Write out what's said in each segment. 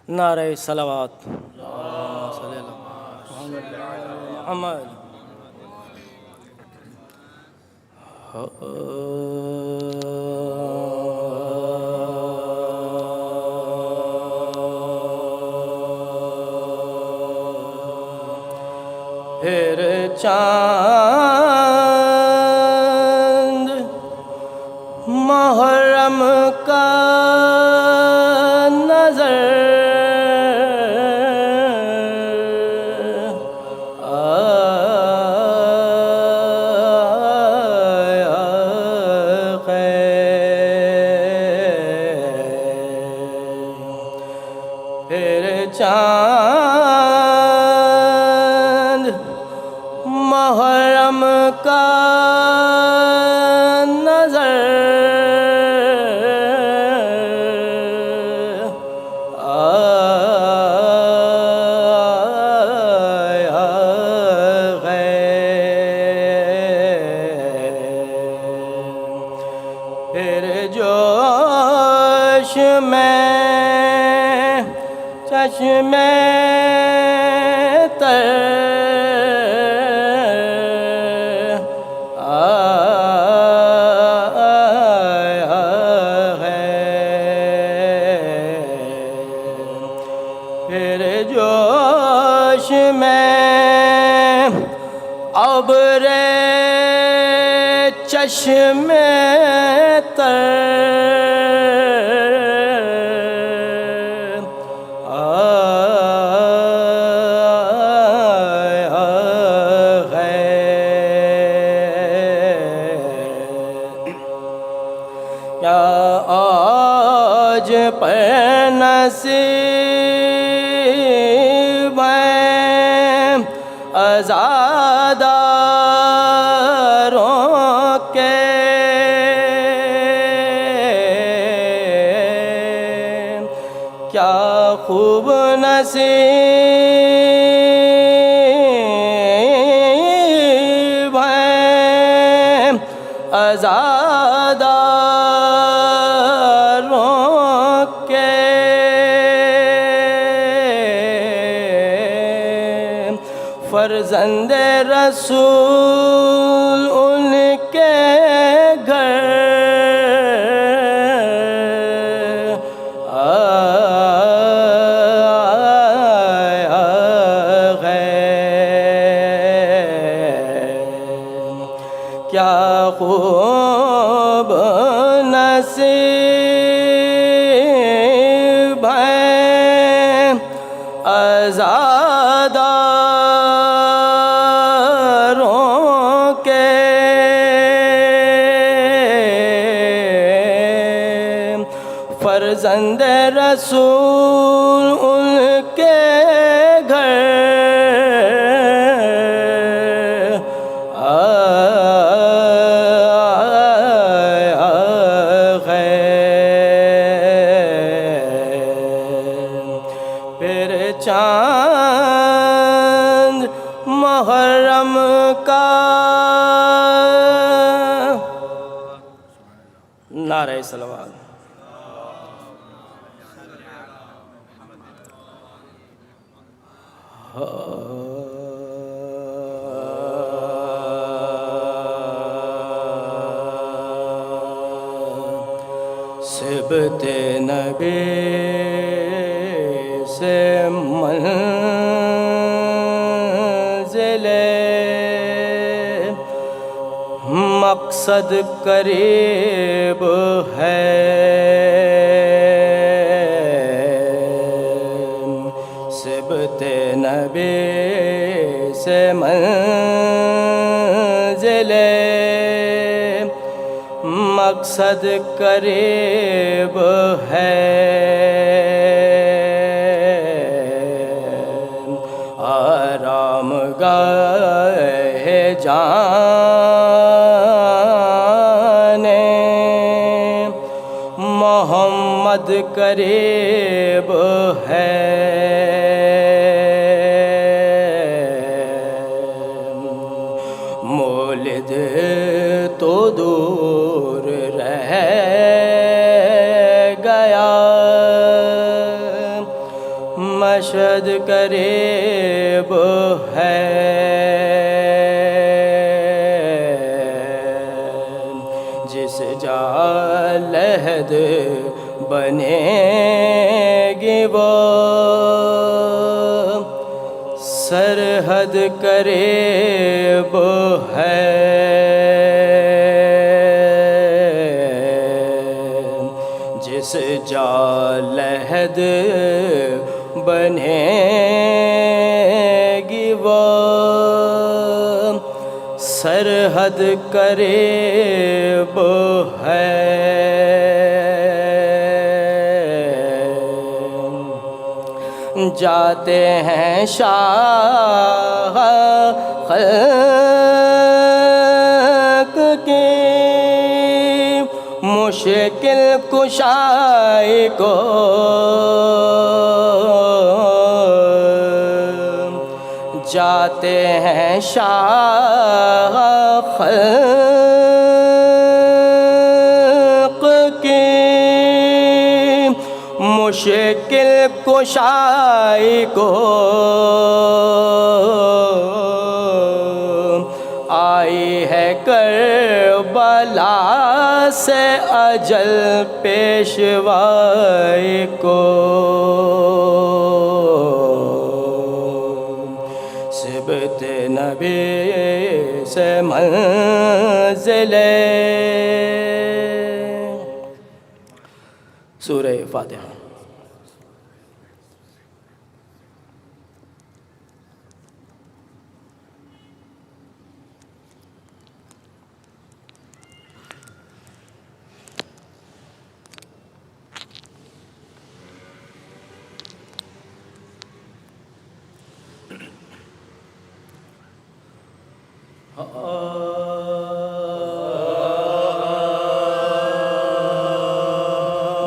نعرہ صلوات محمد پھر چاند محرم کا نظر آیا پھر چاند محرم کا نظر آیا پھر جوش میں چشمے تر آیا پھر جوش میں ابر چشمے تر آج پر نصیب ہے عزاداروں کے کیا خوب نصیب ہے عزاداروں کے فرزند رسول ان کے گھر آیا کیا خوب نصیب ہے عزاداروں کے فرزند رسول ان کے گھر پھر چاند محرم کا نعرہ صلوات سبت نبی سے منزل مقصد قریب ہے سبت نبی سے منزل مقصد قریب ہے آرام گاہ جان محمد قریب ہے مولد تو دور رہ گیا مشہد قریب ہے، جس جا لحد بنے گی وہ سرحد قریب ہے، جس جا لحد بنے گی وہ سرحد قریب ہے۔ جاتے ہیں شاہ خلق کی مشکل کشائی کو، جاتے ہیں شاہ خلق کی مشکل کشائی کو، آئی ہے کربلا سے اجل پیشوائی کو، سبت نبی سے منزل سورہ فاتحہ۔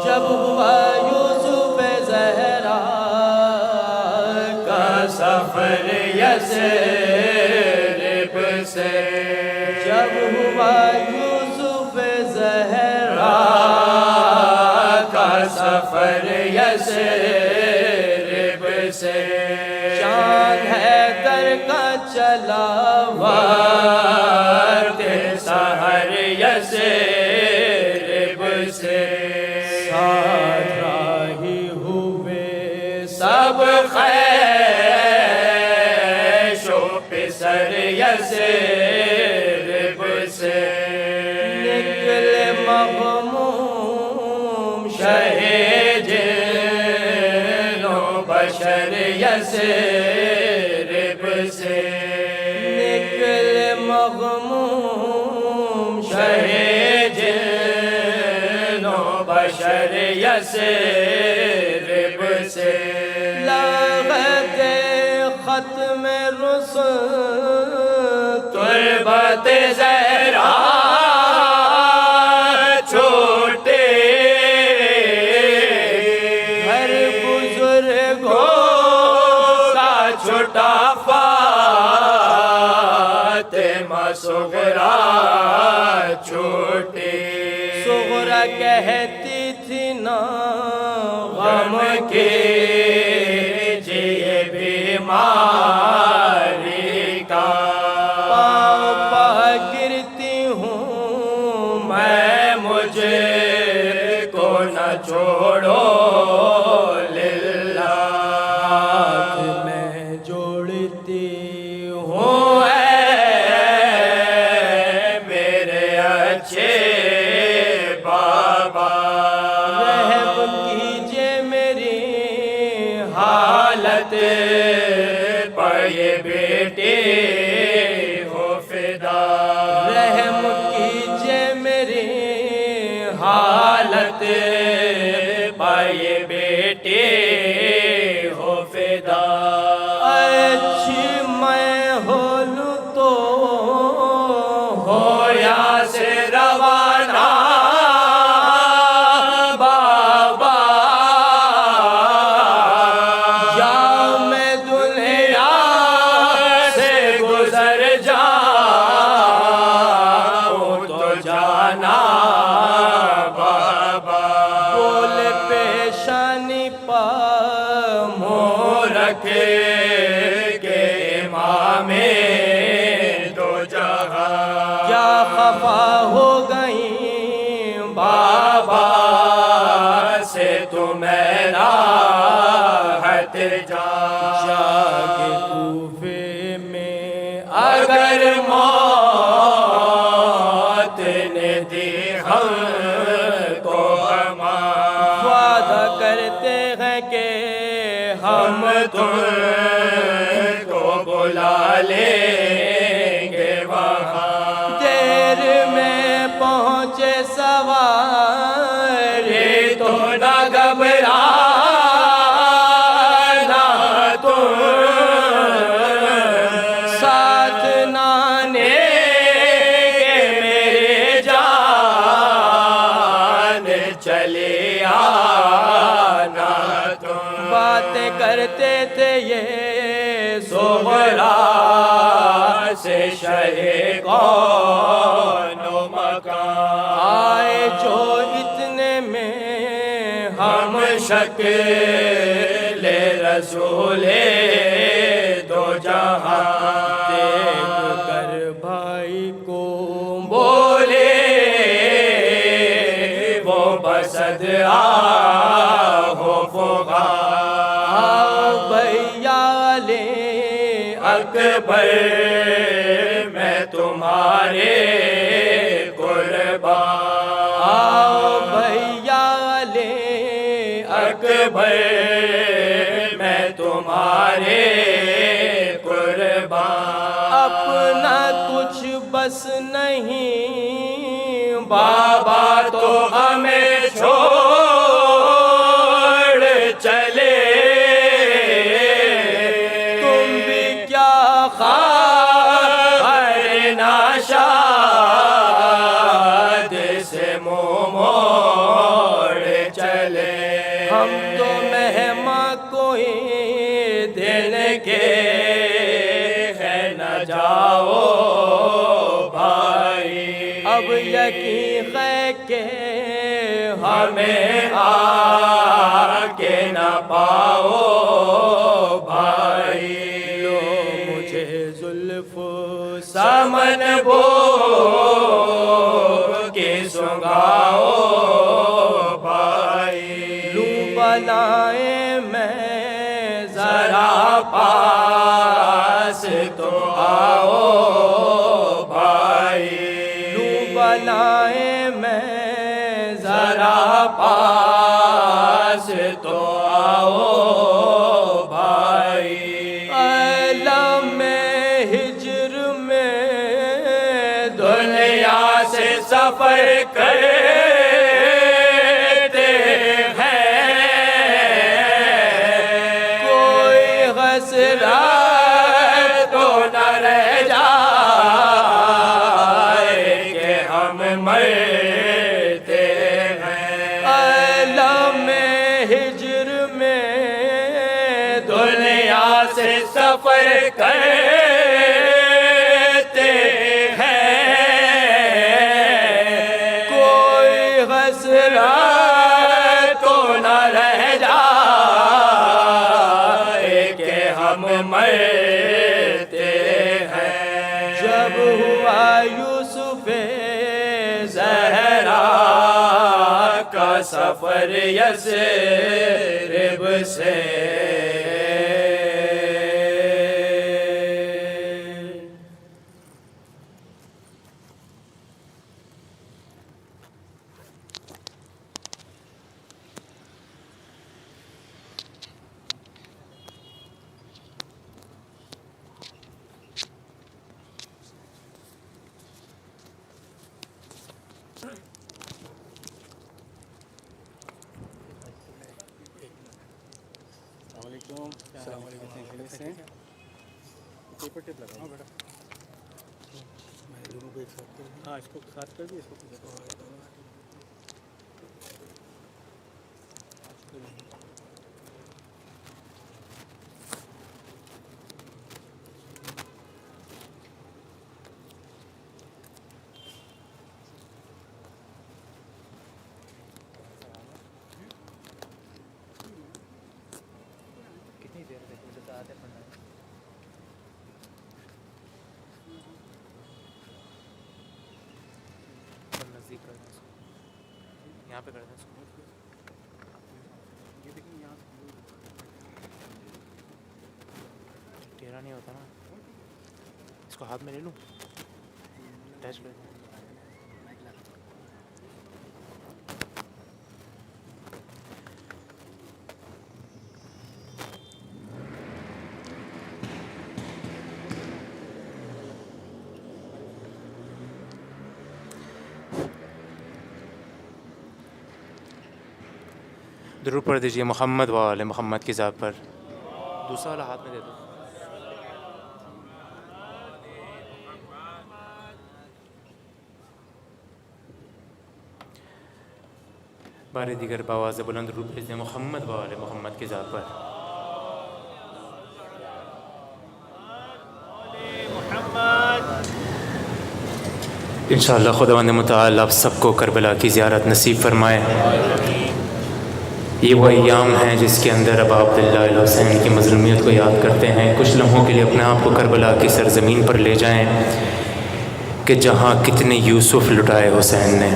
جب ہوا یوسف زہرا کا سفر یثرب سے، جب ہوا یوسف زہرا کا سفر یثرب سے، چاند حیدر کا چلا وقت سحر یثرب سے، ساتھ راہی ہوئے سب خیش و پسر یثرب سے، نکلے مغموم شہ جن و بشر یثرب سے، نکلے مغموم شہ جن و بشر یثرب سے، لغت ختم رسل تربت زہرا چھوٹے، ہر بزرگوں کا چھوٹا فاطمہ صغریٰ چھوٹے، صغریٰ کہتی تھی نا غم کیجئے بیماری کا، پاؤں پا گرتی ہوں میں مجھے کو نہ چھوڑو للہ، ہاتھ میں جوڑتی ہوں اے میرے اچھے بابا، رحم کیجئے میری حالت پر یہ بیٹے ہو فدا، رحم کیجئے میری حالت پر یہ بیٹے ہو فدا، اچھی میں ہو لوں تو ہو یا سے روانہ بابا، یا میں دنیا سے گزر جاؤں تو جانا بابا، بول پیشانی پا مور تک کے امام دو جہاں کیا خفا ہو گئی بابا سے تو میرا ہٹ جا کے کوفے میں اگر موت نے دی ہم کو امان وعدہ کرتے ہیں کہ ہم تم کو بلا لیں گے وہاں دیر میں پہنچے سوارے تو نہ گھبرانا تم ساتھ نانے میرے جان چلے آنا تم باتیں کرتے تھے یہ زہرا سے شہ کون و مکان آئے جو اتنے میں ہم شکل رسول دو جہاں دیکھ کر بھائی کو بولے وہ بسد آہو فغا آؤ بھیا لے اکبر میں تمہارے قربان آؤ بھیا لے اکبر میں تمہارے قربان اپنا کچھ بس نہیں بابا تو ہمیں چھوڑ چلے تم بھی کیا خبر ناشاد سے منہ موڑ چلے ہم تو مہماں کوئی دل کے ہے نہ جاؤ بھائی اب یقین ہے کہ ہمیں آ کے نہ پاؤ بھائی لو مجھے زلف سمن بو کے سنگاؤ بھائی لوں بلائیں میں ذرا پاس تو آؤ بھائی لوں بلائیں میں ذرا پاس تو آؤ بھائی عالم ہجر میں دنیا سے سفر کرتے ہیں کوئی حسرت تو نہ رہ جائے کہ ہم مرتے ہیں عالم ہجر میں دنیا سے سفر کرتے ہیں کوئی حسرت تو نہ رہ جائے کہ ہم مرتے ہیں جب ہوا یوسف زہرا کا سفر یثرب سے السلام علیکم پیپر ٹیپ لگاؤ بیٹا میں دونوں کو ایک ساتھ کر دوں ہاں اس کو ساتھ کر دیں اس کو کتنی دیر نزدیک کر دیں اس کو، یہاں پہ کر دیں اس کو. یہ دیکھیں یہاں ٹیڑھا نہیں ہوتا نا. اس کو ہاتھ میں لے لوں، اٹیچ کر دیں. درود پڑھ دیجیے محمد و آل محمد کی ذات پر. دوسرا والا ہاتھ میں دے دو. بار دیگر بآواز بلند درود بھیجتے ہیں محمد و آل محمد کی ذات پر. انشاءاللہ خداوند متعال آپ سب کو کربلا کی زیارت نصیب فرمائے. یہ وہ ایام ہیں جس کے اندر ابا عبداللہ الحسین کی مظلومیت کو یاد کرتے ہیں. کچھ لمحوں کے لیے اپنے آپ کو کربلا کی سرزمین پر لے جائیں کہ جہاں کتنے یوسف لٹائے حسین نے.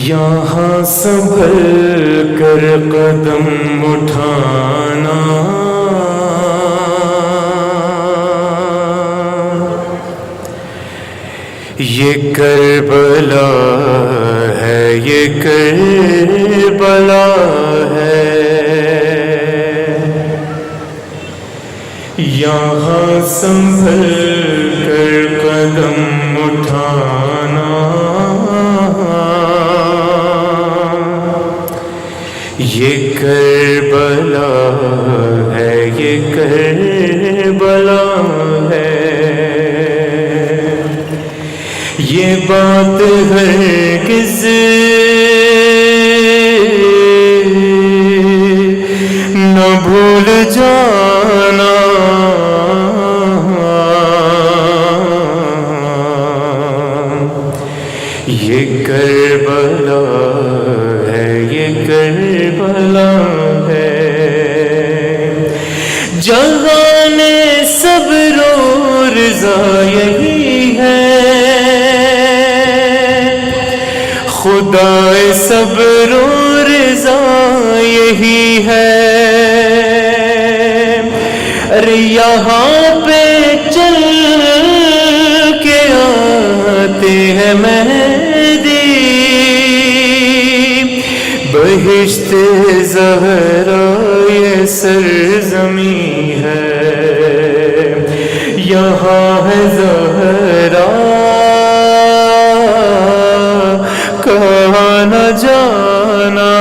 یہاں سنبھل کر قدم اٹھانا، یہ کربلا ہے، یہ کربلا ہے. یہاں سنبھل کر قدم اٹھانا، یہ کربلا ہے، یہ کربلا ہے. یہ بات ہرگز نہ بھول جانا، یہ کربلا ہے، یہ کربلا ہے. جہان صبر و رضا یہی ہے، خدا صبر و رضا یہی ہے. ارے یہاں پہ چل کے آتے ہیں مہدی، بہشت زہرا یہ سرزمین ہے. یہاں ہے زہرا کہاں نہ جانا،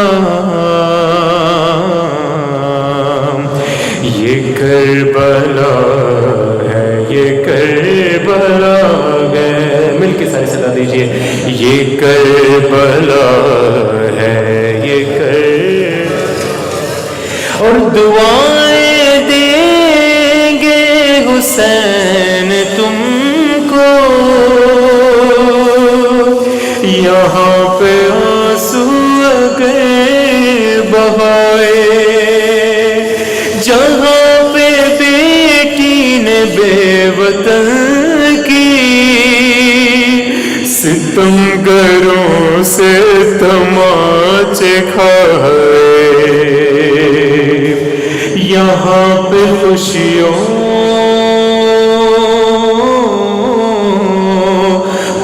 یہ کربلا ہے، یہ کربلا ہے. مل کے سارے صدا دیجیے، یہ کربلا ہے، یہ اور دعائیں دیں گے حسین تم کو، یہاں پہ آنسو اگر بہائے، جہاں پہ بیٹی نے بے وطن کی ستمگروں سے تماچے کھائے، یہاں پہ خوشیوں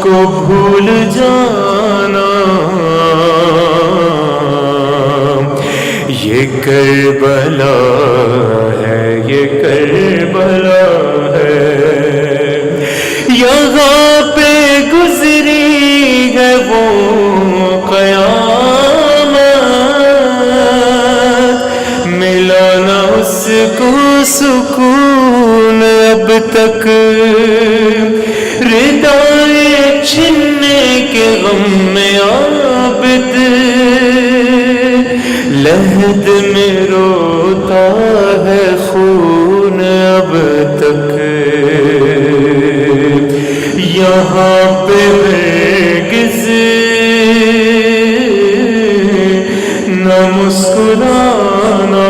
کو بھول جانا، یہ کربلا ہے، یہ کربلا ہے. یہاں پہ گزری ہے وہ قیامت، ملا نہ اس کو سکون اب تک، ردائے چھننے کے غم میں عابد لحد میں روتا ہے خون اب تک. یہاں پہ ہرگز نہ مسکرانا،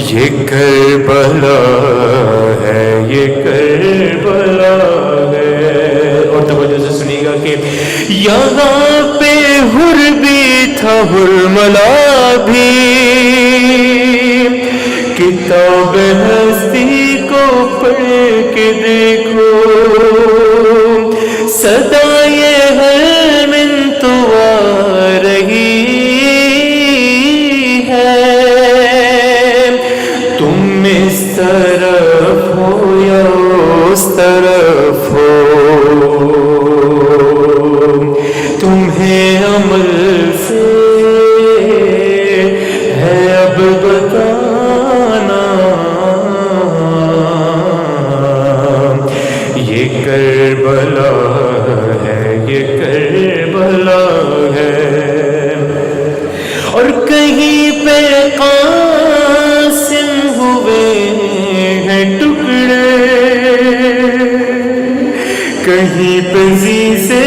یہ کربلا ہے، یہ کربلا ہے۔ اور توجہ سے سنیے گا کہ یہاں پہ حر بھی تھا، حرملا بھی، کتاب ہستی کو پڑھ کے دیکھو، صدائے ہر من تو آ رہی ہے، تم اس طرف ہو یا اس طرف ہو، تمہیں عمل سے ہے اب بتانا، یہ کربلا ہے، یہ کربلا ہے۔ اور کہیں پہ قاسم ہوئے ہیں ٹکڑے، کہیں پہ زی سے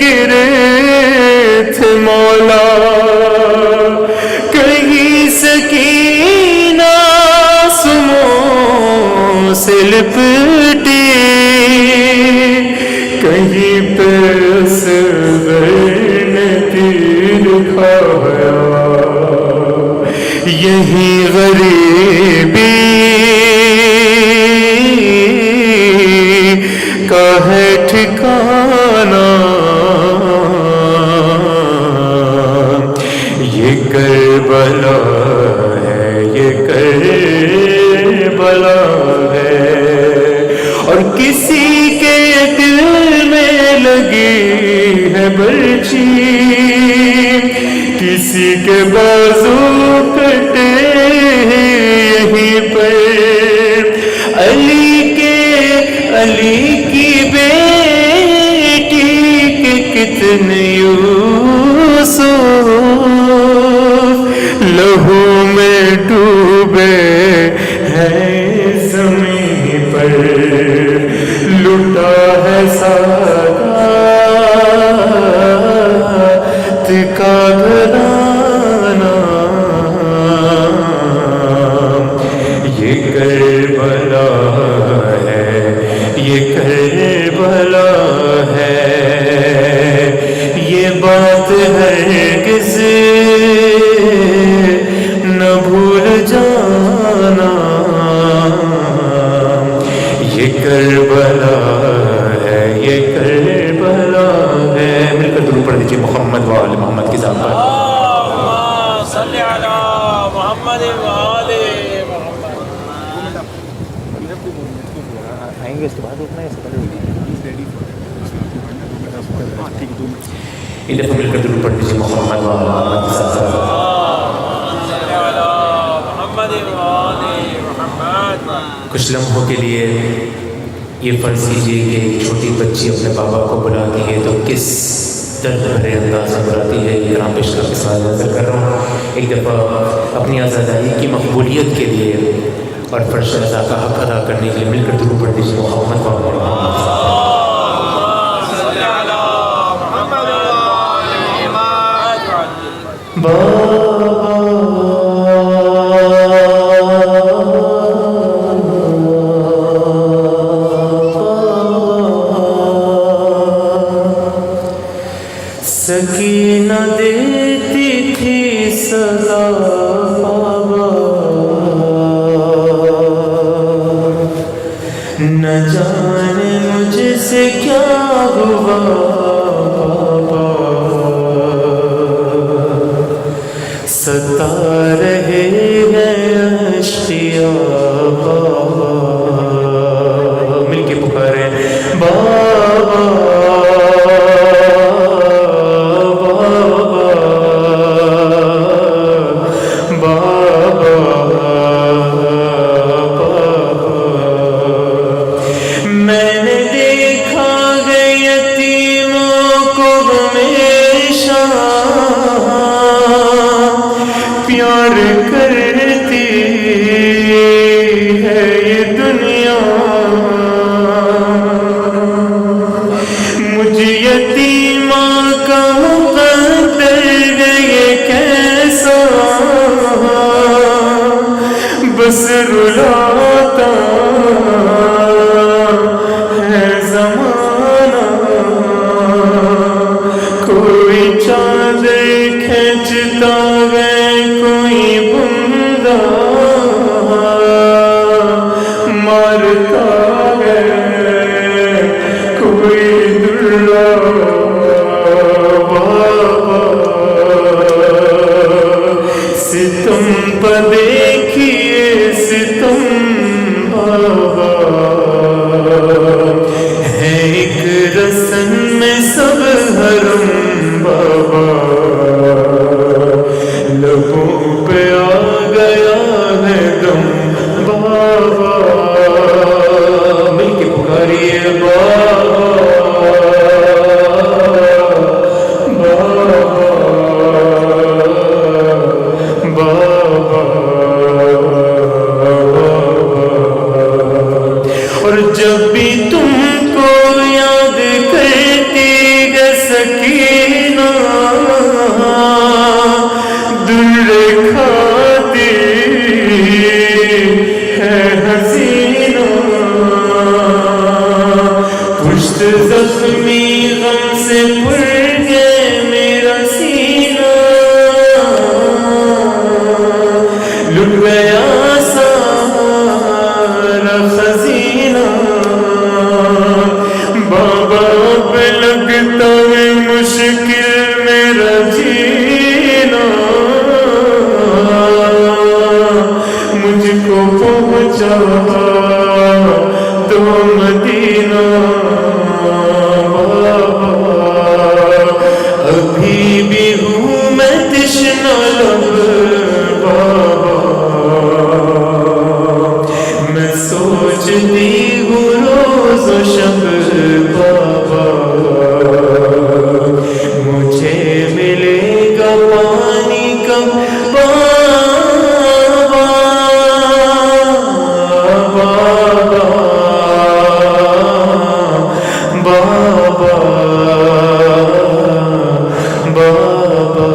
گرے تھے مولا، کہیں سکینہ سموں سے لپٹی، کہیں پہ اصغر نے تیر کھایا، یہی غریبی کا ہے ٹھکانہ، یہ کربلا ہے، یہ کربلا ہے۔ اور کسی کے دل میں لگی ہے برچی، کسی کے بازو کٹے یہیں پر، علی کی بیٹی کے کتنے یوسف لہو میں ڈوبے ہیں زمین پر، لٹا ہے سادات کا گھرانہ، یہ کربلا ہے، یہ کربلا ہے، یہ بات ہرگز نہ بھول جانا، یہ کربلا ہے، یہ کربلا ہے۔ مل کر درود پڑھ دیجیے محمد و آل محمد کی ذات پر۔ اللهم صل على محمد وآل محمد۔ آئیں گے اس کے بعد اٹھنا ہے، ادھر مل کر درود پڑھ دیجیے محمد و آل محمد کی ذات پر۔ اللهم صل على محمد وآل محمد۔ کچھ لمحوں کے لیے یہ فرض کیجیے کہ ایک چھوٹی بچی اپنے بابا کو بلاتی ہے تو کس درد بھرے انداز میں بلاتی ہے، یہ کرام پیش کر کے سوال نظر کر رہا ہوں۔ ایک دفعہ اپنی آزادی کی مقبولیت کے لیے اور فرش رضا کا حق ادا کرنے کے لیے مل کر درود پڑھ دیجیے محمد و آل محمد۔ اللهم صل على محمد وآل محمد۔ سکینہ دیتی تھی سزا بابا، نہ جانے مجھ سے کیا ہوا بابا، ستا رہے ہیں اشتیاق بابا، مل کے پکارے بابا مجھے یتیماں کا رلاتا ہے زمانہ، کوئی چادر کھینچتا ہے، کوئی بندہ مارتا ہے، کوئی دلہا بابا ستم پہ دیکھیے ستم بابا ہے ایک رسن میں سب حرم بابا، لبوں پہ آ گیا ہے دم بابا، مل کے پکاریے بابا اور جب بھی تم کو یاد کرتی ہے سکینہ، دل کھاتی ہے حسینہ، پشت زخمی غم سے پر گئے میرا سینہ، لٹ گیا سارا خزینہ، بابا اب لگتا ہے مشکل میرا جینا، مجھ کو پہنچا تو مدینہ بابا، ابھی بھی ہوں میں تشنہ لب بابا، میں سوچتی ہوں روز و شب بابا، مجھے ملے گا پانی کب بابا، بابا بابا بابا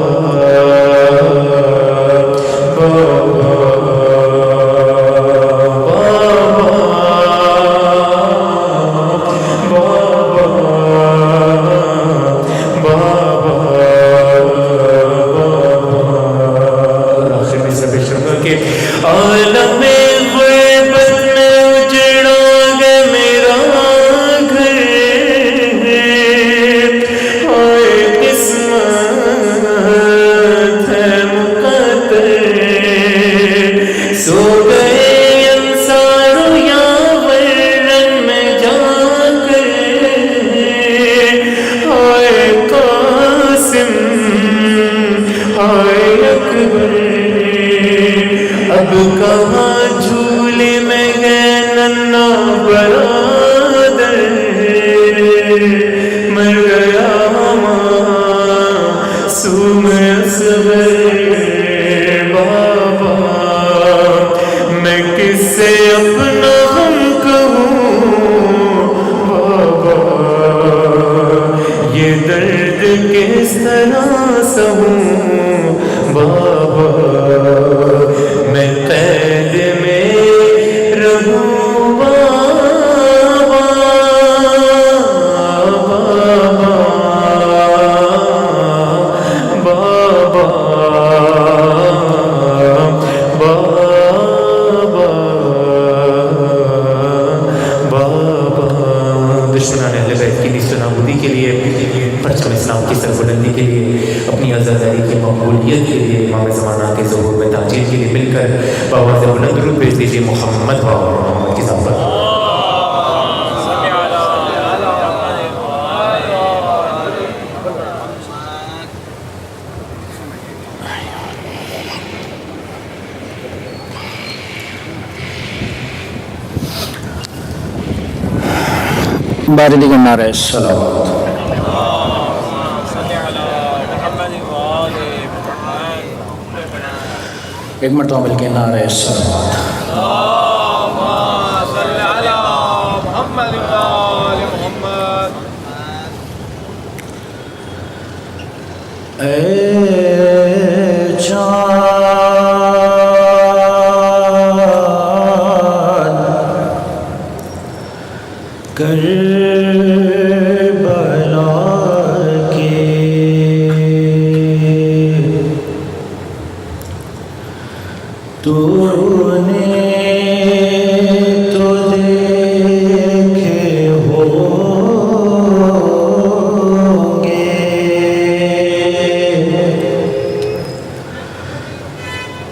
عالم غیبت میں اجڑا گیا میرا گھر، آئے قسمت ہے مقدر، سو گئے انصار یا ورن میں جا کر، آئے قاسم آئے اکبر، اب کہاں جھولے میں گئے ننا برادر، مر گیا معصوم اصغر بابا، میں کس سے اپنا غم کہوں بابا، یہ درد کس طرح سہوں بابا، میں قید میں رہوں بابا، بابا بابا بابا، دشمنان اہل بیت کی نیست و نابودی کے لیے، پرچم اسلام کی سربلندی کے لیے، اپنی عزاداری کی مقبولیت کے لیے، امام زمانہ کے ظہور میں تاجیل کے لیے مل کر بابا سے بلند درود بھیج دیجیے محمد بابا محمد کی ذات پر۔ بارے دیگر نعرہ الصلوات، ایک مرتبہ مل کے نعرہ الصلوات، اے چاند تو نے تو دیکھے ہوں گے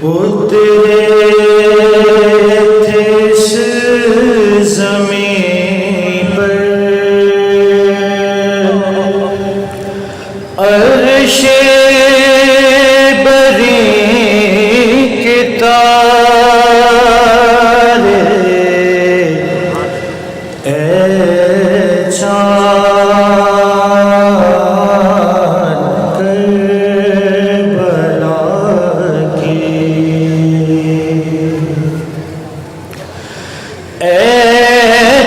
اترے تھے اس زمین پر عرش بری کے تارے اے چاند کربلا کی اے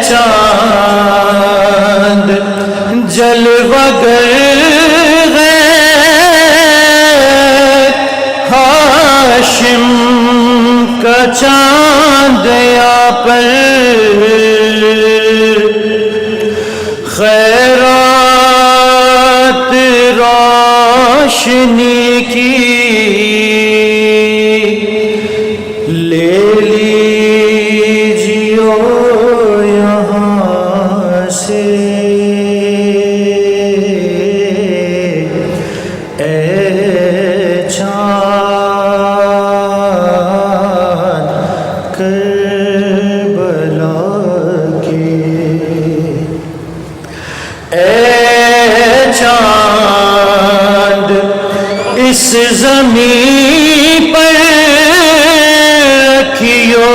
چاند جلوہ گر ہاشم کا چاند یا پر خیرات روشنی کی لے لیجیو یہاں سے اے چاند کربلا کے اے چاند اس زمین پر رکھیو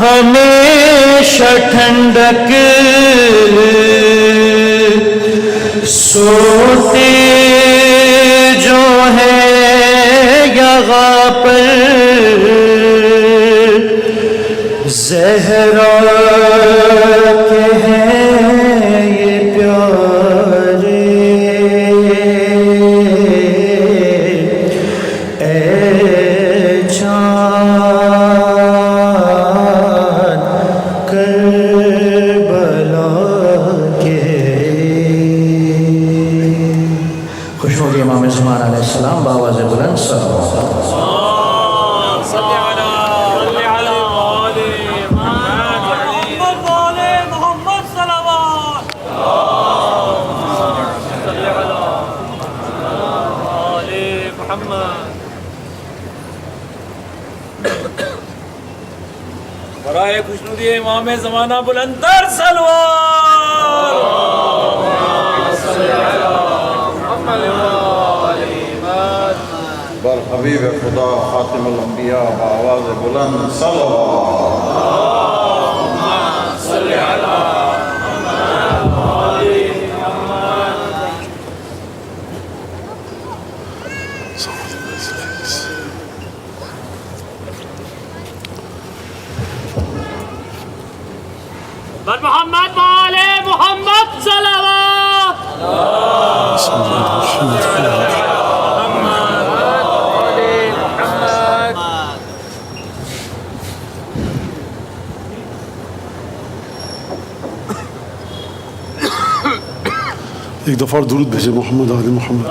ہمیشہ ٹھنڈک سوتے جو ہے یہاں پر زہرا کے ہیں یہ پیارے اے چاند کربلا کے خوش ہو گئے امام زمان علیہ السلام بآواز بلند صلوات صلی علی محمد صلوات صلی علی محمد برائے خوشنودی امام زمانہ بلندر صلوات صلی علی محمد بر حبیب خدا خاتم الانبیاء بآواز بلند صلوات صلی علی بر محمد وآل محمد صلوات ایک دفعہ اور درود بھیجے محمد آل محمد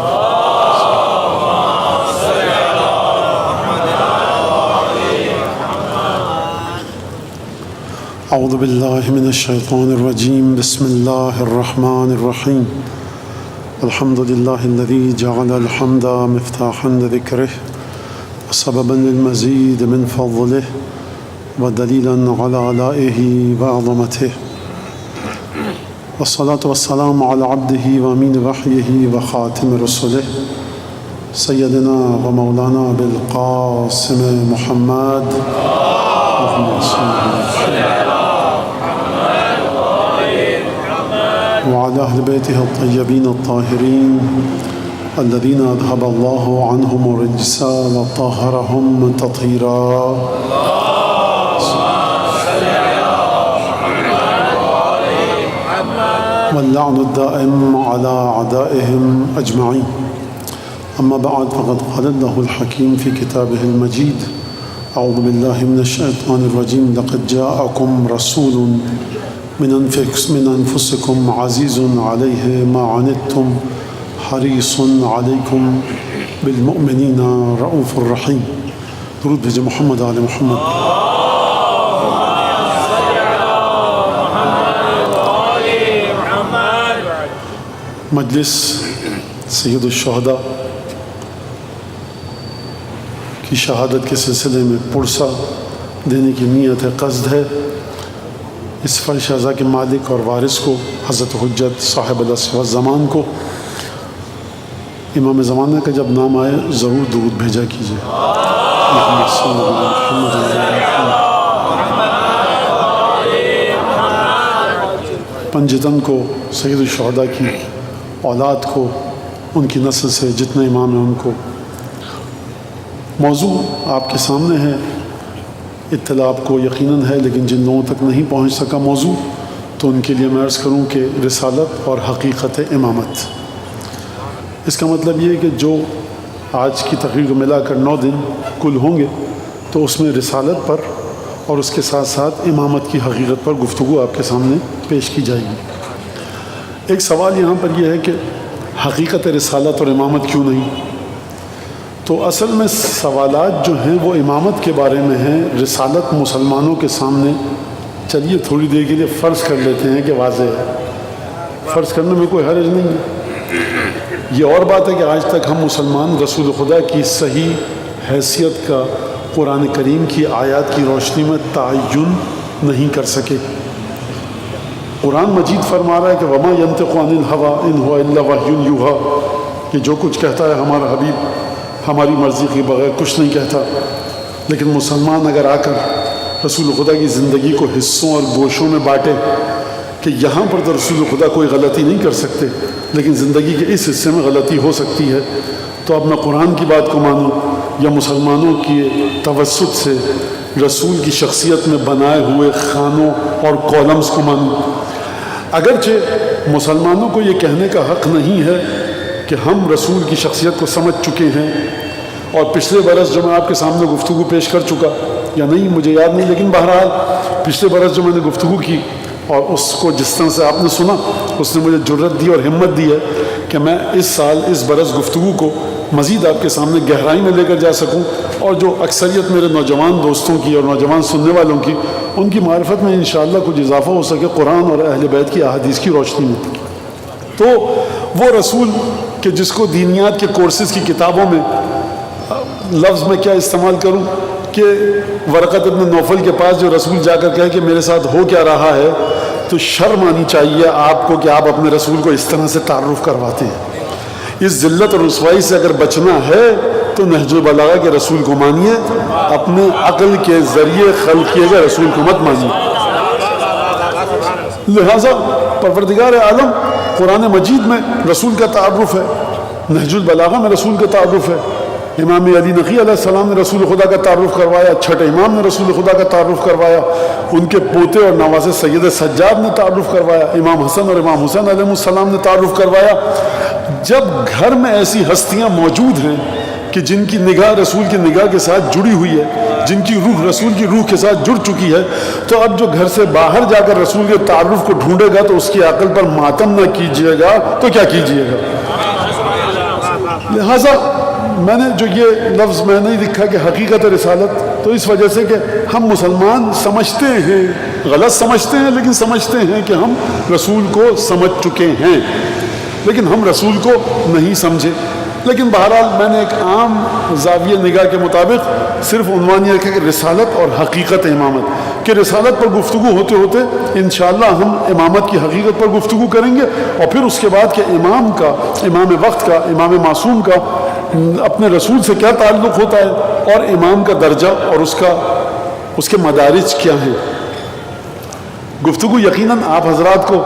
اعوذ باللہ من الشیطان الرجیم بسم اللہ الرحمن الرحیم الحمد للہ الذی جعل الحمد مفتاحا لذکرہ وسببا للمزید من فضلہ ودلیلا علی آلائہ وعظمتہ والصلاة والسلام على عبده وامين وحيه وخاتم رسله سيدنا ومولانا بالقاسم محمد اللهم صل وعلى أهل بيته الطيبين الطاهرين الذين أذهب الله عنهم الرجس وطهرهم تطهيرا واللعن الدائم على أعدائهم أجمعين أما بعد فقد قال الله الحكيم في كتابه المجيد أعوذ بالله من الشيطان الرجيم لقد جاءكم رسول من أنفسكم عزيز عليه ما عنتم حريص عليكم بالمؤمنين رؤوف رحيم درود بھیجے محمد آل محمد. مجلس سید الشہداء کی شہادت کے سلسلے میں پرسہ دینے کی نیت ہے، قصد ہے. اس فرش اعضاء کے مالک اور وارث کو حضرت حجت صاحب العصر والزمان کو امام زمانہ کا جب نام آئے ضرور درود بھیجا کیجیے. پنجتن کو، سید الشہداء کی اولاد کو، ان کی نسل سے جتنے امام ہیں ان کو. موضوع آپ کے سامنے ہے، اطلاع آپ کو یقیناً ہے، لیکن جن لوگوں تک نہیں پہنچ سکا موضوع تو ان کے لیے میں عرض کروں کہ رسالت اور حقیقت امامت. اس کا مطلب یہ ہے کہ جو آج کی تقریر کو ملا کر 9 دن کل ہوں گے تو اس میں رسالت پر اور اس کے ساتھ ساتھ امامت کی حقیقت پر گفتگو آپ کے سامنے پیش کی جائے گی. ایک سوال یہاں پر یہ ہے کہ حقیقت رسالت اور امامت کیوں نہیں؟ تو اصل میں سوالات جو ہیں وہ امامت کے بارے میں ہیں، رسالت مسلمانوں کے سامنے. چلیے تھوڑی دیر کے لیے فرض کر لیتے ہیں کہ واضح ہے، فرض کرنے میں کوئی حرج نہیں ہے. یہ اور بات ہے کہ آج تک ہم مسلمان رسول خدا کی صحیح حیثیت کا قرآن کریم کی آیات کی روشنی میں تعین نہیں کر سکے. قرآن مجید فرما رہا ہے کہ وما ينطق عن الهوى ان هو الا وحی یوحی، کہ جو کچھ کہتا ہے ہمارا حبیب ہماری مرضی کے بغیر کچھ نہیں کہتا. لیکن مسلمان اگر آ کر رسول خدا کی زندگی کو حصوں اور گوشوں میں بانٹے کہ یہاں پر تو رسول خدا کوئی غلطی نہیں کر سکتے لیکن زندگی کے اس حصے میں غلطی ہو سکتی ہے، تو اب میں قرآن کی بات کو مانوں یا مسلمانوں کی توسط سے رسول کی شخصیت میں بنائے ہوئے خانوں اور کالمز کو مانوں. اگرچہ مسلمانوں کو یہ کہنے کا حق نہیں ہے کہ ہم رسول کی شخصیت کو سمجھ چکے ہیں، اور پچھلے برس جو میں آپ کے سامنے گفتگو پیش کر چکا یا نہیں مجھے یاد نہیں، لیکن بہرحال پچھلے برس جو میں نے گفتگو کی اور اس کو جس طرح سے آپ نے سنا اس نے مجھے جرت دی اور ہمت دی ہے کہ میں اس سال اس برس گفتگو کو مزید آپ کے سامنے گہرائی میں لے کر جا سکوں، اور جو اکثریت میرے نوجوان دوستوں کی اور نوجوان سننے والوں کی ان کی معرفت میں انشاءاللہ کچھ اضافہ ہو سکے قرآن اور اہل بیت کی احادیث کی روشنی میں. تو وہ رسول کہ جس کو دینیات کے کورسز کی کتابوں میں لفظ میں کیا استعمال کروں کہ ورقۃ ابن نوفل کے پاس جو رسول جا کر کہے کہ میرے ساتھ ہو کیا رہا ہے، تو شرم آنی چاہیے آپ کو کہ آپ اپنے رسول کو اس طرح سے تعارف کرواتے ہیں. اس ذلت اور رسوائی سے اگر بچنا ہے تو نہج البلاغہ کے رسول کو مانیے، اپنے عقل کے ذریعے خلق کیے گئے رسول کو مت مانیے. لہٰذا پروردگار عالم قرآن مجید میں رسول کا تعارف ہے، نہج البلاغہ میں رسول کا تعارف ہے، امام علی نقی علیہ السلام نے رسول خدا کا تعارف کروایا، چھٹے امام نے رسول خدا کا تعارف کروایا، ان کے پوتے اور نواسے سید سجاد نے تعارف کروایا، امام حسن اور امام حسین علیہ السلام نے تعارف کروایا. جب گھر میں ایسی ہستیاں موجود ہیں کہ جن کی نگاہ رسول کی نگاہ کے ساتھ جڑی ہوئی ہے، جن کی روح رسول کی روح کے ساتھ جڑ چکی ہے، تو اب جو گھر سے باہر جا کر رسول کے تعارف کو ڈھونڈے گا تو اس کی عقل پر ماتم نہ کیجیے گا تو کیا کیجیے گا. لہٰذا میں نے جو یہ لفظ میں نہیں لکھا کہ حقیقت رسالت، تو اس وجہ سے کہ ہم مسلمان سمجھتے ہیں، غلط سمجھتے ہیں لیکن سمجھتے ہیں کہ ہم رسول کو سمجھ چکے ہیں، لیکن ہم رسول کو نہیں سمجھے. لیکن بہرحال میں نے ایک عام زاویہ نگاہ کے مطابق صرف عنوان یہ رکھا کہ رسالت اور حقیقت امامت، کہ رسالت پر گفتگو ہوتے ہوتے انشاءاللہ ہم امامت کی حقیقت پر گفتگو کریں گے، اور پھر اس کے بعد کہ امام کا، امام وقت کا، امام معصوم کا اپنے رسول سے کیا تعلق ہوتا ہے، اور امام کا درجہ اور اس کے مدارج کیا ہیں. گفتگو یقیناً آپ حضرات کو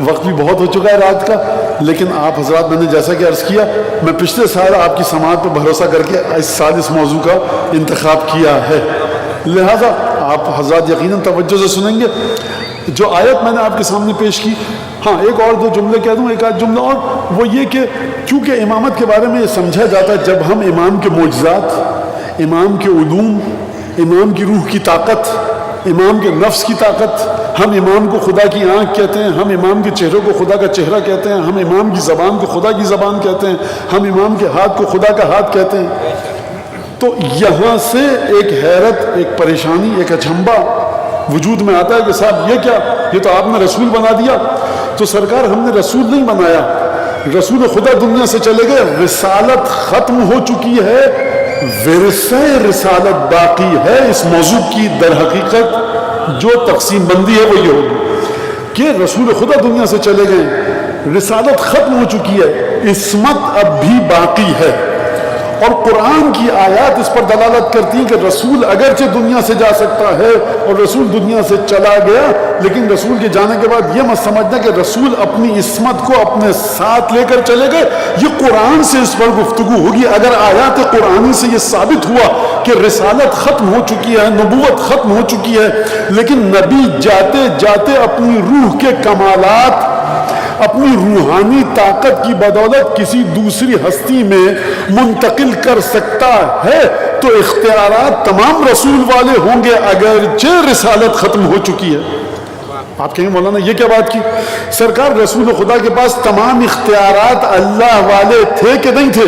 وقت بھی بہت ہو چکا ہے رات کا، لیکن آپ حضرات میں نے جیسا کہ عرض کیا میں پچھلے سال آپ کی سماعت پر بھروسہ کر کے اس سال اس موضوع کا انتخاب کیا ہے، لہٰذا آپ حضرات یقیناً توجہ سے سنیں گے. جو آیت میں نے آپ کے سامنے پیش کی، ہاں ایک اور دو جملے کہہ دوں، ایک آدھ جملہ اور، وہ یہ کہ کیونکہ امامت کے بارے میں یہ سمجھا جاتا ہے جب ہم امام کے معجزات، امام کے علوم، امام کی روح کی طاقت، امام کے نفس کی طاقت، ہم امام کو خدا کی آنکھ کہتے ہیں، ہم امام کے چہرے کو خدا کا چہرہ کہتے ہیں، ہم امام کی زبان کو خدا کی زبان کہتے ہیں، ہم امام کے ہاتھ کو خدا کا ہاتھ کہتے ہیں. تو یہاں سے ایک حیرت، ایک پریشانی، ایک اچنبھا وجود میں آتا ہے کہ صاحب یہ کیا، یہ تو آپ نے رسول بنا دیا۔ تو سرکار ہم نے رسول نہیں بنایا، رسول خدا دنیا سے چلے گئے، رسالت ختم ہو چکی ہے، ورثہ رسالت باقی ہے۔ اس موضوع کی در حقیقت جو تقسیم بندی ہے وہ یہ ہوگی کہ رسول خدا دنیا سے چلے گئے، رسالت ختم ہو چکی ہے، عصمت اب بھی باقی ہے۔ اور قرآن کی آیات اس پر دلالت کرتی ہیں کہ رسول اگرچہ دنیا سے جا سکتا ہے، اور رسول دنیا سے چلا گیا، لیکن رسول کے جانے کے بعد یہ مت سمجھنا کہ رسول اپنی عصمت کو اپنے ساتھ لے کر چلے گئے۔ یہ قرآن سے اس پر گفتگو ہوگی۔ اگر آیات قرآنی سے یہ ثابت ہوا کہ رسالت ختم ہو چکی ہے، نبوت ختم ہو چکی ہے، لیکن نبی جاتے جاتے اپنی روح کے کمالات، اپنی روحانی طاقت کی بدولت کسی دوسری ہستی میں منتقل کر سکتا ہے، تو اختیارات تمام رسول والے ہوں گے اگرچہ رسالت ختم ہو چکی ہے۔ آپ کہیں مولانا یہ کیا بات کی؟ سرکار رسول خدا کے پاس تمام اختیارات اللہ والے تھے کہ نہیں تھے؟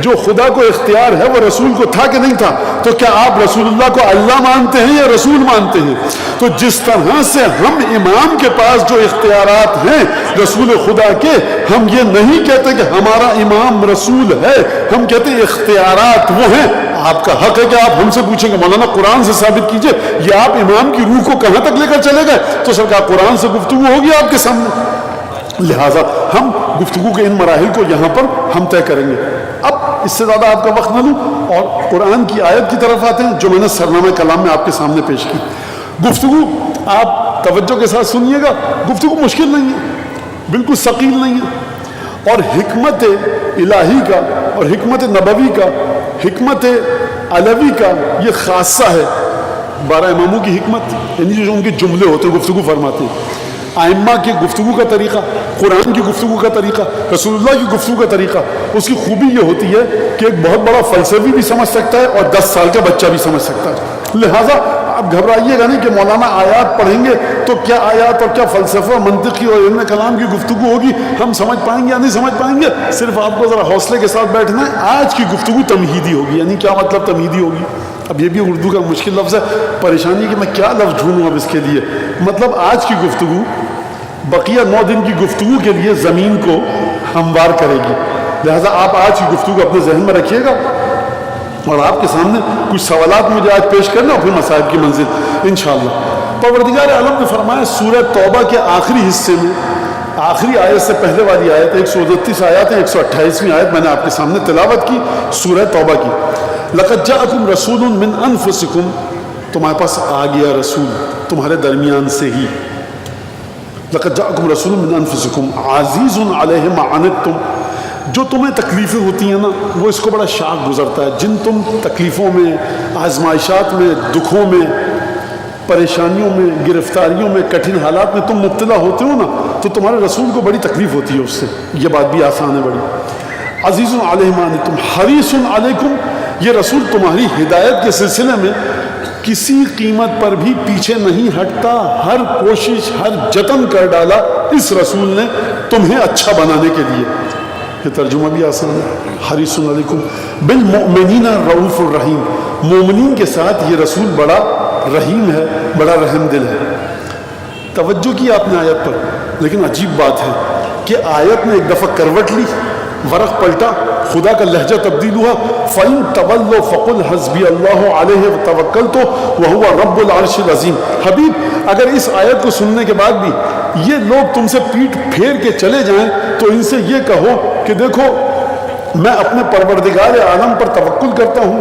جو خدا کو اختیار ہے وہ رسول کو تھا کہ نہیں تھا؟ تو کیا آپ رسول اللہ کو اللہ مانتے ہیں یا رسول مانتے ہیں؟ تو جس طرح سے ہم امام کے پاس جو اختیارات ہیں رسول خدا کے، ہم یہ نہیں کہتے کہ ہمارا امام رسول ہے، ہم کہتے ہیں اختیارات وہ ہیں۔ آپ کا حق ہے کہ آپ ہم سے پوچھیں گے مولانا قرآن سے ثابت کیجئے یہ آپ امام کی روح کو کہاں تک لے کر چلے گئے، تو سرکار قرآن سے گفتگو ہوگی آپ کے سامنے۔ لہٰذا ہم گفتگو کے ان مراحل کو یہاں پر ہم طے کریں گے۔ اب اس سے زیادہ آپ کا وقت نہ لوں اور قرآن کی آیت کی طرف آتے ہیں جو میں نے سرنامہ کلام میں آپ کے سامنے پیش کی۔ گفتگو آپ توجہ کے ساتھ سنیے گا، گفتگو مشکل نہیں ہے، بالکل ثقیل نہیں ہے، اور حکمت الہی کا اور حکمت نبوی کا، حکمت علوی کا یہ خاصہ ہے۔ 12 اماموں کی حکمت، یعنی جو ان کے جملے ہوتے ہیں گفتگو فرماتے ہیں، ائمہ کی گفتگو کا طریقہ، قرآن کی گفتگو کا طریقہ، رسول اللہ کی گفتگو کا طریقہ، اس کی خوبی یہ ہوتی ہے کہ ایک بہت بڑا فلسفی بھی سمجھ سکتا ہے اور 10 سال کا بچہ بھی سمجھ سکتا ہے۔ لہٰذا آپ گھبرائیے گا نہیں کہ مولانا آیات پڑھیں گے تو کیا آیات اور کیا فلسفہ، منطقی اور علم کلام کی گفتگو ہوگی، ہم سمجھ پائیں گے یا نہیں سمجھ پائیں گے؟ صرف آپ کو ذرا حوصلے کے ساتھ بیٹھنا ہے۔ آج کی گفتگو تمہیدی ہوگی، یعنی کیا مطلب تمہیدی ہوگی؟ اب یہ بھی اردو کا مشکل لفظ ہے، پریشانی ہے کہ میں کیا لفظ ڈھونڈوں اب اس کے لیے۔ مطلب آج کی گفتگو بقیہ 9 دن کی گفتگو کے لیے زمین کو ہموار کرے گی۔ لہٰذا آپ آج کی گفتگو اپنے ذہن میں رکھیے گا، اور آپ کے سامنے کچھ سوالات مجھے آج پیش کرنا اور پھر مصائب کی منزل انشاءاللہ۔ پروردگار عالم نے فرمایا سورہ توبہ کے آخری حصے میں، آخری آیت سے پہلے والی آیت 129 آیات ہیں، 128ویں آیت میں نے آپ کے سامنے تلاوت کی سورہ توبہ کی۔ لَقَدْ جَاءَكُمْ رَسُولٌ مِّنْ أَنفُسِكُمْ، تمہارے پاس آ گیا رسول تمہارے درمیان سے ہی۔ لَقَدْ جَاءَكُمْ رَسُولٌ مِّنْ أَنفُسِكُمْ عَزِيزٌ عَلَيْهِ مَا عَنِتُّمْ، جو تمہیں تکلیفیں ہوتی ہیں نا وہ اس کو بڑا شاق گزرتا ہے۔ جن تم تکلیفوں میں، آزمائشات میں، دکھوں میں، پریشانیوں میں، گرفتاریوں میں، کٹھن حالات میں تم مبتلا ہوتے ہو نا، تو تمہارے رسول کو بڑی تکلیف ہوتی ہے اس سے۔ یہ بات بھی آسان ہے بڑی۔ عزیز علیہ ما عنتم حریص علیکم، یہ رسول تمہاری ہدایت کے سلسلے میں کسی قیمت پر بھی پیچھے نہیں ہٹتا، ہر کوشش، ہر جتن کر ڈالا اس رسول نے تمہیں اچھا بنانے کے لیے۔ یہ ترجمہ بھی آسان ہے، حریص علیکم بالمؤمنین رؤوف الرحیم، مومنین کے ساتھ یہ رسول بڑا رحیم ہے، بڑا رحم دل ہے۔ توجہ کی آپ نے آیت پر، لیکن عجیب بات ہے کہ آیت نے ایک دفعہ کروٹ لی، ورق پلٹا، خدا کا لہجہ تبدیل ہوا۔ فَإِن تَوَلَّوْا فَقُلْ حَسْبِيَ اللَّهُ عَلَيْهِ تَوَكَّلْتُ وَهُوَ رَبُّ الْعَرْشِ الْعَظِيمِ۔ حبیب اگر اس آیت کو سننے کے بعد بھی یہ لوگ تم سے پیٹ پھیر کے چلے جائیں تو ان سے یہ کہو کہ دیکھو میں اپنے پروردگار عالم پر توکل کرتا ہوں،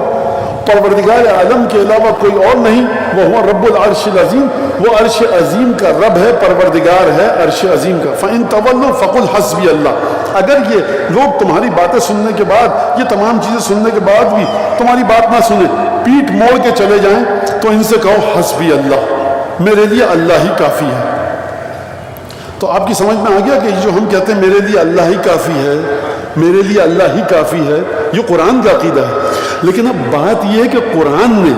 پروردگار عالم کے علاوہ کوئی اور نہیں، وہ رب العرش العظیم، وہ عرش عظیم کا رب ہے، پروردگار ہے عرش عظیم کا۔ فَإِن تَوَلَّوْا فَقُلْ حَسْبِيَ اللَّهُ، اگر یہ لوگ تمہاری باتیں سننے کے بعد، یہ تمام چیزیں سننے کے بعد بھی تمہاری بات نہ سنیں، پیٹ موڑ کے چلے جائیں، تو ان سے کہو حسبی اللہ، میرے لیے اللہ ہی کافی ہے۔ تو آپ کی سمجھ میں آ گیا کہ جو ہم کہتے ہیں میرے لیے اللہ ہی کافی ہے، میرے لیے اللہ ہی کافی ہے، یہ قرآن کا عقیدہ ہے۔ لیکن اب بات یہ ہے کہ قرآن نے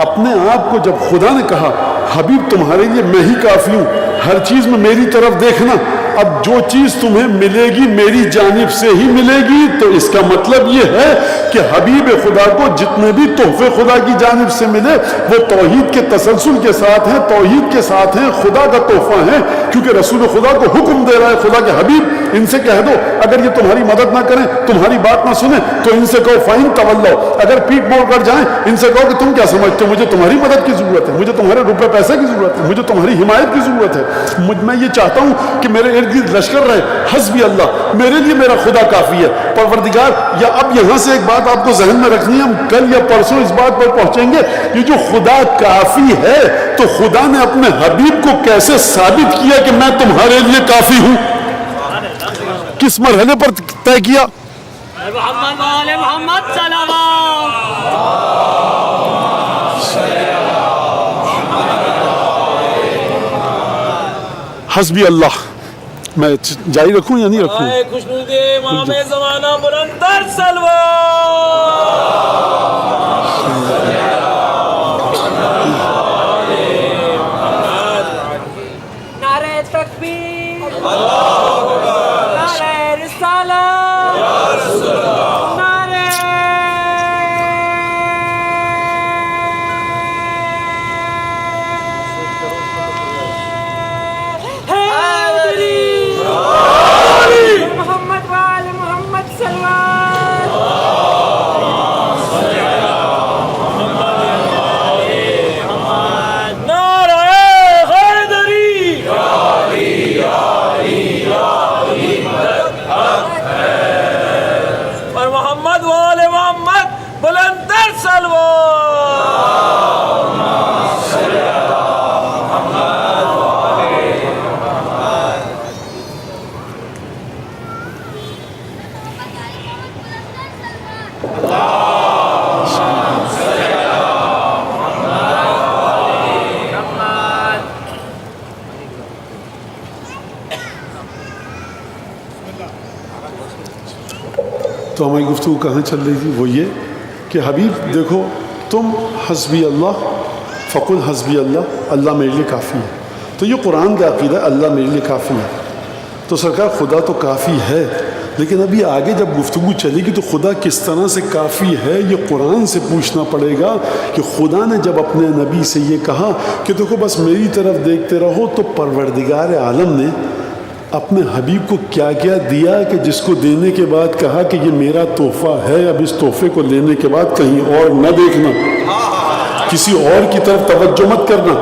اپنے آپ کو جب خدا نے کہا حبیب تمہارے لیے میں ہی کافی ہوں، ہر چیز میں میری طرف دیکھنا، اب جو چیز تمہیں ملے گی میری جانب سے ہی ملے گی، تو اس کا مطلب یہ ہے کہ حبیب خدا کو جتنے بھی تحفے خدا کی جانب سے ملے وہ توحید کے تسلسل کے ساتھ ہیں، توحید کے ساتھ ہیں، خدا کا تحفہ ہے، کیونکہ رسول خدا کو حکم دے رہا ہے خدا کے حبیب ان سے کہہ دو اگر یہ تمہاری مدد نہ کریں، تمہاری بات نہ سنیں تو ان سے کہو فَإِن تَوَلَّوْا، اگر پیٹ موڑ کر جائیں ان سے کہو کہ تم کیا سمجھتے ہو مجھے تمہاری مدد کی ضرورت ہے، مجھے تمہارے روپے پیسے کی ضرورت ہے، مجھے تمہاری حمایت کی ضرورت ہے، میں یہ چاہتا ہوں کہ میرے ارد گرد لشکر رہے، حسبی اللہ، میرے لیے میرا خدا کافی ہے۔ پروردگار، یا اب یہاں سے ایک بات آپ کو ذہن میں رکھنی ہے، ہم کل یا پرسوں اس بات پر پہنچیں گے، یہ جو خدا کافی ہے تو خدا نے اپنے حبیب کو کیسے ثابت کیا کہ میں تمہارے لیے کافی ہوں؟ کس مرحلے پر طے کیا؟ محمد وآل محمد صلوات۔ حسبی اللہ۔ میں جاری رکھوں یا نہیں رکھوں؟ برائے خوشنودی امام زمانہ بلند تر سلوات۔ نعرہ تکبیر، نعرہ رسالت، نعرہ حیدری، محمد وآل محمد صلوات۔ نعرہ حیدری۔ اور محمد وآل محمد بلند تر سلوات۔ تو ہماری گفتگو کہاں چل رہی تھی؟ وہ یہ کہ حبیب دیکھو، تم حسبی اللہ فقل حسبی اللہ، اللہ میرے لیے کافی ہے۔ تو یہ قرآن کا عقیدہ ہے، اللہ میرے لیے کافی ہے۔ تو سرکار خدا تو کافی ہے، لیکن ابھی آگے جب گفتگو چلے گی تو خدا کس طرح سے کافی ہے یہ قرآن سے پوچھنا پڑے گا کہ خدا نے جب اپنے نبی سے یہ کہا کہ دیکھو بس میری طرف دیکھتے رہو، تو پروردگار عالم نے اپنے حبیب کو کیا کیا دیا کہ جس کو دینے کے بعد کہا کہ یہ میرا تحفہ ہے، اب اس تحفے کو لینے کے بعد کہیں اور نہ دیکھنا، کسی اور کی طرف توجہ مت کرنا۔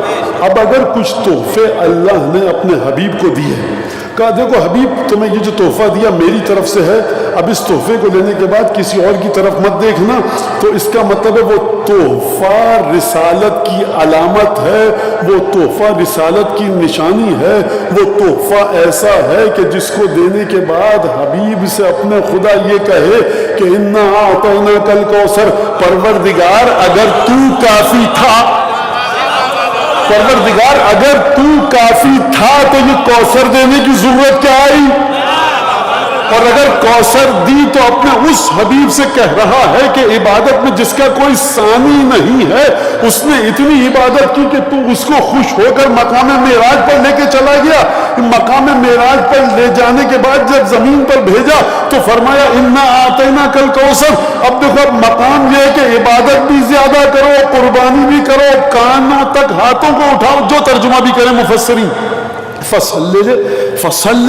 اب اگر کچھ تحفے اللہ نے اپنے حبیب کو دیے، کہا دیکھو حبیب تمہیں یہ جو تحفہ دیا میری طرف سے ہے، اب اس تحفے کو لینے کے بعد کسی اور کی طرف مت دیکھنا، تو اس کا مطلب ہے وہ تحفہ رسالت کی علامت ہے، وہ تحفہ رسالت کی نشانی ہے، وہ تحفہ ایسا ہے کہ جس کو دینے کے بعد حبیب سے اپنے خدا یہ کہے کہ انا اعطیناک الکوثر، پروردگار اگر تو کافی تھا، پروردگار اگر تو کافی تھا تو یہ کوثر دینے کی ضرورت کیا آئی؟ اور اگر کوثر دی تو اپنے اس حبیب سے کہہ رہا ہے کہ عبادت میں جس کا کوئی ثانی نہیں ہے، اس نے اتنی عبادت کی کہ تو اس کو خوش ہو کر مقام معراج پر لے کے چلا گیا۔ مقام معراج پر لے جانے کے بعد جب زمین پر بھیجا تو فرمایا انا اعطیناک الکوثر۔ اب دیکھو اب مقام یہ ہے کہ عبادت بھی زیادہ کرو، قربانی بھی کرو، کانوں تک ہاتھوں کو اٹھاؤ، جو ترجمہ بھی کریں مفسرین، فصل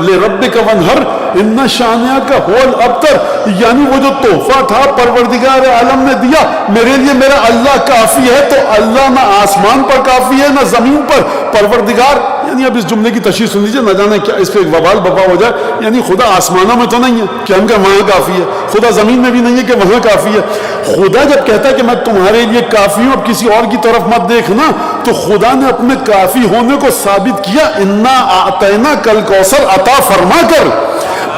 لربک وانحر ان شانئک هو الابتر، یعنی وہ جو تحفہ تھا پروردگار عالم نے دیا میرے لیے میرا اللہ کافی ہے، تو اللہ نہ آسمان پر کافی ہے نہ زمین پر، پروردگار یعنی اب اس جملے کی تشریح سن لیجیے، نہ جانے کیا اس پہ ایک وبال بپا ہو جائے، یعنی خدا آسمانوں میں تو نہیں ہے کہ ہم کہ وہاں کافی ہے، خدا زمین میں بھی نہیں ہے کہ وہاں کافی ہے۔ خدا جب کہتا ہے کہ میں تمہارے لیے کافی ہوں، اب کسی اور کی طرف مت دیکھنا، تو خدا نے اپنے کافی ہونے کو ثابت کیا انا اعطیناک الکوثر عطا فرما کر۔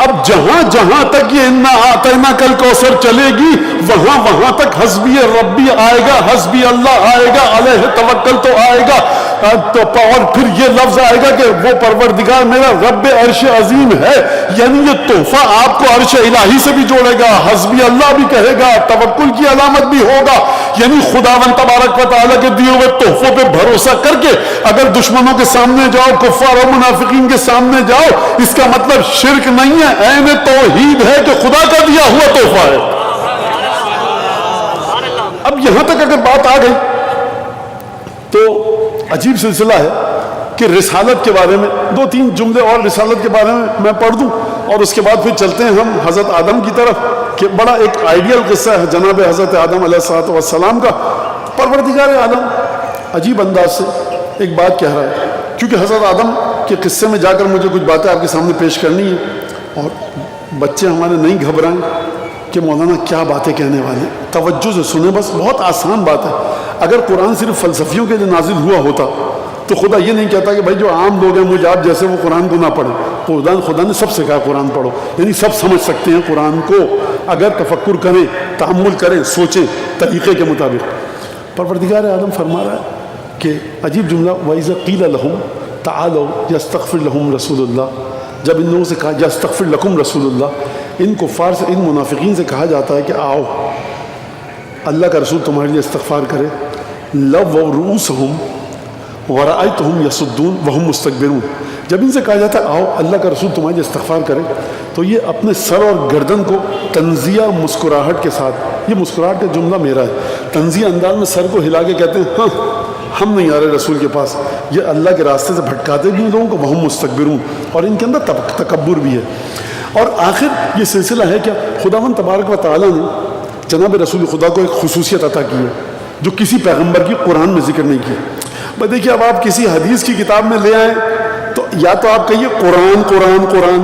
اب جہاں جہاں تک یہ انا اعطیناک الکوثر چلے گی وہاں وہاں تک حسبی ربی آئے گا، حسبی اللہ آئے گا، علیہ توکل تو آئے گا، اور پھر یہ لفظ آئے گا کہ وہ پروردگار میرا رب عرش عظیم ہے، یعنی یہ تحفہ آپ کو عرش الہی سے بھی جوڑے گا، حسبی اللہ بھی کہے گا، توکل کی علامت بھی ہوگا، یعنی خداوند تبارک و تعالیٰ کے دیے ہوئے تحفوں پہ بھروسہ کر کے اگر دشمنوں کے سامنے جاؤ، کفار اور منافقین کے سامنے جاؤ، اس کا مطلب شرک نہیں ہے، عین توحید ہے کہ خدا کا دیا ہوا تحفہ ہے۔ اب یہاں تک اگر بات آ گئی تو عجیب سلسلہ ہے کہ رسالت کے بارے میں 2-3 جملے اور رسالت کے بارے میں پڑھ دوں اور اس کے بعد پھر چلتے ہیں ہم حضرت آدم کی طرف، کہ بڑا ایک آئیڈیل قصہ ہے جناب حضرت آدم علیہ السلام کا۔ پروردگار عالم عجیب انداز سے ایک بات کہہ رہا ہے، کیونکہ حضرت آدم کے قصے میں جا کر مجھے کچھ باتیں آپ کے سامنے پیش کرنی ہے، اور بچے ہمارے نہیں گھبرائیں کہ مولانا کیا باتیں کہنے والے ہیں، توجہ سے سنیں، بس بہت آسان بات ہے۔ اگر قرآن صرف فلسفیوں کے لیے نازل ہوا ہوتا تو خدا یہ نہیں کہتا کہ بھائی جو عام لوگ ہیں مجھے آپ جیسے وہ قرآن کو نہ پڑھیں۔ خدا نے سب سے کہا قرآن پڑھو، یعنی سب سمجھ سکتے ہیں قرآن کو اگر تفکر کریں، تأمل کریں، سوچیں طریقے کے مطابق۔ پروردگار عالم فرما رہا ہے کہ عجیب جملہ، وَإِذَا قِيلَ لَهُمْ تَعَالَوْا يَسْتَغْفِرْ لَهُمْ رَسُولُ اللَّهِ، جب ان لوگوں سے کہا يَسْتَغْفِرْ لَكُمْ رَسُولُ اللَّهِ، ان کفار سے، ان منافقین سے کہا جاتا ہے کہ آؤ اللہ کا رسول تمہارے لیے استغفار کرے، لَوَّوْا رُؤُوسَهُمْ وَرَأَيْتُهُمْ يَصُدُّونَ وَهُمْ مُسْتَكْبِرُونَ، جب ان سے کہا جاتا ہے آؤ اللہ کا رسول تمہارے لیے استغفار کرے، تو یہ اپنے سر اور گردن کو تنزیہ مسکراہٹ کے ساتھ، یہ مسکراہٹ کا جملہ میرا ہے، تنزیہ انداز میں سر کو ہلا کے کہتے ہیں ہاں ہم نہیں آ رہے رسول کے پاس، یہ اللہ کے راستے سے بھٹکاتے بھی ہیں لوگوں کو، وہم مستکبرون، اور ان کے اندر تکبر بھی ہے۔ اور آخر یہ سلسلہ ہے کہ خداوند تبارک و تعالیٰ نے جناب رسول خدا کو ایک خصوصیت عطا کی ہے جو کسی پیغمبر کی قرآن میں ذکر نہیں کی۔ بھائی دیکھیے، اب آپ کسی حدیث کی کتاب میں لے آئیں تو یا تو آپ کہیے قرآن قرآن قرآن،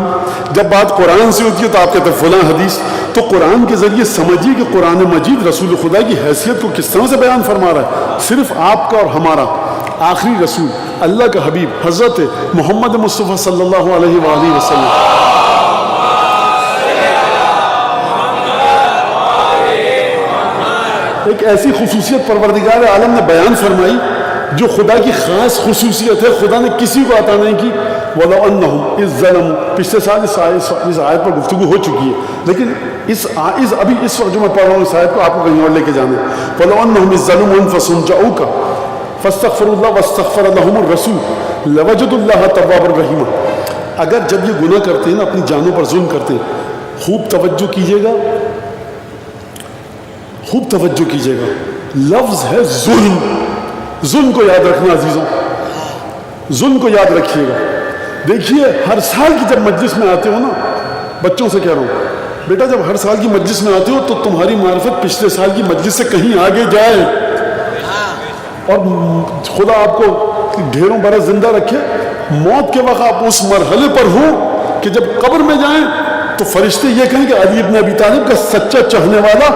جب بات قرآن سے ہوتی ہے تو آپ کہتے ہیں فلاں حدیث، تو قرآن کے ذریعے سمجھیے کہ قرآن مجید رسول خدا کی حیثیت کو کس طرح سے بیان فرما رہا ہے۔ صرف آپ کا اور ہمارا آخری رسول، اللہ کا حبیب حضرت محمد مصطفیٰ صلی اللہ علیہ وآلہ وسلم، ایک ایسی خصوصیت پروردگار عالم نے بیان فرمائی جو خدا کی خاص خصوصیت ہے، خدا نے کسی کو عطا نہیں کی۔ وَلَوْ أَنَّهُمْ إِذْ ظَلَمُوا، پچھلے سال اس آیت پر گفتگو ہو چکی ہے، لیکن ابھی اس وقت جو میں پڑھ رہا ہوں اس آیت کو آپ کو کہیں اور لے کے جانے۔ وَلَوْ أَنَّهُمْ إِذْ ظَلَمُوا أَنفُسَهُمْ جَاءُوكَ فَاسْتَغْفَرُوا اللَّهَ وَاسْتَغْفَرَ لَهُمُ الرَّسُولُ لَوَجَدُوا اللَّهَ تَوَّابًا رَحِيمًا، اگر جب یہ گناہ کرتے ہیں نا، اپنی جانوں پر ظلم کرتے ہیں، خوب توجہ کیجئے گا، خوب توجہ کیجئے گا، لفظ ہے ظلم، ظلم کو یاد رکھنا عزیزوں، ظلم کو یاد رکھیے گا۔ دیکھیے ہر سال کی جب مجلس میں آتے ہو نا، بچوں سے کہہ رہا ہوں بیٹا، جب ہر سال کی مجلس میں آتے ہو تو تمہاری معرفت پچھلے سال کی مجلس سے کہیں آگے جائے، اور خدا آپ کو ڈھیروں برس زندہ رکھے، موت کے وقت آپ اس مرحلے پر ہو کہ جب قبر میں جائیں تو فرشتے یہ کہیں کہ علی ابن ابی طالب کا سچا چاہنے والا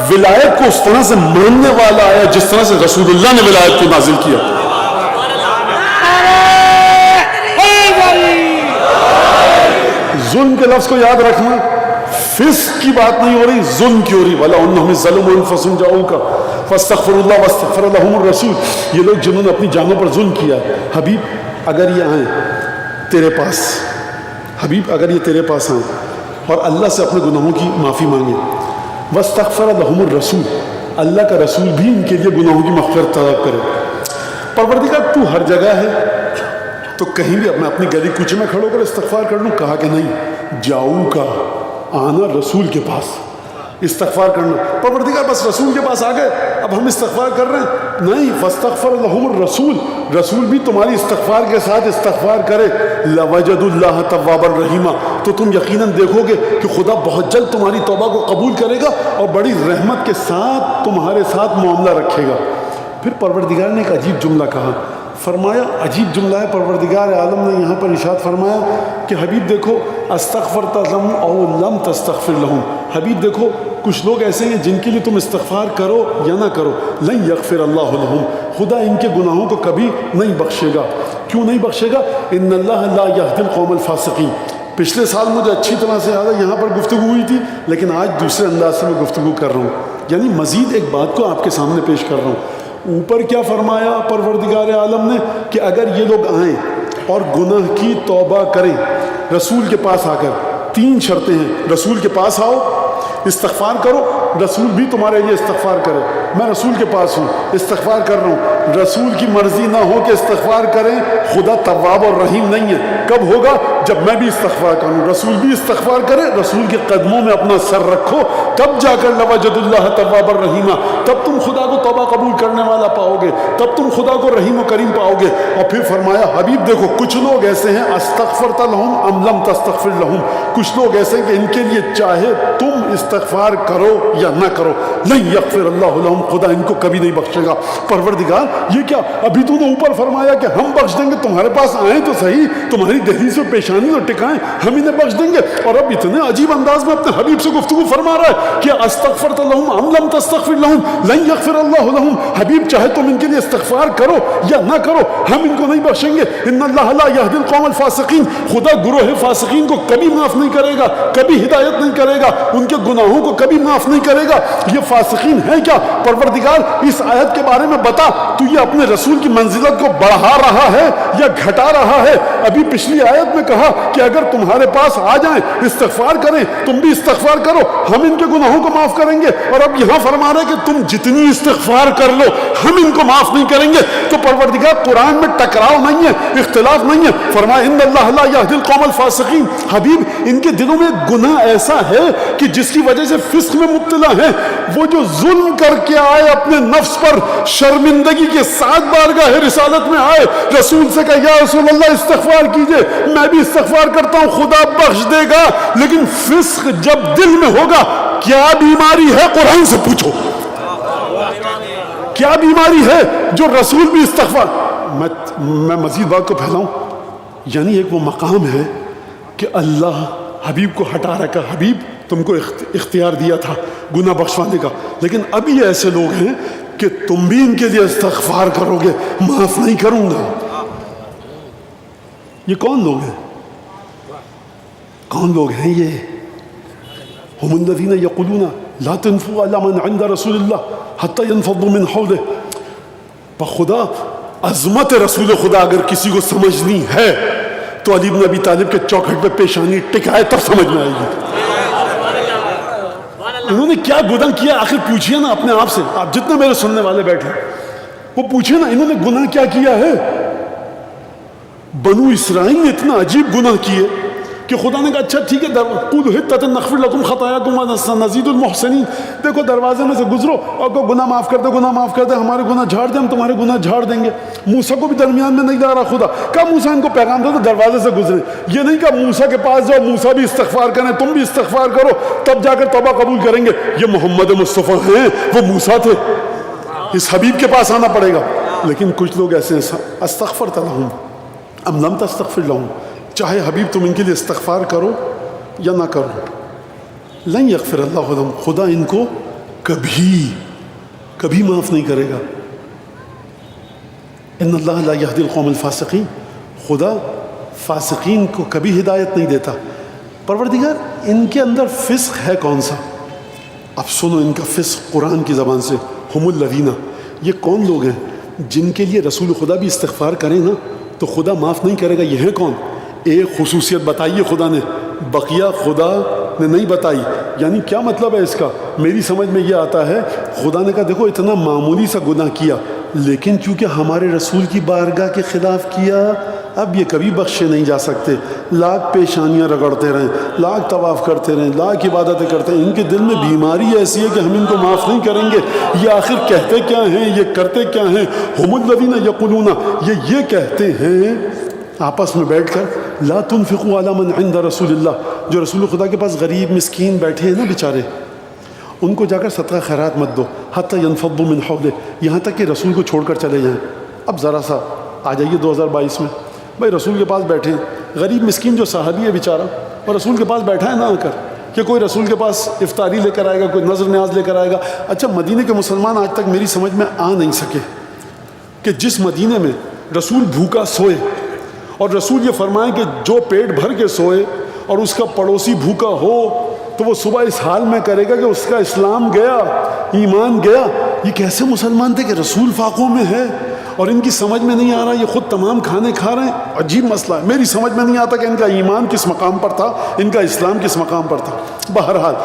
ولایت کو اس طرح سے ماننے والا آیا جس طرح سے رسول اللہ نے ولایت کو نازل کیا۔ ظلم کے لفظ کو یاد رکھنا، فسق کی بات نہیں ہو رہی، ظلم کی ہو رہی۔ وَلَوْ أَنَّهُمْ ظَلَمُوا أَنفُسَهُمْ جَاءُوكَ فَاسْتَغْفَرُوا اللَّهَ وَاسْتَغْفَرَ لَهُمُ الرَّسُولُ، یہ لوگ جنہوں نے اپنی جانوں پر ظلم کیا ہے، حبیب اگر یہ آئیں تیرے پاس، حبیب اگر یہ تیرے پاس آئیں اور اللہ سے اپنے گناہوں کی معافی مانگیں، وَاسْتَغْفَرَ لَهُمُ الرَّسُولُ، اللہ کا رسول بھی ان کے لیے گناہوں کی مغفرت طلب کرے۔ پروردگار تو ہر جگہ ہے، تو کہیں بھی میں اپنی گلی کوچے میں کھڑو کر استغفار کر لوں؟ کہا کہ نہیں، جاؤں کا آنا رسول کے پاس استغفار کرنا۔ پروردگار بس رسول کے پاس آ گئے، اب ہم استغفار کر رہے ہیں؟ نہیں، فاستغفر لهم الرسول، رسول بھی تمہاری استغفار کے ساتھ استغفار کرے، لوجدوا اللہ توابا رحیما، تو تم یقیناً دیکھو گے کہ خدا بہت جلد تمہاری توبہ کو قبول کرے گا اور بڑی رحمت کے ساتھ تمہارے ساتھ معاملہ رکھے گا۔ پھر پروردگار نے ایک عجیب جملہ کہا، فرمایا، عجیب جملہ ہے، پروردگار عالم نے یہاں پر ارشاد فرمایا کہ حبیب دیکھو، استغفرت لهم او لم تستغفر لهم، حبیب دیکھو کچھ لوگ ایسے ہیں جن کے لیے تم استغفار کرو یا نہ کرو، لن یغفر اللہ لهم، خدا ان کے گناہوں کو کبھی نہیں بخشے گا۔ کیوں نہیں بخشے گا؟ ان اللہ لا یہدی القوم الفاسقین۔ پچھلے سال مجھے اچھی طرح سے یاد ہے، یہاں پر گفتگو ہوئی تھی، لیکن آج دوسرے انداز سے میں گفتگو کر رہا ہوں، یعنی مزید ایک بات کو آپ کے سامنے پیش کر رہا ہوں۔ اوپر کیا فرمایا پروردگار عالم نے کہ اگر یہ لوگ آئیں اور گناہ کی توبہ کریں رسول کے پاس آ کر، 3 شرطیں ہیں، رسول کے پاس آؤ، استغفار کرو، رسول بھی تمہارے لیے استغفار کرے، میں رسول کے پاس ہوں، استغفار کر رہا ہوں، رسول کی مرضی نہ ہو کہ استغفار کریں، خدا تواب اور رحیم نہیں ہے۔ کب ہوگا؟ جب میں بھی استغفار کروں، رسول بھی استغفار کرے، رسول کے قدموں میں اپنا سر رکھو، تب جا کر لوجد اللہ تواب الرحیم، تب تم خدا کو توبہ قبول کرنے والا پاؤ گے، تب تم خدا کو رحیم و کریم پاؤ گے۔ اور پھر فرمایا حبیب دیکھو کچھ لوگ ایسے ہیں استغفرت لہم ام لم تستغفر لہم، کچھ لوگ ایسے ہیں کہ ان کے لیے چاہے تم استغفار کرو یا نہ کرو لن یغفر اللہ لہم، خدا ان کو کبھی نہیں بخشے گا۔ پروردگار یہ کیا؟ ابھی تو نے اوپر فرمایا کہ ہم بخش دیں گے، تمہارے پاس آئیں تو صحیح، تمہاری دہلیز سے پیشانی تو ٹکائیں، ہم انہیں بخش دیں گے، اور اب اتنے عجیب انداز میں اپنے حبیب سے گفتگو فرما رہا ہے کہ استغفرت لہم ام لم تستغفر لہم لن یغفر اللہ لہم، حبیب چاہے تم ان کے لیے استغفار کرو یا نہ کرو ہم ان کو نہیں بخشیں گے۔ ان اللہ لا یہدی القوم الفاسقین، خدا گروہ فاسقین کو کبھی معاف نہیں کرے گا، کبھی ہدایت نہیں کرے گا، ان کے گناہوں کو کبھی معاف نہیں کرے گا۔ یہ فاسقین ہیں کیا؟ پروردگار اس آیت کے بارے میں بتا، تو یہ اپنے رسول کی منزلت کو بڑھا رہا ہے یا گھٹا رہا ہے؟ ابھی پچھلی آیت میں کہا کہ اگر تمہارے پاس آ جائیں استغفار کریں، تم بھی استغفار کرو ہم ان کے گناہوں کو معاف کریں گے، اور اب یہاں فرما رہے کہ تم جتنی استغفار کر لو ہم ان کو معاف نہیں کریں گے۔ تو پروردگار قرآن میں ٹکراؤ نہیں ہے، اختلاف نہیں ہے، فرمایا ان اللہ لا یہدی القوم الفاسقین، حبیب ان کے دلوں میں گناہ ایسا ہے کہ جس کی وجہ سے فسق میں مبتلا ہیں، وہ جو ظلم کر کے آئے اپنے نفس پر شرمندگی کے ساتھ بارگاہ رسالت میں آئے، رسول سے کہا یا رسول اللہ استغفار کیجئے، میں بھی استغفار کرتا ہوں خدا بخش دے گا، لیکن فسق جب دل میں ہوگا کیا بیماری ہے قرآن سے پوچھو، کیا بیماری ہے جو رسول بھی استغفار۔ میں مزید بات کو پھیلاؤں، یعنی ایک وہ مقام ہے کہ اللہ حبیب کو ہٹا رکھا، حبیب تم کو اختیار دیا تھا گناہ بخشوانے کا، لیکن اب یہ ایسے لوگ ہیں کہ تم بھی ان کے لیے استغفار کرو گے، معاف نہیں کروں گا۔ یہ کون لوگ ہیں؟ کون لوگ ہیں یہ؟ ہم الذین یقولون لا تنفوا علی من عند رسول اللہ حتی ینفضوا من حوله۔ بخدا عظمت رسول خدا اگر کسی کو سمجھنی ہے تو علی بن ابی طالب کے چوکھٹ پہ پیشانی ٹکائے تب سمجھ میں آئے گی۔ انہوں نے کیا گناہ کیا؟ آخر پوچھئے نا اپنے آپ سے، آپ جتنے میرے سننے والے بیٹھے وہ پوچھئے نا انہوں نے گناہ کیا کیا ہے؟ بنو اسرائیل نے اتنا عجیب گناہ کیے کہ خدا نے کہا اچھا ٹھیک ہے قولوا حطۃ نغفر لکم خطایاکم ونزید المحسنین، دیکھو دروازے میں سے گزرو اور کو گناہ معاف کر دے، گناہ معاف کر دے، ہمارے گناہ جھاڑ دے، ہم تمہارے گناہ جھاڑ دیں گے۔ موسیٰ کو بھی درمیان میں نہیں لا رہا خدا، کہا موسیٰ ان کو پیغام دے تو دروازے سے گزرے، یہ نہیں کہا موسیٰ کے پاس جاؤ موسیٰ بھی استغفار کریں تم بھی استغفار کرو تب جا کر توبہ قبول کریں گے۔ یہ محمد مصطفیٰ ہیں، وہ موسیٰ تھے، اس حبیب کے پاس آنا پڑے گا۔ لیکن کچھ لوگ ایسے ہیں استغفرت لہم ام لم تستغفر لہم، چاہے حبیب تم ان کے لیے استغفار کرو یا نہ کرو لن یغفر اللہ لہم، خدا ان کو کبھی معاف نہیں کرے گا۔ ان اللہ لا یہدی القوم الفاسقین، خدا فاسقین کو کبھی ہدایت نہیں دیتا۔ پروردگار ان کے اندر فسق ہے کون سا؟ اب سنو ان کا فسق قرآن کی زبان سے، ہم الذین، یہ کون لوگ ہیں جن کے لیے رسول خدا بھی استغفار کریں نا تو خدا معاف نہیں کرے گا؟ یہ ہیں کون؟ ایک خصوصیت بتائیے خدا نے، بقیہ خدا نے نہیں بتائی۔ یعنی کیا مطلب ہے اس کا؟ میری سمجھ میں یہ آتا ہے خدا نے کہا دیکھو اتنا معمولی سا گناہ کیا لیکن چونکہ ہمارے رسول کی بارگاہ کے خلاف کیا اب یہ کبھی بخشے نہیں جا سکتے، لاکھ پیشانیاں رگڑتے رہیں، لاکھ طواف کرتے رہیں، لاکھ عبادتیں کرتے ہیں، ان کے دل میں بیماری ایسی ہے کہ ہم ان کو معاف نہیں کریں گے۔ یہ آخر کہتے کیا ہیں، یہ کرتے کیا ہیں؟ ہم الذین یقولون، یہ کہتے ہیں آپس میں بیٹھ کر لا تنفقوا علی من عند رسول اللہ، جو رسول خدا کے پاس غریب مسکین بیٹھے ہیں نا بیچارے، ان کو جا کر صدقہ خیرات مت دو حتی ینفضوا من حولہ، یہاں تک کہ رسول کو چھوڑ کر چلے جائیں۔ اب ذرا سا آ جائیے 2022 میں، بھائی رسول کے پاس بیٹھے ہیں، غریب مسکین جو صحابی ہے بیچارہ اور رسول کے پاس بیٹھا ہے نہ آ کر کہ کوئی رسول کے پاس افطاری لے کر آئے گا، کوئی نظر نیاز لے کر آئے گا۔ اچھا مدینے کے مسلمان آج تک میری سمجھ میں آ نہیں سکے کہ جس مدینے میں رسول بھوکا سوئے اور رسول یہ فرمائے کہ جو پیٹ بھر کے سوئے اور اس کا پڑوسی بھوکا ہو تو وہ صبح اس حال میں کرے گا کہ اس کا اسلام گیا، ایمان گیا۔ یہ کیسے مسلمان تھے کہ رسول فاقوں میں ہے اور ان کی سمجھ میں نہیں آ رہا، یہ خود تمام کھانے کھا رہے ہیں؟ عجیب مسئلہ ہے، میری سمجھ میں نہیں آتا کہ ان کا ایمان کس مقام پر تھا، ان کا اسلام کس مقام پر تھا۔ بہرحال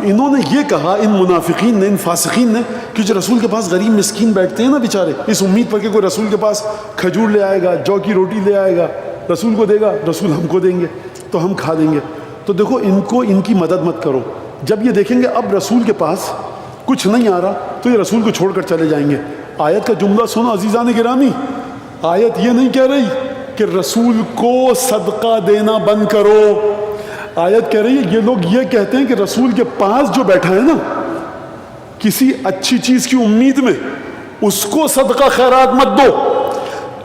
انہوں نے یہ کہا، ان منافقین نے، ان فاسقین نے، کہ جو رسول کے پاس غریب مسکین بیٹھتے ہیں نا بیچارے، اس امید پر کہ کوئی رسول کے پاس کھجور لے آئے گا، جو کی روٹی لے آئے گا، رسول کو دے گا، رسول ہم کو دیں گے تو ہم کھا لیں گے. تو دیکھو ان کی مدد مت کرو. جب یہ دیکھیں گے اب رسول کے پاس کچھ نہیں آ رہا تو یہ رسول کو چھوڑ کر چلے جائیں گے. آیت کا جملہ سنو عزیزان گرامی، آیت یہ نہیں کہہ رہی کہ رسول کو صدقہ دینا بند کرو. آیت کہہ رہی ہے یہ لوگ یہ کہتے ہیں کہ رسول کے پاس جو بیٹھا ہے نا کسی اچھی چیز کی امید میں، اس کو صدقہ خیرات مت دو.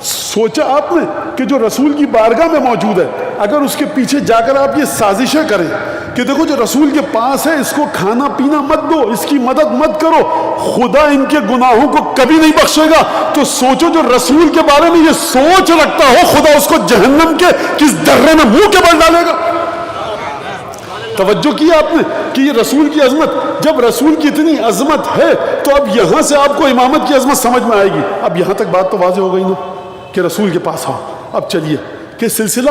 سوچا آپ نے کہ جو رسول کی بارگاہ میں موجود ہے، اگر اس کے پیچھے جا کر آپ یہ سازشیں کریں کہ دیکھو جو رسول کے پاس ہے اس کو کھانا پینا مت دو، اس کی مدد مت کرو، خدا ان کے گناہوں کو کبھی نہیں بخشے گا، تو سوچو جو رسول کے بارے میں یہ سوچ رکھتا ہو خدا اس کو جہنم کے کس درے میں منہ کے بل ڈالے گا. توجہ کی آپ نے کہ یہ رسول کی عظمت، جب رسول کی اتنی عظمت ہے تو اب یہاں سے آپ کو امامت کی عظمت سمجھ میں آئے گی. اب یہاں تک بات تو واضح ہو گئی نا کہ رسول کے پاس ہاں. اب چلیے کہ سلسلہ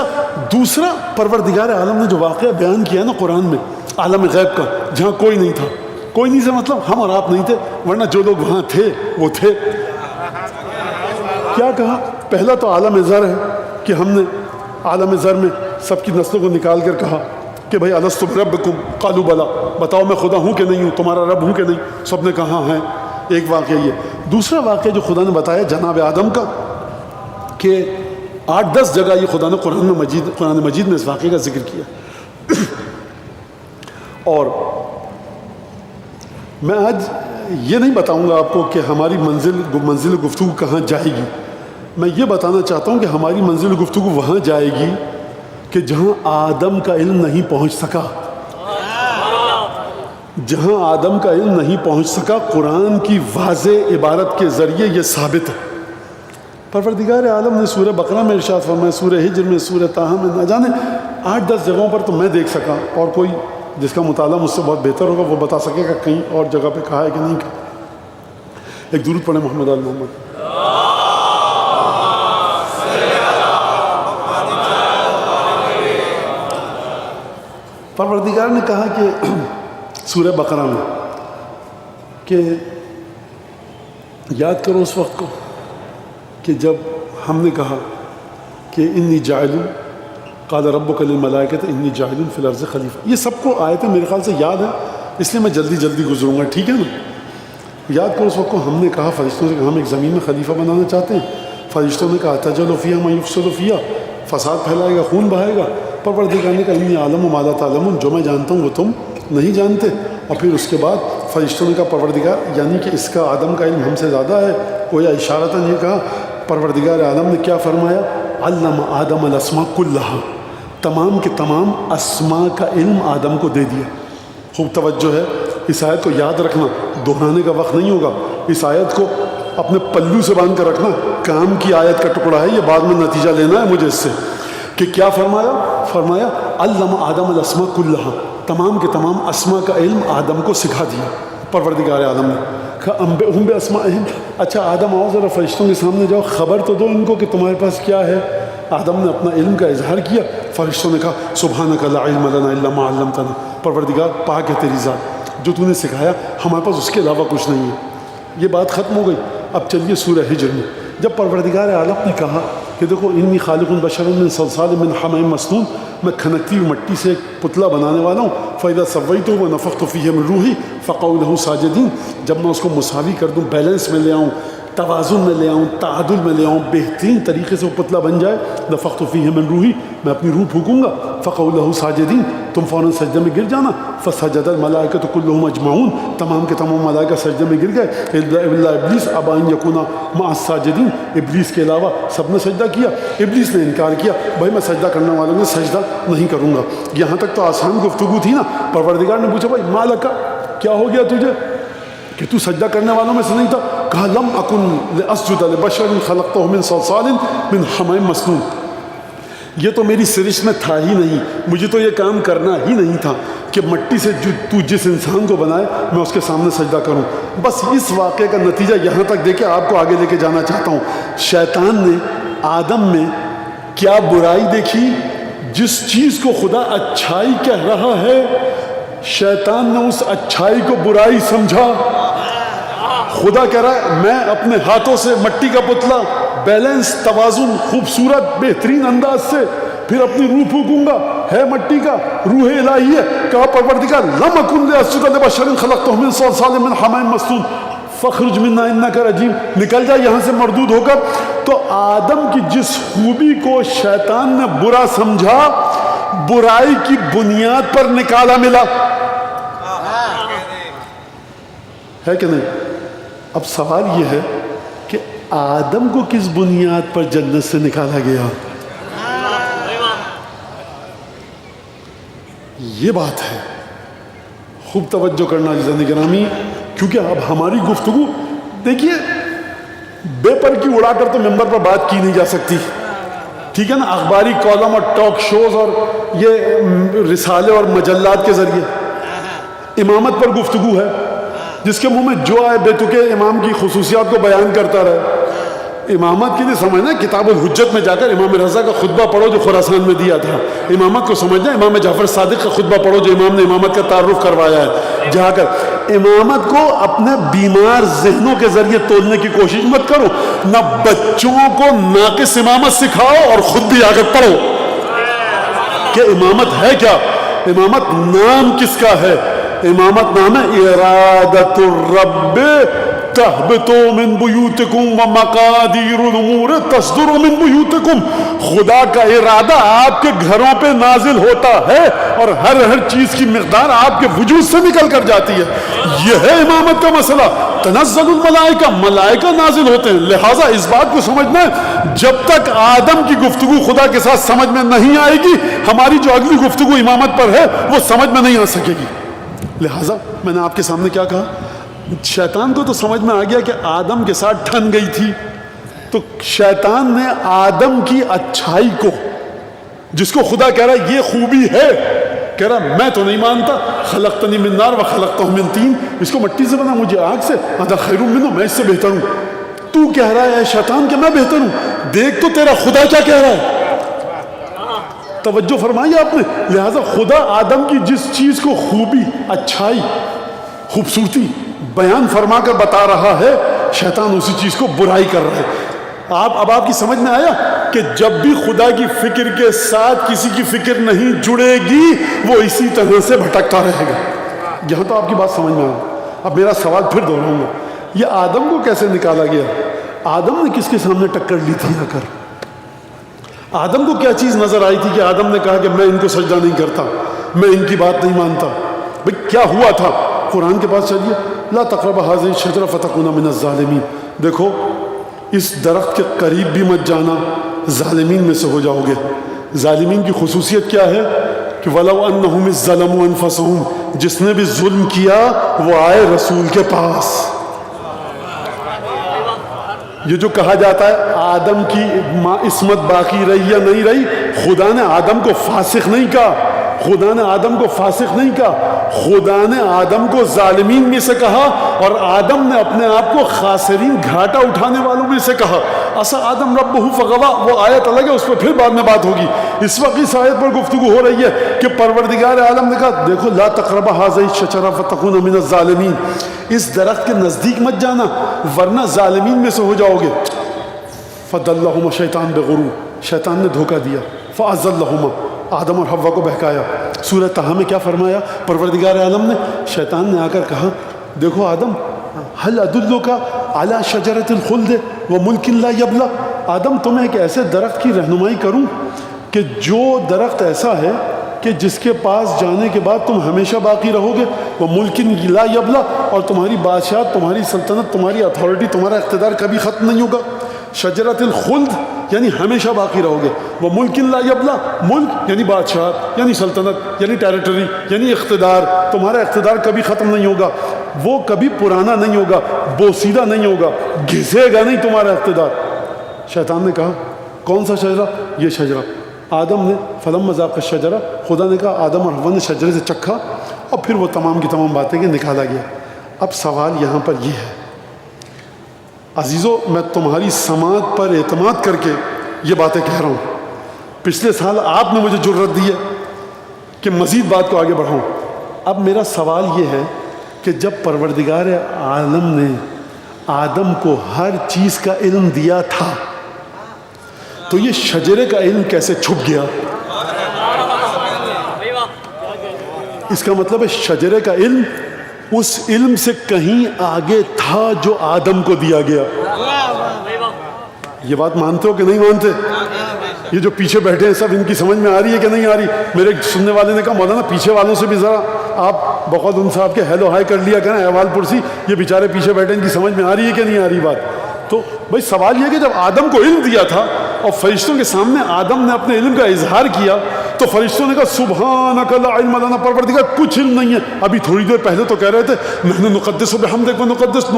دوسرا، پروردگار عالم نے جو واقعہ بیان کیا نا قرآن میں عالم غیب کا، جہاں کوئی نہیں تھا. کوئی نہیں سے مطلب ہم اور آپ نہیں تھے، ورنہ جو لوگ وہاں تھے وہ تھے. کیا کہا؟ پہلا تو عالم ذر ہے کہ ہم نے عالم ذر میں سب کی نسلوں کو نکال کر کہا کہ بھائی الستو بربکم قالوا بلا، بتاؤ میں خدا ہوں کہ نہیں ہوں، تمہارا رب ہوں کہ نہیں؟ سب نے کہا ہیں. ایک واقعہ یہ. دوسرا واقعہ جو خدا نے بتایا جناب آدم کا، کہ 8-10 جگہ یہ خدا نے قرآن مجید میں اس واقعے کا ذکر کیا. اور میں آج یہ نہیں بتاؤں گا آپ کو کہ ہماری منزل گفتگو کہاں جائے گی. میں یہ بتانا چاہتا ہوں کہ ہماری منزل گفتگو وہاں جائے گی کہ جہاں آدم کا علم نہیں پہنچ سکا. جہاں آدم کا علم نہیں پہنچ سکا، قرآن کی واضح عبارت کے ذریعے یہ ثابت ہے. پروردگار عالم نے سورہ بقرہ میں ارشاد فرمایا، سورہ ہجر میں، سورہ طٰہٰ میں، نہ جانے 8-10 جگہوں پر تو میں دیکھ سکا، اور کوئی جس کا مطالعہ مجھ سے بہت بہتر ہوگا وہ بتا سکے گا کہیں اور جگہ پہ کہا ہے کہ نہیں کہا. ایک درود پڑھیں محمد آل محمد. پروردگار نے کہا کہ سورہ بقرہ میں کہ یاد کرو اس وقت کو کہ جب ہم نے کہا کہ انی جاعل قال ربک للملائکۃ انی جاعل فی الارض خلیفہ. یہ سب کو آیتیں میرے خیال سے یاد ہیں، اس لیے میں جلدی گزروں گا، ٹھیک ہے نا؟ یاد کرو اس وقت کو ہم نے کہا فرشتوں سے کہ ہم ایک زمین میں خلیفہ بنانا چاہتے ہیں. فرشتوں نے کہا تجعل فیہا من یفسد فیہا، فساد پھیلائے گا، خون بہائے گا. پروردگار نے کہا انی عالم ما لا تعلمون، جو میں جانتا ہوں وہ تم نہیں جانتے. اور پھر اس کے بعد فرشتوں نے کہا پروردگار، یعنی کہ اس کا آدم کا علم ہم سے زیادہ ہے. کوئی اشارتاً یہ کہا. پروردگار عالم نے کیا فرمایا؟ علم آدم الاسماء کلہا، تمام کے تمام اسماء کا علم آدم کو دے دیا. خوب توجہ ہے، اس آیت کو یاد رکھنا، دہرانے کا وقت نہیں ہوگا. اس آیت کو اپنے پلو سے باندھ کر رکھنا، کام کی آیت کا ٹکڑا ہے یہ، بعد میں نتیجہ لینا ہے مجھے اس سے. کہ کیا فرمایا علم آدم الاسماء کلہا، تمام کے تمام اسماء کا علم آدم کو سکھا دیا پروردگار عالم نے. انبئہم باسمائہم، اچھا آدم آؤ ذرا فرشتوں کے سامنے جاؤ، خبر تو دو ان کو کہ تمہارے پاس کیا ہے. آدم نے اپنا علم کا اظہار کیا. فرشتوں نے کہا سبحانک لا علم لنا الا ما علمتنا، پروردگار پاک ہے تیری ذات، جو تو نے سکھایا ہمارے پاس اس کے علاوہ کچھ نہیں ہے. یہ بات ختم ہو گئی. اب چلیے سورہ ہجر میں، جب پروردگار عالم نے کہا کہ دیکھو انی خالق بشر من صلصال من حمأ مسنون، میں کھنکتی ہوئی مٹی سے ایک پتلا بنانے والا ہوں. فَإِذَا سَوَّيْتُهُ وَنَفَخْتُ فِيهِ مِن رُوحِي فَقَعُوا لَهُ سَاجِدِينَ، جب میں اس کو مساوی کر دوں، بیلنس میں لے آؤں، توازن میں لے آؤں، تعادل میں لے آؤں، بہترین طریقے سے وہ پتلا بن جائے، نفخت فیہ من روحی، میں اپنی روح پھونکوں گا. فقعوا لہ ساجدین، تم فوراً سجدے میں گر جانا. فسجد الملائکۃ کلہم اجمعون، تمام کے تمام ملائکہ سجدے میں گر گئے الا ابلیس ابی ان یکون مع الساجدین، ابلیس کے علاوہ سب نے سجدہ کیا. ابلیس نے انکار کیا، بھائی میں سجدہ کرنے والوں میں سجدہ نہیں کروں گا. یہاں تک تو آسان گفتگو تھی نا. پروردگار نے پوچھا بھائی مالک، کیا ہو گیا تجھے کہ تو سجدہ کرنے والوں میں سے نہیں تھا؟ کہا لم اکن لاسجد لبشر خلقتہ من صلصال من حمأ مسنون، یہ تو میری سرشت میں تھا ہی نہیں، مجھے تو یہ کام کرنا ہی نہیں تھا کہ مٹی سے تو جس انسان کو بنائے میں اس کے سامنے سجدہ کروں. بس اس واقعے کا نتیجہ یہاں تک دے کے آپ کو آگے لے کے جانا چاہتا ہوں. شیطان نے آدم میں کیا برائی دیکھی؟ جس چیز کو خدا اچھائی کہہ رہا ہے، شیطان نے اس اچھائی کو برائی سمجھا. خدا کہہ رہا ہے میں اپنے ہاتھوں سے مٹی کا پتلا بیلنس توازن خوبصورت بہترین انداز سے پھر اپنی روح پھونکوں گا, ہے مٹی کا, روح الہی ہے. کہا پروردگار لم اکن لاسجد لبشر خلقتہ من صلصال من حمأ مسنون فاخرج منا انک رجیم, نکل جا یہاں سے مردود ہو کر. تو آدم کی جس خوبی کو شیطان نے برا سمجھا, برائی کی بنیاد پر نکالا ملا ہے کہ نہیں؟ اب سوال یہ ہے کہ آدم کو کس بنیاد پر جنت سے نکالا گیا؟ یہ بات ہے, خوب توجہ کرنا عزیزان گرامی, کیونکہ اب ہماری گفتگو دیکھیے بے پر کی اڑا کر تو ممبر پر بات کی نہیں جا سکتی, ٹھیک ہے نا, اخباری کالم اور ٹاک شوز اور یہ رسالے اور مجلات کے ذریعے. امامت پر گفتگو ہے, جس کے منہ میں جو آئے بے تکے امام کی خصوصیات کو بیان کرتا رہے. امامت کے لیے سمجھنا کتاب الحجت میں جا کر امام رضا کا خطبہ پڑھو جو خراسان میں دیا تھا. امامت کو سمجھنا امام جعفر صادق کا خطبہ پڑھو جو امام نے امامت کا تعارف کروایا ہے. جا کر امامت کو اپنے بیمار ذہنوں کے ذریعے تولنے کی کوشش مت کرو, نہ بچوں کو ناقص امامت سکھاؤ اور خود بھی آ کر پڑھو کہ امامت ہے کیا, امامت نام کس کا ہے. امامت نام ہے ارادت الرب تہبط من بیوتکم ومقادیر الامور تصدر من بیوتکم. خدا کا ارادہ آپ کے گھروں پہ نازل ہوتا ہے اور ہر چیز کی مقدار آپ کے وجود سے نکل کر جاتی ہے. یہ ہے امامت کا مسئلہ. تنزل الملائکہ, ملائکہ نازل ہوتے ہیں. لہٰذا اس بات کو سمجھنا ہے جب تک آدم کی گفتگو خدا کے ساتھ سمجھ میں نہیں آئے گی, ہماری جو اگلی گفتگو امامت پر ہے وہ سمجھ میں نہیں آ سکے گی. لہٰذا میں نے آپ کے سامنے کیا کہا, شیطان کو تو سمجھ میں آ گیا کہ آدم کے ساتھ ٹھن گئی تھی, تو شیطان نے آدم کی اچھائی کو, جس کو خدا کہہ رہا ہے یہ خوبی ہے, کہہ رہا میں تو نہیں مانتا. خلقتنی من نار وخلقتہ من طین, اس کو مٹی سے بنا مجھے آگ سے, انا خیر منہ, میں اس سے بہتر ہوں. تو کہہ رہا ہے اے شیطان کہ میں بہتر ہوں, دیکھ تو تیرا خدا کیا کہہ رہا ہے. توجہ فرمائی آپ نے. لہذا خدا آدم کی جس چیز کو خوبی, اچھائی, خوبصورتی بیان فرما کر بتا رہا ہے, شیطان اسی چیز کو برائی کر رہا ہے. اب آپ کی سمجھ میں آیا کہ جب بھی خدا کی فکر کے ساتھ کسی کی فکر نہیں جڑے گی وہ اسی طرح سے بھٹکتا رہے گا. یہاں تو آپ کی بات سمجھ میں آیا. اب میرا سوال پھر دہراؤں گا, یہ آدم کو کیسے نکالا گیا؟ آدم نے کس کے سامنے ٹکر لی تھی آ کر؟ آدم کو کیا چیز نظر آئی تھی کہ آدم نے کہا کہ میں ان کو سجدہ نہیں کرتا, میں ان کی بات نہیں مانتا؟ بھئی کیا ہوا تھا؟ قرآن کے پاس چلیے, لا تقرب هذه الشجرة فتكون من الظالمین. دیکھو اس درخت کے قریب بھی مت جانا, ظالمین میں سے ہو جاؤ گے. ظالمین کی خصوصیت کیا ہے کہ وَلَوْ أَنَّهُمْ إِذْ ظَلَمُوا أَنفُسَهُمْ, جس نے بھی ظلم کیا وہ آئے رسول کے پاس. یہ جو کہا جاتا ہے آدم کی عصمت باقی رہی یا نہیں رہی, خدا نے آدم کو فاسق نہیں کہا, خدا نے آدم کو فاسق نہیں کہا, خدا نے آدم کو ظالمین میں سے کہا, اور آدم نے اپنے آپ کو خاسرین, گھاٹا اٹھانے والوں میں سے کہا. اصا آدم ربہ فغوا, وہ آیت الگ ہے, اس پر پھر بعد میں بات ہوگی. اس وقت اس آیت پر گفتگو ہو رہی ہے کہ پروردگار عالم نے کہا دیکھو لا تقرب هذه الشجرة فتكون من الظالمین, اس درخت کے نزدیک مت جانا ورنہ ظالمین میں سے ہو جاؤ گے. فدلہما الشیطان بغرور, شیطان نے دھوکہ دیا. فازلہما, آدم اور حوا کو بہکایا. سورہ طہ میں کیا فرمایا پروردگار عالم نے؟ شیطان نے آ کر کہا دیکھو آدم, هل ادلک علی شجرۃ الخلد وملک لا یبلی, آدم تمہیں ایک ایسے درخت کی رہنمائی کروں کہ جو درخت ایسا ہے کہ جس کے پاس جانے کے بعد تم ہمیشہ باقی رہو گے, وہ ملک لا یبلا, اور تمہاری بادشاہت, تمہاری سلطنت, تمہاری اتھارٹی, تمہارا اقتدار کبھی ختم نہیں ہوگا. شجرۃ الخلد یعنی ہمیشہ باقی رہو گے, وہ ملک لا یبلا, ملک یعنی بادشاہت یعنی سلطنت یعنی ٹیریٹری یعنی اقتدار, تمہارا اقتدار کبھی ختم نہیں ہوگا, وہ کبھی پرانا نہیں ہوگا, بوسیدہ نہیں ہوگا, گھسے گا نہیں تمہارا اقتدار. شیطان نے کہا کون سا شجرہ؟ یہ شجرہ. آدم نے فلما ذاق الشجرہ, خدا نے کہا آدم اور حوا نے شجرے سے چکھا, اور پھر وہ تمام کی تمام باتیں کہ نکالا گیا. اب سوال یہاں پر یہ ہے عزیزو, میں تمہاری سماعت پر اعتماد کر کے یہ باتیں کہہ رہا ہوں. پچھلے سال آپ نے مجھے جرت دی ہے کہ مزید بات کو آگے بڑھاؤں. اب میرا سوال یہ ہے کہ جب پروردگار عالم نے آدم کو ہر چیز کا علم دیا تھا تو یہ شجرے کا علم کیسے چھپ گیا؟ اس کا مطلب ہے شجرے کا علم اس علم سے کہیں آگے تھا جو آدم کو دیا گیا. یہ بات مانتے ہو کہ نہیں مانتے؟ یہ جو پیچھے بیٹھے ہیں سب ان کی سمجھ میں آ رہی ہے کہ نہیں آ رہی؟ میرے سننے والے نے کہا مولانا پیچھے والوں سے بھی ذرا آپ بخود ان صاحب کے ہیلو ہائی کر لیا کریں احوال پرسی، یہ بیچارے پیچھے بیٹھے ان کی سمجھ میں آ رہی ہے کہ نہیں آ رہی بات؟ تو بھائی سوال یہ کہ جب آدم کو علم دیا تھا اور فرشتوں کے سامنے آدم نے اپنے علم کا اظہار کیا تو فرشتوں نے کہا سبحانک لا علم لنا، پروردگار کچھ علم نہیں ہے. ابھی تھوڑی دیر پہلے تو کہہ رہے تھے نحن نقدس بحمدک ونقدس،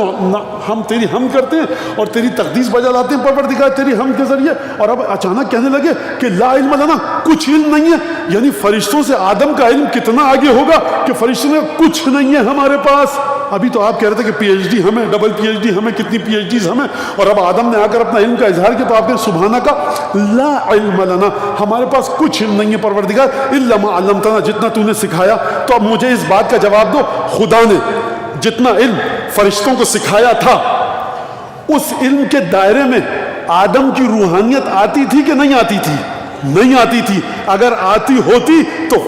ہم تیری حمد کرتے ہیں اور تیری تقدیس بجا لاتے ہیں پروردگار تیری حمد کے ذریعے، اور اب اچانک کہنے لگے کہ لا علم لنا، کچھ علم نہیں ہے. یعنی فرشتوں سے آدم کا علم کتنا آگے ہوگا کہ فرشتوں نے کچھ نہیں ہے ہمارے پاس. ابھی تو آپ کہہ رہے تھے کہ پی ایچ ڈی ہمیں، ڈبل پی ایچ ڈی ہمیں، کتنی پی ایچ ڈیز ہمیں، اور اب آدم نے آ کر اپنا علم کا اظہار کیا تو آپ کہتے سبحانک لا علم لنا، ہمارے پاس کچھ علم نہیں ہے پروردگار الا ما علمتنا، جتنا تو نے سکھایا. تو اب مجھے اس بات کا جواب دو، خدا نے جتنا علم فرشتوں کو سکھایا تھا اس علم کے دائرے میں آدم کی روحانیت آتی تھی کہ نہیں آتی تھی؟ نہیں آتی تھی. اگر آتی ہوتی تو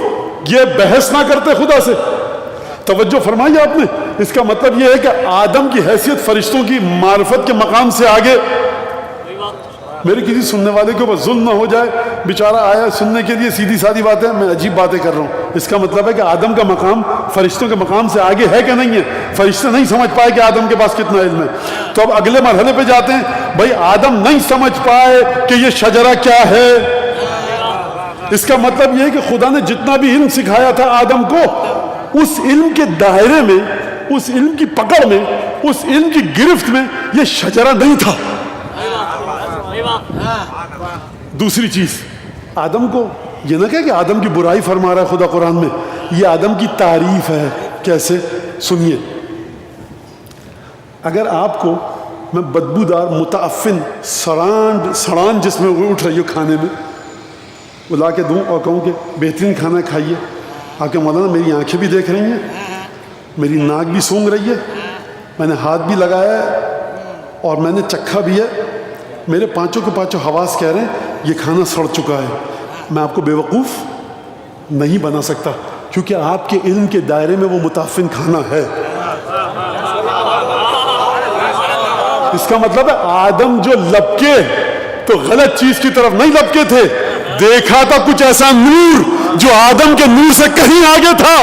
یہ بحث نہ کرتے خدا سے. توجہ فرمائی آپ نے؟ اس کا مطلب یہ ہے کہ آدم کی حیثیت فرشتوں کی معرفت کے مقام سے آگے. میرے کسی سننے والے کے اوپر ظلم نہ ہو جائے، بیچارہ آیا سننے کے لیے سیدھی سادھی باتیں، میں عجیب باتیں کر رہا ہوں. اس کا مطلب ہے کہ آدم کا مقام فرشتوں کے مقام سے آگے ہے کہ نہیں ہے؟ فرشتے نہیں سمجھ پائے کہ آدم کے پاس کتنا علم ہے. تو اب اگلے مرحلے پہ جاتے ہیں. بھائی آدم نہیں سمجھ پائے کہ یہ شجرہ کیا ہے. اس کا مطلب یہ ہے کہ خدا نے جتنا بھی علم سکھایا تھا آدم کو، اس علم کے دائرے میں، اس علم کی پکڑ میں، اس علم کی گرفت میں یہ شجرہ نہیں تھا. دوسری چیز، آدم کو یہ نہ کہے کہ آدم کی برائی فرما رہا ہے خدا قرآن میں، یہ آدم کی تعریف ہے. کیسے؟ سنیے. اگر آپ کو میں بدبودار متعفن سڑان جس میں اٹھ رہی ہو کھانے میں وہ لا کے دوں اور کہوں کہ بہترین کھانا کھائیے، آپ کے مولانا میری آنکھیں بھی دیکھ رہی ہیں، میری ناک بھی سونگھ رہی ہے، میں نے ہاتھ بھی لگایا ہے اور میں نے چکھا بھی ہے، میرے پانچوں کے پانچوں حواس کہہ رہے ہیں یہ کھانا سڑ چکا ہے. میں آپ کو بے وقوف نہیں بنا سکتا کیونکہ آپ کے علم کے دائرے میں وہ متعفن کھانا ہے. اس کا مطلب ہے آدم جو لپکے تو غلط چیز کی طرف نہیں لپکے تھے، دیکھا تھا کچھ ایسا نور جو آدم کے نور سے کہیں آگے تھا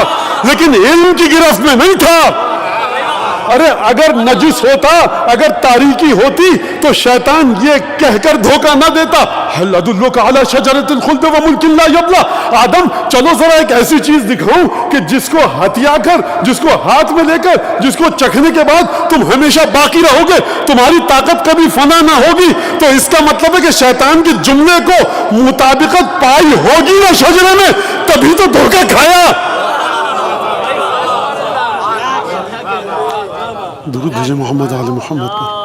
لیکن علم کی گرفت میں نہیں تھا. ارے اگر نجس ہوتا، اگر تاریکی ہوتی تو شیطان یہ کہہ کر دھوکہ نہ دیتا هل ادلک علی شجرۃ الخلد وملک لا یبلی. آدم چلو ذرا ایک ایسی چیز دکھاؤں کہ جس کو ہتھیا کر، جس کو ہاتھ میں لے کر، جس کو چکھنے کے بعد تم ہمیشہ باقی رہو گے، تمہاری طاقت کبھی فنا نہ ہوگی. تو اس کا مطلب ہے کہ شیطان کے جملے کو مطابقت پائی ہوگی نا شجرے میں، تبھی تو دھوکہ کھایا. درود بھیجے محمد آل محمد پر.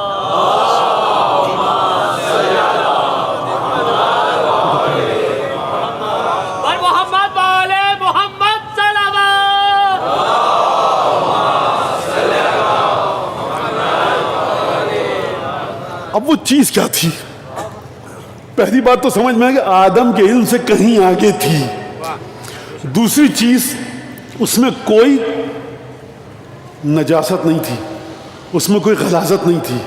محمد والے محمد صلوات. اب وہ چیز کیا تھی؟ پہلی بات تو سمجھ میں ہے کہ آدم کے علم سے کہیں آگے تھی. دوسری چیز، اس میں کوئی نجاست نہیں تھی، اس میں کوئی غلاظت نہیں تھی،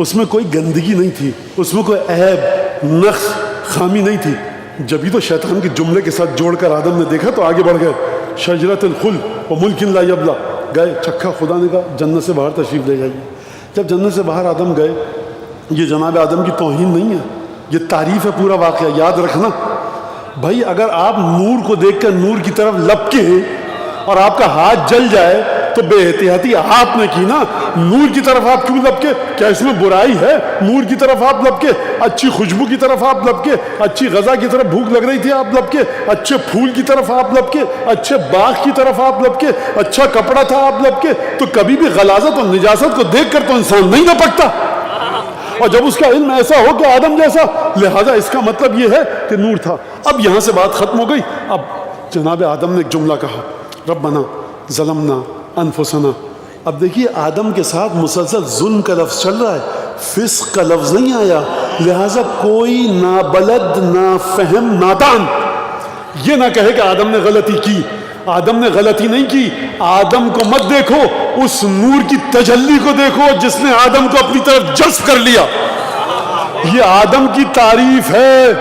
اس میں کوئی گندگی نہیں تھی، اس میں کوئی عیب، نقص، خامی نہیں تھی. جبھی تو شیطان کے جملے کے ساتھ جوڑ کر آدم نے دیکھا تو آگے بڑھ گئے. شجرۃ الخلد وملک لا یبلی. گئے چکھا، خدا نے کہا جنت سے باہر تشریف لے جائیے. جب جنت سے باہر آدم گئے، یہ جناب آدم کی توہین نہیں ہے، یہ تعریف ہے پورا واقعہ. یاد رکھنا بھائی، اگر آپ نور کو دیکھ کر نور کی طرف لپکے اور آپ کا ہاتھ جل جائے تو بے احتیاطی آپ نے کی نا. نور کی طرف آپ کیوں لپکے؟ کیا اس میں برائی ہے؟ نور کی طرف آپ لپکے، اچھی خوشبو کی طرف آپ لپکے، اچھی غذا کی طرف بھوک لگ رہی تھی آپ لپکے، اچھے پھول کی طرف آپ لپکے، اچھے باغ کی طرف آپ لپکے، اچھا کپڑا تھا آپ لپکے. تو کبھی بھی غلاظت اور نجاست کو دیکھ کر تو انسان نہیں لپکتا. اور جب اس کا علم ایسا ہو کہ آدم جیسا، لہذا اس کا مطلب یہ ہے کہ نور تھا. اب یہاں سے بات ختم ہو گئی. اب جناب آدم نے ایک جملہ کہا، ربنا ظلمنا انفسنا. اب دیکھیے آدم کے ساتھ مسلسل ظلم کا لفظ چل رہا ہے, فسق کا لفظ نہیں آیا. لہٰذا کوئی نابلد نافہم نادان یہ نہ کہے کہ آدم نے غلطی کی. آدم نے غلطی نہیں کی. آدم کو مت دیکھو, اس نور کی تجلی کو دیکھو جس نے آدم کو اپنی طرف جذب کر لیا. یہ آدم کی تعریف ہے,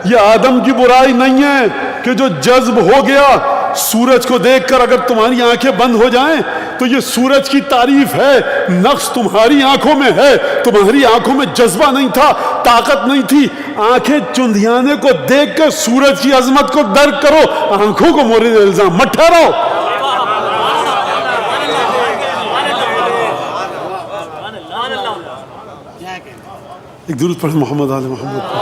یہ آدم کی برائی نہیں ہے کہ جو جذب ہو گیا. سورج کو دیکھ کر اگر تمہاری آنکھیں بند ہو جائیں تو یہ سورج کی تعریف ہے. نقص تمہاری آنکھوں میں ہے, تمہاری آنکھوں میں جذبہ نہیں تھا, طاقت نہیں تھی. آنکھیں چندیانے کو دیکھ کر سورج کی عظمت کو درک کرو, آنکھوں کو مورد الزام مت ٹھہراؤ. ایک درود پڑھ محمد آل محمد.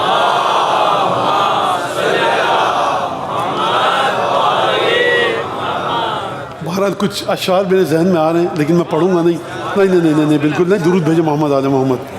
بہرحال کچھ اشعار میرے ذہن میں آ رہے ہیں لیکن میں پڑھوں گا نہیں. نہیں بالکل نہیں. درود بھیجو محمد آل محمد.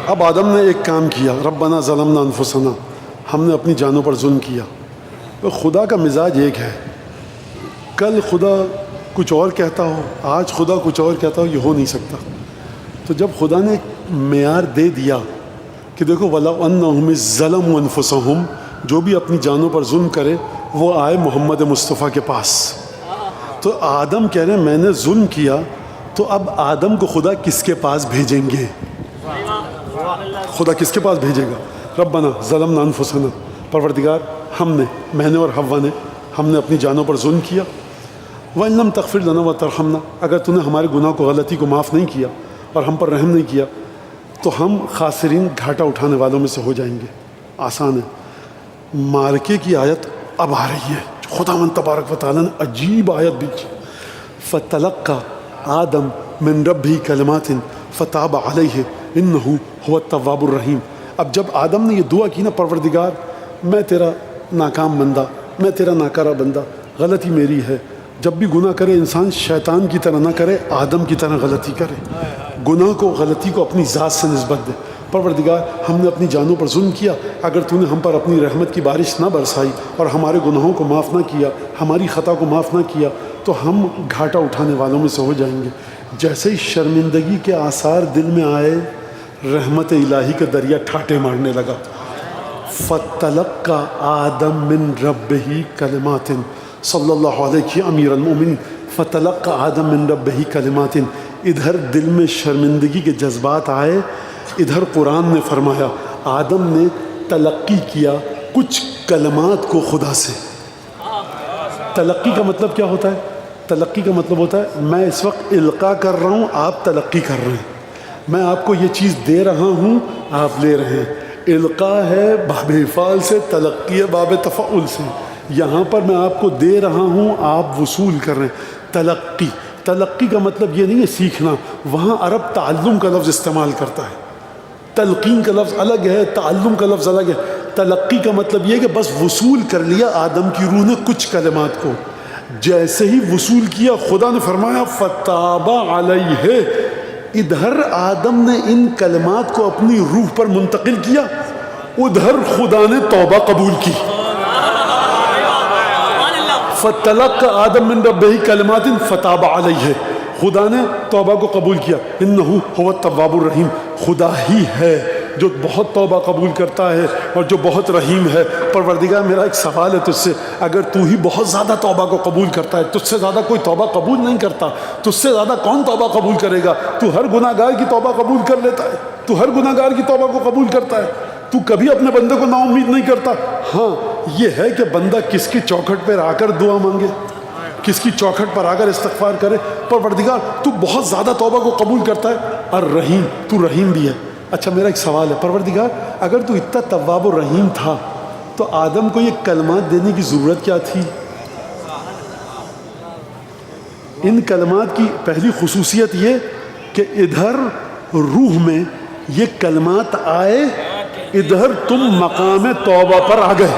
اب آدم نے ایک کام کیا, ربنا ظلمنا انفسنا, ہم نے اپنی جانوں پر ظلم کیا. خدا کا مزاج ایک ہے, کل خدا کچھ اور کہتا ہو, آج خدا کچھ اور کہتا ہو, یہ ہو نہیں سکتا. تو جب خدا نے ایک معیار دے دیا کہ دیکھو وَلَوْ أَنَّهُمْ ظَلَمُوا أَنفُسَهُمْ, جو بھی اپنی جانوں پر ظلم کرے وہ آئے محمد مصطفیٰ کے پاس. تو آدم کہہ رہے ہیں میں نے ظلم کیا, تو اب آدم کو خدا کس کے پاس بھیجیں گے؟ خدا کس کے پاس بھیجے گا؟ ربنا ظلمنا انفسنا, پروردگار ہم نے, میں نے اور حوا نے, ہم نے اپنی جانوں پر ظلم کیا. وَإِن لَمْ تَغْفِرْ لَنَا وَتَرْحَمْنَا, اگر تو نے ہمارے گناہ کو, غلطی کو معاف نہیں کیا اور ہم پر رحم نہیں کیا تو ہم خاسرین, گھاٹا اٹھانے والوں میں سے ہو جائیں گے. آسان ہے. مارکے کی آیت اب آ رہی ہے, خداوند تبارک و تعالیٰ نے عجیب آیت بھی کی. فَتَلَقَّى آدَمَ مِن رَبِّهِ كَلِمَاتٍ فَتَابَ عَلَيْهِ إِنَّهُ هُوَ التَّوَّابُ الرَّحِيمُ. اب جب آدم نے یہ دعا کی نا, پروردگار میں تیرا ناکام بندہ, میں تیرا ناکارہ بندہ, غلطی میری ہے. جب بھی گناہ کرے انسان شیطان کی طرح نہ کرے, آدم کی طرح غلطی کرے. گناہ کو, غلطی کو اپنی ذات سے نسبت دے. پروردگار ہم نے اپنی جانوں پر ظلم کیا, اگر تو نے ہم پر اپنی رحمت کی بارش نہ برسائی اور ہمارے گناہوں کو معاف نہ کیا, ہماری خطا کو معاف نہ کیا, تو ہم گھاٹا اٹھانے والوں میں سے ہو جائیں گے. جیسے ہی شرمندگی کے آثار دل میں آئے, رحمت الہی کا دریا ٹھاٹے مارنے لگا. فَتَلَقَّى آدَمَ مِن رَبِّهِ كَلِمَاتٍ, صلی اللہ علیہ امیر المؤمنین. فَتَلَقَّى آدَمَ مِن رَبِّهِ كَلِمَاتٍ. ادھر دل میں شرمندگی کے جذبات آئے, ادھر قرآن نے فرمایا آدم نے تلقی کیا کچھ کلمات کو خدا سے. تلقی کا مطلب کیا ہوتا ہے؟ تلقی کا مطلب ہوتا ہے میں اس وقت القاء کر رہا ہوں, آپ تلقی کر رہے ہیں. میں آپ کو یہ چیز دے رہا ہوں, آپ لے رہے ہیں. القاء ہے باب افعال سے, تلقی ہے باب تفعل سے. یہاں پر میں آپ کو دے رہا ہوں, آپ وصول کر رہے ہیں. تلقی, تلقی کا مطلب یہ نہیں ہے سیکھنا, وہاں عرب تعلم کا لفظ استعمال کرتا ہے. تلقین کا لفظ الگ ہے, تعلم کا لفظ الگ ہے. تلقی کا مطلب یہ ہے کہ بس وصول کر لیا آدم کی روح نے کچھ کلمات کو. جیسے ہی وصول کیا خدا نے فرمایا فتاب علیہ, ادھر آدم نے ان کلمات کو اپنی روح پر منتقل کیا, ادھر خدا نے توبہ قبول کی. فتلقى آدم من ربه کلمات فتاب علیہ, خدا نے توبہ کو قبول کیا. انہ هو التواب الرحیم, خدا ہی ہے جو بہت توبہ قبول کرتا ہے اور جو بہت رحیم ہے. پروردگار میرا ایک سوال ہے تجھ سے, اگر تو ہی بہت زیادہ توبہ کو قبول کرتا ہے, تجھ سے زیادہ کوئی توبہ قبول نہیں کرتا, تجھ سے زیادہ کون توبہ قبول کرے گا؟ تو ہر گناہ گار کی توبہ قبول کر لیتا ہے, تو ہر گناہ گار کی توبہ کو قبول کرتا ہے, تو کبھی اپنے بندے کو نا امید نہیں کرتا. ہاں یہ ہے کہ بندہ کس کی چوکھٹ پر آ کر دعا مانگے, کس کی چوکھٹ پر آ کر استغفار کرے. پروردگار تو بہت زیادہ توبہ کو قبول کرتا ہے, الرحیم, تو رحیم بھی ہے. اچھا میرا ایک سوال ہے, پروردگار اگر تو اتنا تواب و رحیم تھا تو آدم کو یہ کلمات دینے کی ضرورت کیا تھی؟ ان کلمات کی پہلی خصوصیت یہ کہ ادھر روح میں یہ کلمات آئے، ادھر تم مقام توبہ پر آ گئے.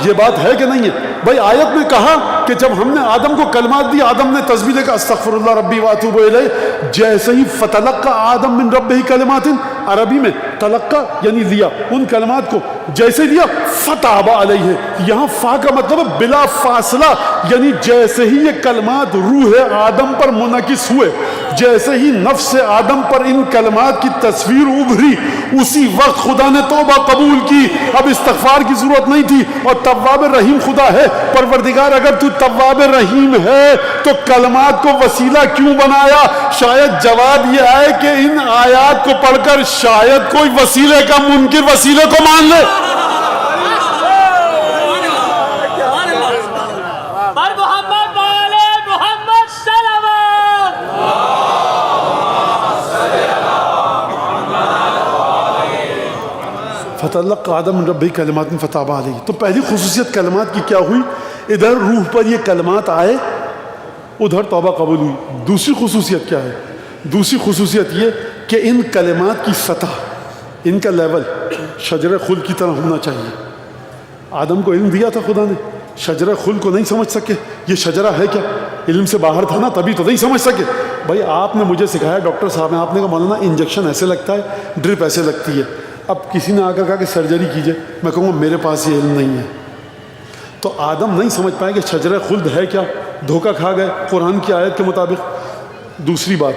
یہ بات ہے کہ نہیں ہے بھائی؟ آیت میں کہا کہ جب ہم نے آدم کو کلمات دی، آدم نے تسبیح دے کہا استغفر اللہ ربی واتوب الیہ، جیسے ہی فتلقى آدم من ربہ کلمات، عربی میں تلقى یعنی لیا ان کلمات کو، جیسے لیا فتاب علیہ، یہاں فا کا مطلب بلا فاصلہ، یعنی جیسے ہی یہ کلمات روح آدم پر منعکس ہوئے، جیسے ہی نفس آدم پر ان کلمات کی تصویر ابھری، اسی وقت خدا نے توبہ قبول کی. اب استغفار کی ضرورت نہیں تھی، اور تواب رحیم خدا ہے. پروردگار اگر تو تواب رحیم ہے تو کلمات کو وسیلہ کیوں بنایا؟ شاید جواب یہ آئے کہ ان آیات کو پڑھ کر شاید کوئی وسیلے کا منکر وسیلے کو مان لے. پر محمد والے محمد صلوات. فتلقى آدم من ربہ کلمات فتاب علیہ. تو پہلی خصوصیت کلمات کی کیا ہوئی؟ ادھر روح پر یہ کلمات آئے، ادھر توبہ قبول ہوئی. دوسری خصوصیت کیا ہے؟ دوسری خصوصیت یہ کہ ان کلمات کی سطح، ان کا لیول شجر خلد کی طرح ہونا چاہیے. آدم کو علم دیا تھا خدا نے، شجر خلد کو نہیں سمجھ سکے یہ شجرہ ہے کیا، علم سے باہر تھا نا تبھی تو نہیں سمجھ سکے. بھائی آپ نے مجھے سکھایا، ڈاکٹر صاحب نے، آپ نے کہا مولانا انجیکشن ایسے لگتا ہے، ڈرپ ایسے لگتی ہے. اب کسی نے آ کر کہا کہ سرجری کیجئے، میں کہوں گا میرے پاس یہ علم نہیں ہے. تو آدم نہیں سمجھ پائے کہ شجرہ خلد ہے کیا، دھوکہ کھا گئے قرآن کی آیت کے مطابق. دوسری بات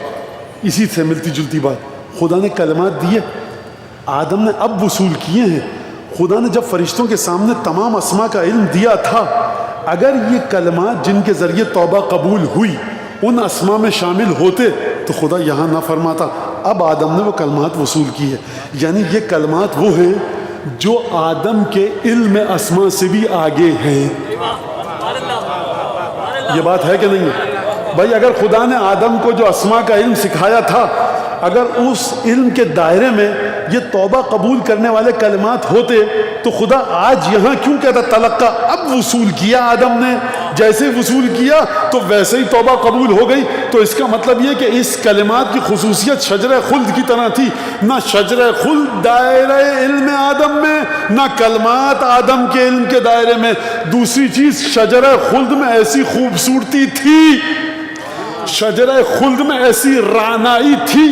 اسی سے ملتی جلتی بات، خدا نے کلمات دیے، آدم نے اب وصول کیے ہیں. خدا نے جب فرشتوں کے سامنے تمام اسما کا علم دیا تھا، اگر یہ کلمات جن کے ذریعے توبہ قبول ہوئی ان اسما میں شامل ہوتے تو خدا یہاں نہ فرماتا. اب آدم نے وہ کلمات وصول کی ہے، یعنی یہ کلمات وہ ہیں جو آدم کے علم اسما سے بھی آگے ہیں. یہ بات ہے کہ نہیں ہے بھائی؟ اگر خدا نے آدم کو جو اسما کا علم سکھایا تھا، اگر اس علم کے دائرے میں یہ توبہ قبول کرنے والے کلمات ہوتے تو خدا آج یہاں کیوں کہتا تلقا؟ اب وصول کیا آدم نے، جیسے وصول کیا تو ویسے ہی توبہ قبول ہو گئی. تو اس کا مطلب یہ کہ اس کلمات کی خصوصیت شجرہ خلد کی طرح تھی. نہ شجرہ خلد دائرہ علم آدم میں، نہ کلمات آدم کے علم کے دائرے میں. دوسری چیز، شجرہ خلد میں ایسی خوبصورتی تھی، شجرہ خلد میں ایسی رعنائی تھی،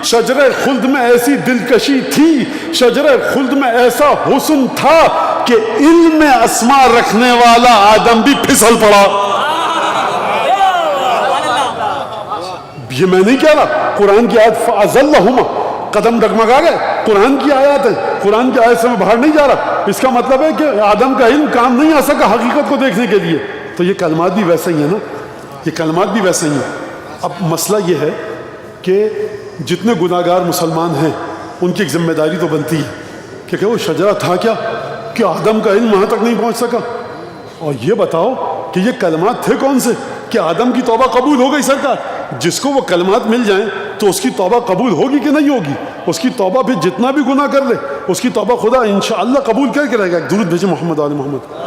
شجرہ خلد میں ایسی دلکشی تھی، شجرہ خلد میں ایسا حسن تھا کہ علم اسما رکھنے والا آدم بھی پھسل پڑا. یہ میں نہیں کہہ رہا، قرآن کی آیت فَأَزَلَّهُمَا، قدم ڈگمگا گئے، قرآن کی آیات ہے، قرآن کی آیت سے میں باہر نہیں جا رہا. اس کا مطلب ہے کہ آدم کا علم کام نہیں آ سکا حقیقت کو دیکھنے کے لیے. تو یہ کلمات بھی ویسے ہی ہیں نا، یہ کلمات بھی ویسے ہی ہیں. اب مسئلہ یہ ہے کہ جتنے گناہ گار مسلمان ہیں ان کی ایک ذمہ داری تو بنتی ہے کہ وہ شجرہ تھا کیا کہ آدم کا علم وہاں تک نہیں پہنچ سکا. اور یہ بتاؤ کہ یہ کلمات تھے کون سے کہ آدم کی توبہ قبول ہو گئی. سرکار جس کو وہ کلمات مل جائیں تو اس کی توبہ قبول ہوگی کہ نہیں ہوگی؟ اس کی توبہ پھر جتنا بھی گناہ کر لے اس کی توبہ خدا انشاءاللہ قبول کر کے رہے گا. درود بھیجیں محمد آل محمد.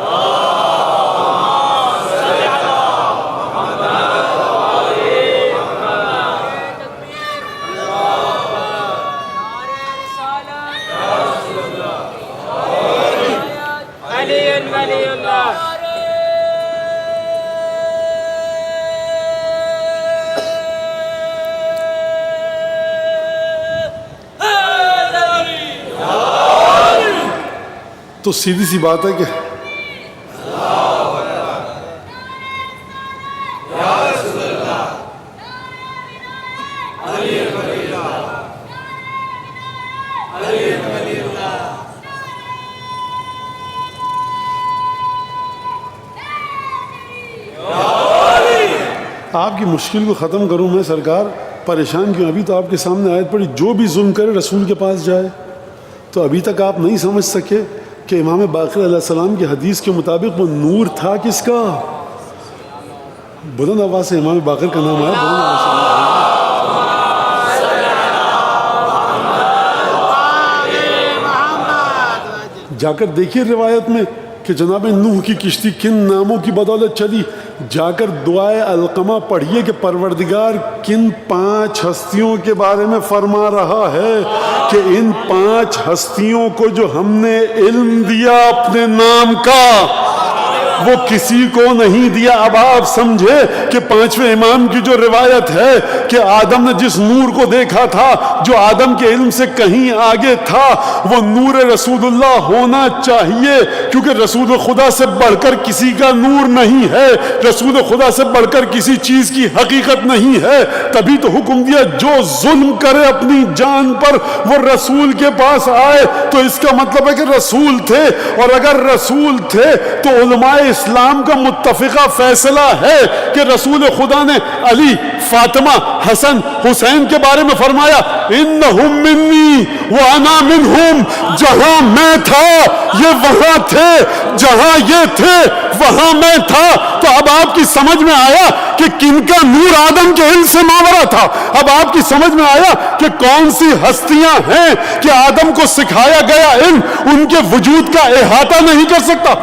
تو سیدھی سی بات ہے کہ آپ کی مشکل کو ختم کروں میں سرکار، پریشان کیوں؟ ابھی تو آپ کے سامنے آیت پڑی، جو بھی ظلم کرے رسول کے پاس جائے. تو ابھی تک آپ نہیں سمجھ سکے کہ امام باقر علیہ السلام کی حدیث کے مطابق وہ نور تھا کس کا؟ بلند آواز سے امام باقر کا نام آیا، بلند آواز سے. جا کر دیکھیے روایت میں کہ جناب نوح کی کشتی کن ناموں کی بدولت چلی. جا کر دعائے علقمہ پڑھیے کہ پروردگار کن 5 ہستیوں کے بارے میں فرما رہا ہے کہ ان 5 ہستیوں کو جو ہم نے علم دیا اپنے نام کا وہ کسی کو نہیں دیا. اب آپ سمجھے کہ 5ویں امام کی جو روایت ہے کہ آدم نے جس نور کو دیکھا تھا جو آدم کے علم سے کہیں آگے تھا وہ نور رسول اللہ ہونا چاہیے, کیونکہ رسول خدا سے بڑھ کر کسی کا نور نہیں ہے, رسول خدا سے بڑھ کر کسی چیز کی حقیقت نہیں ہے. تبھی تو حکم دیا جو ظلم کرے اپنی جان پر وہ رسول کے پاس آئے. تو اس کا مطلب ہے کہ رسول تھے, اور اگر رسول تھے تو علماء اسلام کا متفقہ فیصلہ ہے کہ رسول خدا نے علی, فاطمہ, حسن, حسین کے بارے میں فرمایا انہم منی وانا منہم. جہاں میں تھا یہ وہاں تھے, جہاں یہ تھے وہاں میں تھا. تو اب آپ کی سمجھ میں آیا کہ کن کا نور آدم کے علم سے ماورا تھا. اب آپ کی سمجھ میں آیا کہ کون سی ہستیاں ہیں کہ آدم کو سکھایا گیا علم ان کے وجود کا احاطہ نہیں کر سکتا.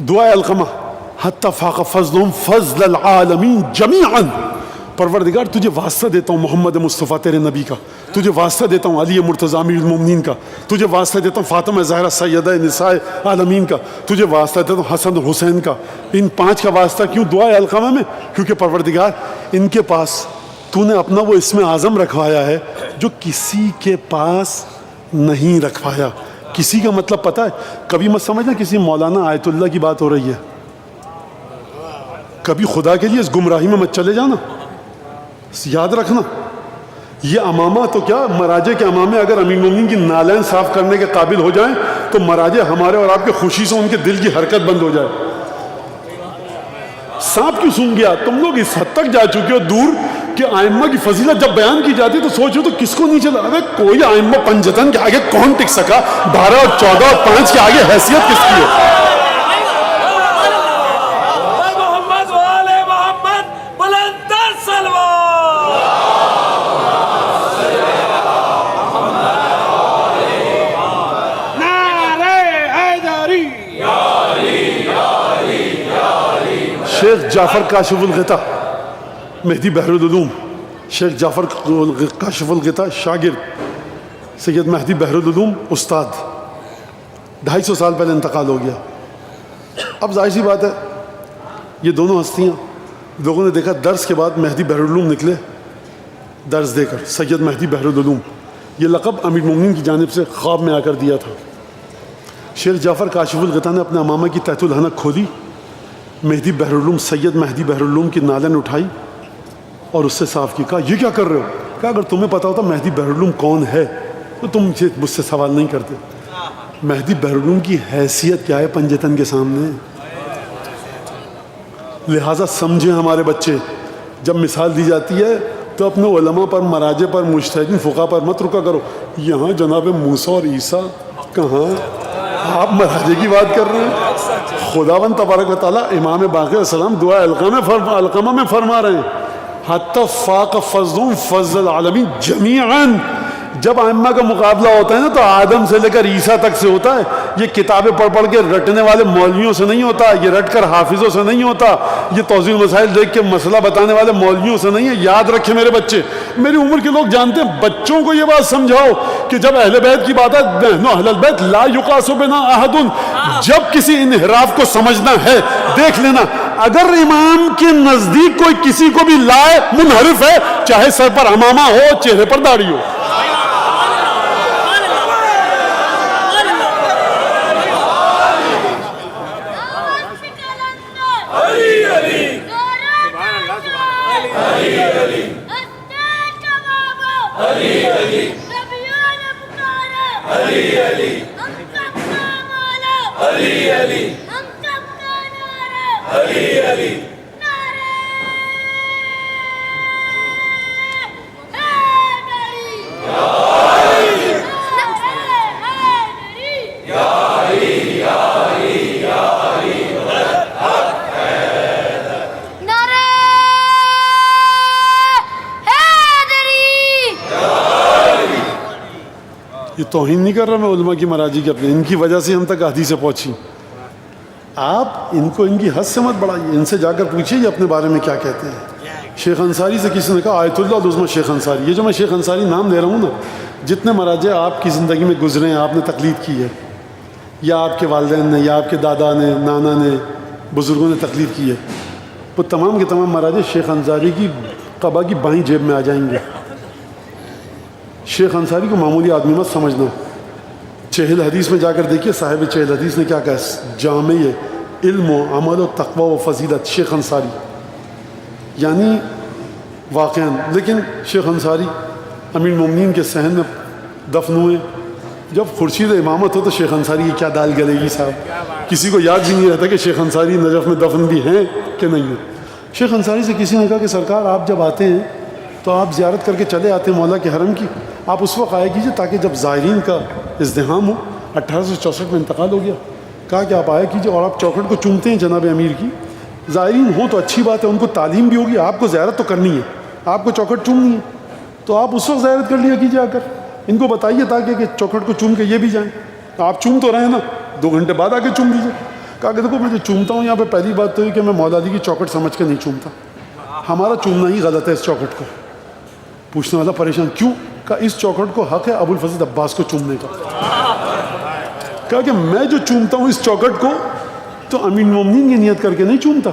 دعا علقمہ حتی فاق فضلهم فضل العالمین جمیعا. پروردگار تجھے واسطہ دیتا ہوں محمد مصطفیٰ تیرے نبی کا, تجھے واسطہ دیتا ہوں علی مرتضیٰ امیر المومنین کا, تجھے واسطہ دیتا ہوں فاطمہ زہرا سیدہ نساء عالمین کا, تجھے واسطہ دیتا ہوں حسن اور حسین کا. ان 5 کا واسطہ کیوں دعا علقمہ میں؟ کیونکہ پروردگار ان کے پاس تو نے اپنا وہ اسم اعظم رکھوایا ہے جو کسی کے پاس نہیں رکھوایا. کسی کا مطلب پتہ ہے؟ کبھی مت سمجھنا کسی مولانا آیت اللہ کی بات ہو رہی ہے. کبھی خدا کے لیے اس گمراہی میں مت چلے جانا. یاد رکھنا یہ امامہ تو کیا, مراجے کے امامے اگر امیر المومنین کی نالین صاف کرنے کے قابل ہو جائیں تو مراجے ہمارے اور آپ کے خوشی سے ان کے دل کی حرکت بند ہو جائے. سانپ کیوں سونگ گیا؟ تم لوگ اس حد تک جا چکے ہو دور کہ آئمہ کی فضیلت جب بیان کی جاتی تو سوچو تو کس کو نہیں چلا. ارے کوئی آئمہ پنجتن کے آگے کون ٹک سکا؟ 12 اور 14 اور 5 کے آگے حیثیت کس کی ہے؟ محمد وآل محمد بلند تر سلوات. شیخ جعفر کاشف الغطا مہدی بحر العلوم, شیخ جعفر کاشف الغطا شاگرد سید مہدی بحر العلوم استاد, 250 سال پہلے انتقال ہو گیا. اب ظاہر سی بات ہے یہ دونوں ہستیاں لوگوں نے دیکھا درس کے بعد مہدی بحر العلوم نکلے درس دے کر, سید مہدی بحر العلوم یہ لقب امیر المومنین کی جانب سے خواب میں آ کر دیا تھا. شیخ جعفر کاشف الغطا نے اپنے امامہ کی تحت الحنک کھولی, مہدی بحر العلوم سید مہدی بحر العلوم کی نالن اٹھائی اور اس سے صاف کی. کہا یہ کیا کر رہے ہو؟ کہا اگر تمہیں پتا ہوتا مہدی بحر العلوم کون ہے تو تم مجھ سے سوال نہیں کرتے. مہدی بحر العلوم کی حیثیت کیا ہے پنجتن کے سامنے؟ لہٰذا سمجھیں ہمارے بچے, جب مثال دی جاتی ہے تو اپنے علماء پر, مراجع پر, مجتہدین فقہا پر مت رکا کرو. یہاں جناب موسیٰ اور عیسیٰ کہاں؟ آپ مراجع کی بات کر رہے ہیں. خداوند تبارک و تعالیٰ امام باقر علیہ السلام دعا علقمہ میں فرما رہے ہیں حتی فاق فضلهم فضل العالمین جمیعاً. جب ائمہ کا مقابلہ ہوتا ہے نا تو آدم سے لے کر عیسیٰ تک سے ہوتا ہے. یہ کتابیں پڑھ کے رٹنے والے مولویوں سے نہیں ہوتا, یہ رٹ کر حافظوں سے نہیں ہوتا, یہ توضیح المسائل دیکھ کے مسئلہ بتانے والے مولویوں سے نہیں ہے. یاد رکھیں میرے بچے, میری عمر کے لوگ جانتے ہیں, بچوں کو یہ بات سمجھاؤ کہ جب اہل بیت کی بات ہے نحن اہل البیت لا یقاس بنا احد. جب کسی انحراف کو سمجھنا ہے دیکھ لینا, اگر امام کے نزدیک کوئی کسی کو بھی لائے منحرف ہے, چاہے سر پر امامہ ہو چہرے پر داڑھی ہو. یہ توہین نہیں کر رہا میں علماء کی مراجی کے اپنے، ان کی وجہ سے ہم تک حدیثیں پہنچی. آپ ان کو ان کی حد سے مت بڑھائیے، ان سے جا کر پوچھیے یہ اپنے بارے میں کیا کہتے ہیں. شیخ انصاری سے کسی نے کہا آیت اللہ العظمی شیخ انصاری، یہ جو میں شیخ انصاری نام لے رہا ہوں نا، جتنے مراجع آپ کی زندگی میں گزرے ہیں آپ نے تقلید کی ہے، یا آپ کے والدین نے یا آپ کے دادا نے نانا نے بزرگوں نے تقلید کی ہے، وہ تمام کے تمام مراجع شیخ انصاری کی قبا کی بائیں جیب میں آ جائیں گے. شیخ انصاری کو معمولی آدمی مت سمجھنا. چہل حدیث میں جا کر دیکھیے صاحب چہل حدیث نے کیا کہا، جامع علم و عمل و تقوی و فضیلت شیخ انصاری. یعنی واقعاً لیکن شیخ انصاری امیر المومنین کے صحن میں دفن ہوئے. جب خورشید امامت ہو تو شیخ انصاری کی کیا دال گلے گی صاحب. کسی کو یاد بھی نہیں رہتا کہ شیخ انصاری نجف میں دفن بھی ہیں کہ نہیں ہیں. شیخ انصاری سے کسی نے کہا کہ سرکار آپ جب آتے ہیں تو آپ زیارت کر کے چلے آتے ہیں مولا کے حرم کی، آپ اس وقت آیا کیجیے تاکہ جب زائرین کا ازدحام ہو. 1864 میں انتقال ہو گیا. کہا کہ آپ آیا کیجیے اور آپ چوکھٹ کو چومتے ہیں جناب امیر کی. زائرین ہوں تو اچھی بات ہے، ان کو تعلیم بھی ہوگی، آپ کو زیارت تو کرنی ہے، آپ کو چوکھٹ چومنی ہے تو آپ اس وقت زیارت کر لیا کیجیے آ کر. ان کو بتائیے تاکہ کہ چوکھٹ کو چوم کے یہ بھی جائیں. آپ چوم تو رہے نا، 2 گھنٹے بعد آ کے چوم دیجیے. کہا کہ دیکھو میں جو چومتا ہوں یہاں پہ پہلی بات تو یہ کہ میں مولا علی کی چوکھٹ سمجھ کے نہیں چومتا، ہمارا چومنا ہی غلط ہے اس چوکھٹ کو. پوچھنے والا پریشان کیوں؟ کہا اس چوکھٹ کو حق ہے ابو الفضل عباس کو چومنے کا. کہا کہ میں جو چومتا ہوں اس چوکھٹ کو تو امیر المومنین کی نیت کر کے نہیں چومتا،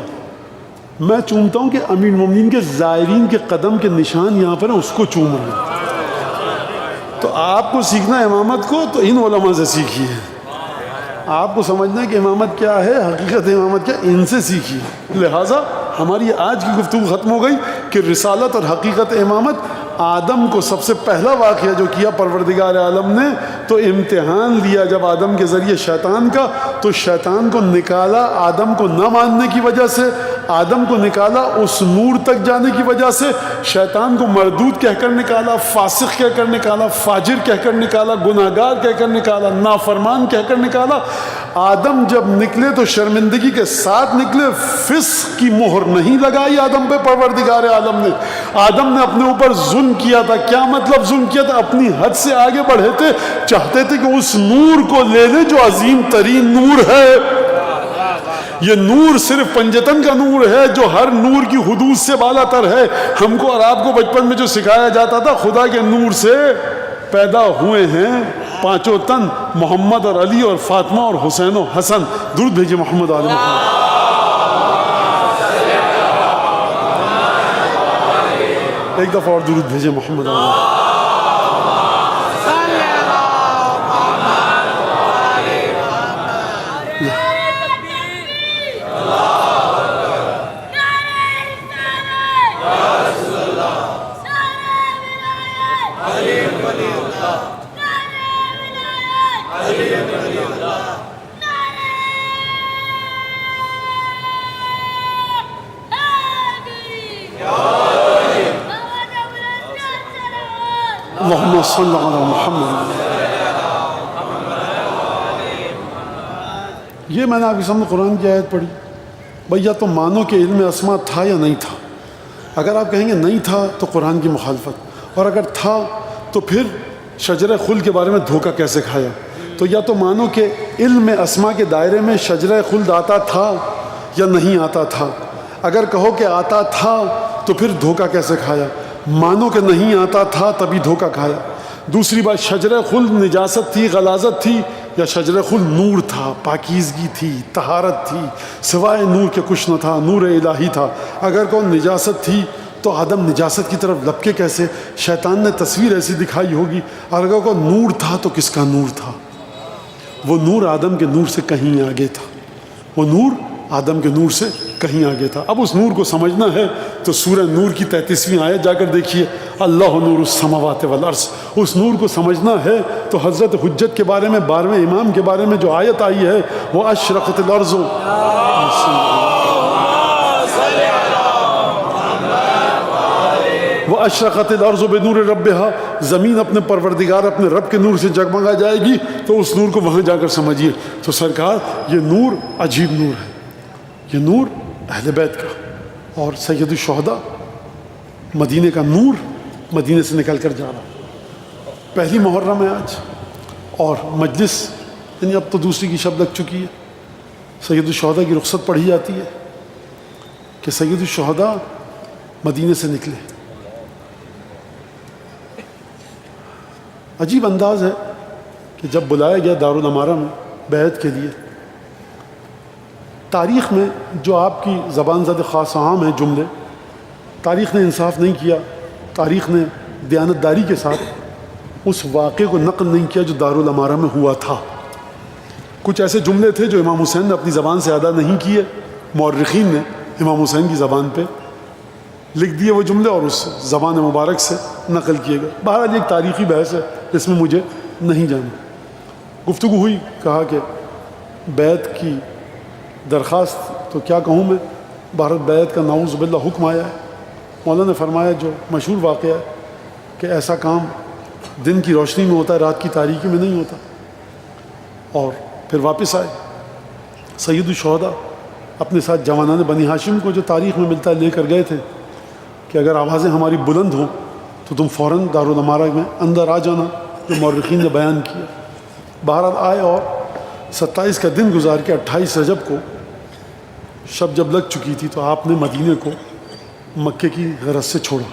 میں چومتا ہوں کہ امیر المومنین کے زائرین کے قدم کے نشان یہاں پر ہیں اس کو چوم رہا ہوں. تو آپ کو سیکھنا امامت کو تو ان علماء سے سیکھیے. آپ کو سمجھنا ہے کہ امامت کیا ہے، حقیقت امامت کیا، ان سے سیکھیے. لہٰذا ہماری آج کی گفتگو ختم ہو گئی کہ رسالت اور حقیقت امامت. آدم کو سب سے پہلا واقعہ جو کیا پروردگار عالم نے تو امتحان لیا جب آدم کے ذریعے شیطان کا، تو شیطان کو نکالا آدم کو نہ ماننے کی وجہ سے، آدم کو نکالا اس نور تک جانے کی وجہ سے، شیطان کو مردود کہہ کر نکالا، فاسق کہہ کر نکالا، فاجر کہہ کر نکالا، گناہگار کہہ کر نکالا، نافرمان کہہ کر نکالا. آدم جب نکلے تو شرمندگی کے ساتھ نکلے، فسق کی مہر نہیں لگائی آدم پہ پروردگار عالم نے. آدم نے اپنے اوپر ظلم کیا تھا. کیا مطلب ظلم کیا تھا؟ اپنی حد سے آگے بڑھے تھے، چاہتے تھے کہ اس نور کو لے لے جو عظیم ترین نور ہے. یہ نور صرف پنجتن کا نور ہے جو ہر نور کی حدود سے بالا تر ہے. ہم کو اور آپ کو بچپن میں جو سکھایا جاتا تھا خدا کے نور سے پیدا ہوئے ہیں 5 تن، محمد اور علی اور فاطمہ اور حسین و حسن. درود بھیجیے محمد عالم. ایک دفعہ اور درود بھیجیے محمد عالم. اللہم صلی علی محمد. یہ میں نے آپ کے سامنے قرآن کی آیت پڑھی. بھئی یا تو مانو کہ علم اسماء تھا یا نہیں تھا. اگر آپ کہیں گے نہیں تھا تو قرآن کی مخالفت، اور اگر تھا تو پھر شجرہ خلد کے بارے میں دھوکہ کیسے کھایا. تو یا تو مانو کہ علم اسماء کے دائرے میں شجرہ خلد آتا تھا یا نہیں آتا تھا. اگر کہو کہ آتا تھا تو پھر دھوکہ کیسے کھایا. مانو کہ نہیں آتا تھا تبھی دھوکہ کھایا. دوسری بات، شجرہ خلد نجاست تھی، غلاظت تھی، یا شجرہ خلد نور تھا، پاکیزگی تھی، طہارت تھی، سوائے نور کے کچھ نہ تھا، نور الہی تھا. اگر کون نجاست تھی تو آدم نجاست کی طرف لپکے کیسے؟ شیطان نے تصویر ایسی دکھائی ہوگی. اور اگر کون نور تھا تو کس کا نور تھا؟ وہ نور آدم کے نور سے کہیں آگے تھا. وہ نور آدم کے نور سے کہیں آگے تھا. اب اس نور کو سمجھنا ہے تو سورہ نور کی 33ویں آیت جا کر دیکھیے. اللہ نور السماوات والارض. اس نور کو سمجھنا ہے تو حضرت حجت کے بارے میں 12ویں امام کے بارے میں جو آیت آئی ہے وہ اشرقت الارض، وَأَشْرَقَتِ الْأَرْضُ بِنُورِ رَبِّهَا. زمین اپنے پروردگار اپنے رب کے نور سے جگمگا جائے گی. تو اس نور کو وہاں جا کر سمجھیے. تو سرکار یہ نور عجیب نور ہے. یہ نور اہل بیت کا اور سید الشہداء مدینے کا نور مدینے سے نکل کر جا رہا. پہلی محرم ہے آج. اور مجلس یعنی اب تو دوسری کی شب لگ چکی ہے، سید الشہداء کی رخصت پڑھی جاتی ہے کہ سید الشہداء مدینے سے نکلے. عجیب انداز ہے کہ جب بلایا گیا دارالامارہ میں بیعت کے لیے، تاریخ میں جو آپ کی زبان زد خاص عام ہیں جملے، تاریخ نے انصاف نہیں کیا، تاریخ نے دیانتداری کے ساتھ اس واقعے کو نقل نہیں کیا جو دارالامارہ میں ہوا تھا. کچھ ایسے جملے تھے جو امام حسین نے اپنی زبان سے ادا نہیں کیے، مورخین نے امام حسین کی زبان پہ لکھ دیے وہ جملے اور اس زبان مبارک سے نقل کیے گئے. بہرحال ایک تاریخی بحث ہے، اس میں مجھے نہیں جانا. گفتگو ہوئی، کہا کہ بیعت کی درخواست تو کیا کہوں میں، بھارت بیعت کا نعوذ باللہ حکم آیا ہے. مولانا نے فرمایا جو مشہور واقعہ ہے کہ ایسا کام دن کی روشنی میں ہوتا ہے، رات کی تاریکی میں نہیں ہوتا. اور پھر واپس آئے. سید الشہداء اپنے ساتھ جوانان بنی ہاشم کو جو تاریخ میں ملتا ہے لے کر گئے تھے کہ اگر آوازیں ہماری بلند ہوں تو تم فوراً دارالامارہ میں اندر آ جانا، جو مورخین نے بیان کیا. بہرحال آئے اور 27 کا دن گزار کے 28 رجب کو شب جب لگ چکی تھی تو آپ نے مدینے کو مکے کی غرض سے چھوڑا.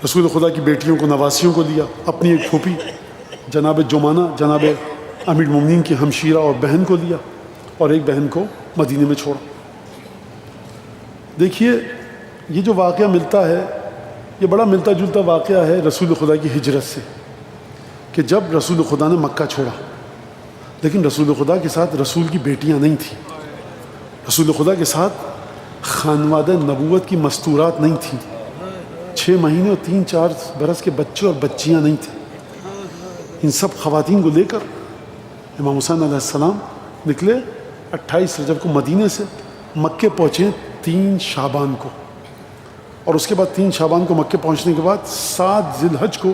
رسول خدا کی بیٹیوں کو، نواسیوں کو لیا، اپنی ایک پھوپھی جناب جمانہ جناب امیر المومنین کی ہمشیرہ اور بہن کو لیا اور ایک بہن کو مدینے میں چھوڑا. دیکھیے یہ جو واقعہ ملتا ہے یہ بڑا ملتا جلتا واقعہ ہے رسول خدا کی ہجرت سے، کہ جب رسول خدا نے مکہ چھوڑا، لیکن رسول خدا کے ساتھ رسول کی بیٹیاں نہیں تھیں، رسول خدا کے ساتھ خانوادہ نبوت کی مستورات نہیں تھیں، 6 مہینے اور 3-4 برس کے بچے اور بچیاں نہیں تھے. ان سب خواتین کو لے کر امام حسین علیہ السلام نکلے 28 رجب کو مدینے سے. مکے پہنچے 3 شعبان کو، اور اس کے بعد 3 شعبان کو مکے پہنچنے کے بعد 7 ذی الحج کو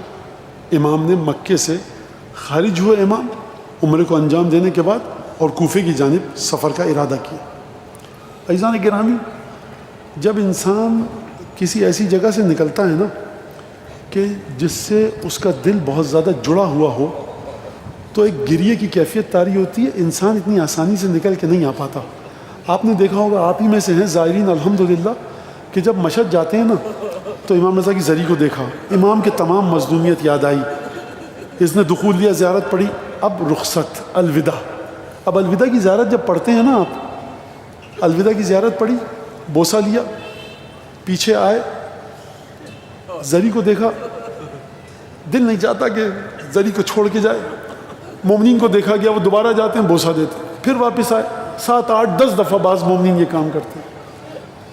امام نے مکے سے خارج ہوئے. امام عمرے کو انجام دینے کے بعد اور کوفے کی جانب سفر کا ارادہ کیا. عزیزان گرامی، جب انسان کسی ایسی جگہ سے نکلتا ہے نا کہ جس سے اس کا دل بہت زیادہ جڑا ہوا ہو تو ایک گریے کی کیفیت طاری ہوتی ہے. انسان اتنی آسانی سے نکل کے نہیں آ پاتا. آپ نے دیکھا ہوگا، آپ ہی میں سے ہیں زائرین الحمدللہ، کہ جب مشہد جاتے ہیں نا تو امام رضا کی زری کو دیکھا، امام کے تمام مظلومیت یاد آئی، اس نے دخول لیا، زیارت پڑھی. اب رخصت، الوداع. اب الوداع کی زیارت جب پڑھتے ہیں نا آپ، الوداع کی زیارت پڑھی، بوسہ لیا، پیچھے آئے، زری کو دیکھا، دل نہیں چاہتا کہ زری کو چھوڑ کے جائے. مومنین کو دیکھا گیا، وہ دوبارہ جاتے ہیں، بوسہ دیتے ہیں، پھر واپس آئے. 7, 8, 10 دفعہ بعض مومنین یہ کام کرتے ہیں.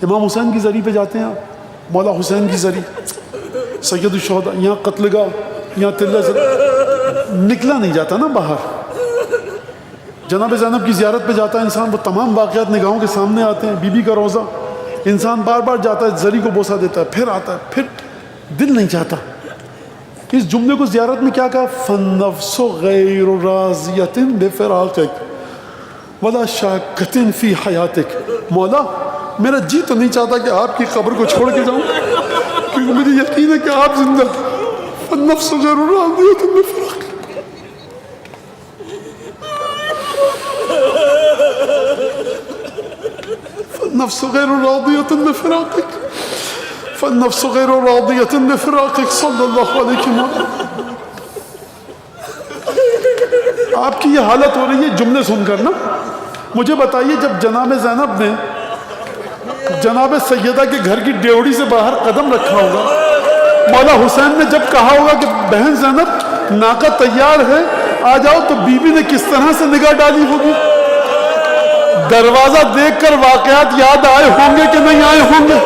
امام حسین کی زری پہ جاتے ہیں آپ، مولا حسین کی زری، سید الشہداء، یہاں قتل گاہ، یہاں تلہ زر، نکلا نہیں جاتا نا باہر. جناب زینب کی زیارت پہ جاتا ہے انسان، وہ تمام واقعات نگاہوں کے سامنے آتے ہیں. بی بی کا روضہ، انسان بار بار جاتا ہے، زری کو بوسہ دیتا ہے، پھر آتا ہے، پھر دل نہیں چاہتا. اس جملے کو زیارت میں کیا کہا؟ فالنفس غیر راضیۃ بفراقک ولا شاکۃ فی حیاتک. مولا میرا جی تو نہیں چاہتا کہ آپ کی قبر کو چھوڑ کے جاؤں، کیونکہ مجھے یقین ہے کہ آپ زندہ. فالنفس غیر راضیۃ بفراقک. فالنفس غیر راضیۃ بفراقک فالنفس غیر راضیۃ بفراقک صلی اللہ علیہ وسلم. آپ کی یہ حالت ہو رہی ہے جملے سن کر نا. مجھے بتائیے، جب جناب زینب نے جناب سیدہ کے گھر کی ڈیوڑی سے باہر قدم رکھا ہوگا، مولا حسین نے جب کہا ہوگا کہ بہن زینب ناقہ تیار ہے آ جاؤ، تو بی بی نے کس طرح سے نگاہ ڈالی ہوگی؟ دروازہ دیکھ کر واقعات یاد آئے ہوں گے کہ نہیں آئے ہوں گے؟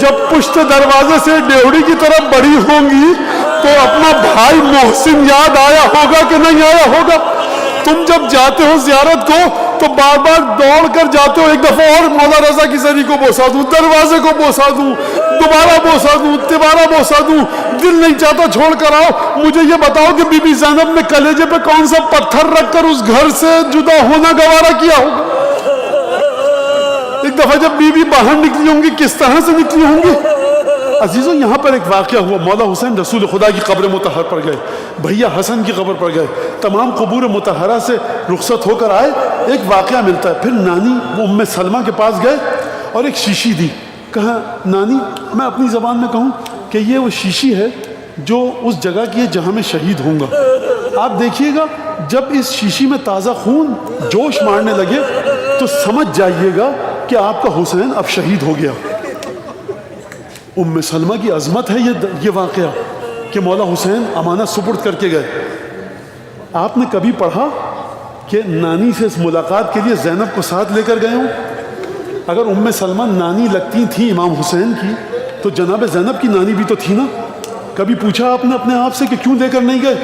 جب پشت دروازے سے ڈیوڑی کی طرف بڑھی ہوں گی تو اپنا بھائی محسن یاد آیا ہوگا کہ نہیں آیا ہوگا؟ تم جب جاتے ہو زیارت کو تو بار بار دوڑ کر جاتے ہو، ایک دفعہ اور مولا رضا کی زری کو بوسہ دوں، دروازے کو بوسہ دوں، دوبارہ بوسہ دوں، تیبارہ بوسہ دوں، دل نہیں چاہتا چھوڑ کر آؤ. مجھے یہ بتاؤ کہ بی بی زینب نے کلیجے پہ کون سا پتھر رکھ کر اس گھر سے جدا ہونا گوارا کیا ہوگا؟ ایک دفعہ جب بی بی باہر نکلی ہوں گی کس طرح سے نکلی ہوں گی؟ عزیزوں یہاں پر ایک واقعہ ہوا. مولا حسین رسول خدا کی قبر مطہر پر گئے, بھیا حسن کی قبر پر گئے, تمام قبور مطہرہ سے رخصت ہو کر آئے. ایک واقعہ ملتا ہے, پھر نانی وہ ام سلمہ کے پاس گئے اور ایک شیشی دی. کہا نانی میں اپنی زبان میں کہوں کہ یہ وہ شیشی ہے جو اس جگہ کی ہے جہاں میں شہید ہوں گا. آپ دیکھیے گا جب اس شیشی میں تازہ خون جوش مارنے لگے تو سمجھ جائیے گا کہ آپ کا حسین اب شہید ہو گیا. ام سلمہ کی عظمت ہے یہ واقعہ کہ مولا حسین امانت سپرد کر کے گئے. آپ نے کبھی پڑھا کہ نانی سے اس ملاقات کے لیے زینب کو ساتھ لے کر گئے ہوں؟ اگر ام سلمہ نانی لگتی تھی امام حسین کی تو جناب زینب کی نانی بھی تو تھی نا. کبھی پوچھا آپ نے اپنے آپ سے کہ کیوں لے کر نہیں گئے؟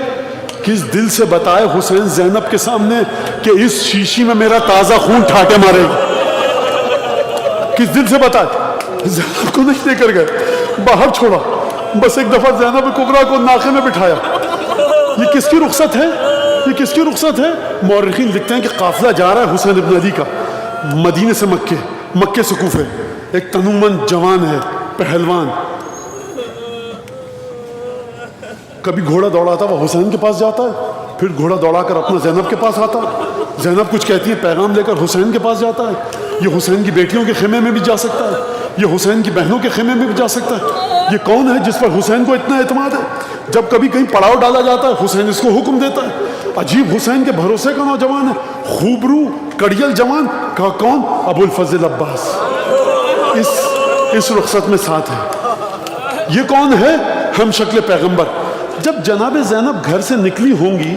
کس دل سے بتائے حسین زینب کے سامنے کہ اس شیشی میں میرا تازہ خون ٹھاٹے مارے گا؟ کس دل سے بتائے؟ زینب کو نہیں لے کر گئے, باہر چھوڑا. بس ایک دفعہ زینب کبریٰ کو ناقے میں بٹھایا. یہ کس کی رخصت ہے؟ یہ کس کی رخصت ہے؟ مورخین لکھتے ہیں کہ قافلہ جا رہا ہے حسین ابن علی کا مدینے سے مکے, مکے سے کوفے. ایک تنومند جوان ہے, پہلوان. کبھی گھوڑا دوڑاتا وہ حسین کے پاس جاتا ہے, پھر گھوڑا دوڑا کر اپنا زینب کے پاس آتا ہے. زینب کچھ کہتی ہے, پیغام لے کر حسین کے پاس جاتا ہے. یہ حسین کی بیٹیوں کے خیمے میں بھی جا سکتا ہے, یہ حسین کی بہنوں کے خیمے میں بھی جا سکتا ہے. یہ کون ہے جس پر حسین کو اتنا اعتماد ہے؟ جب کبھی کہیں پڑاؤ ڈالا جاتا ہے حسین اس کو حکم دیتا ہے. عجیب حسین کے بھروسے کا نوجوان ہے, خوبرو کڑیل جوان. کہا کون؟ ابو الفضل عباس اس رخصت میں ساتھ ہے. یہ کون ہے؟ ہم شکل پیغمبر. جب جناب زینب گھر سے نکلی ہوں گی,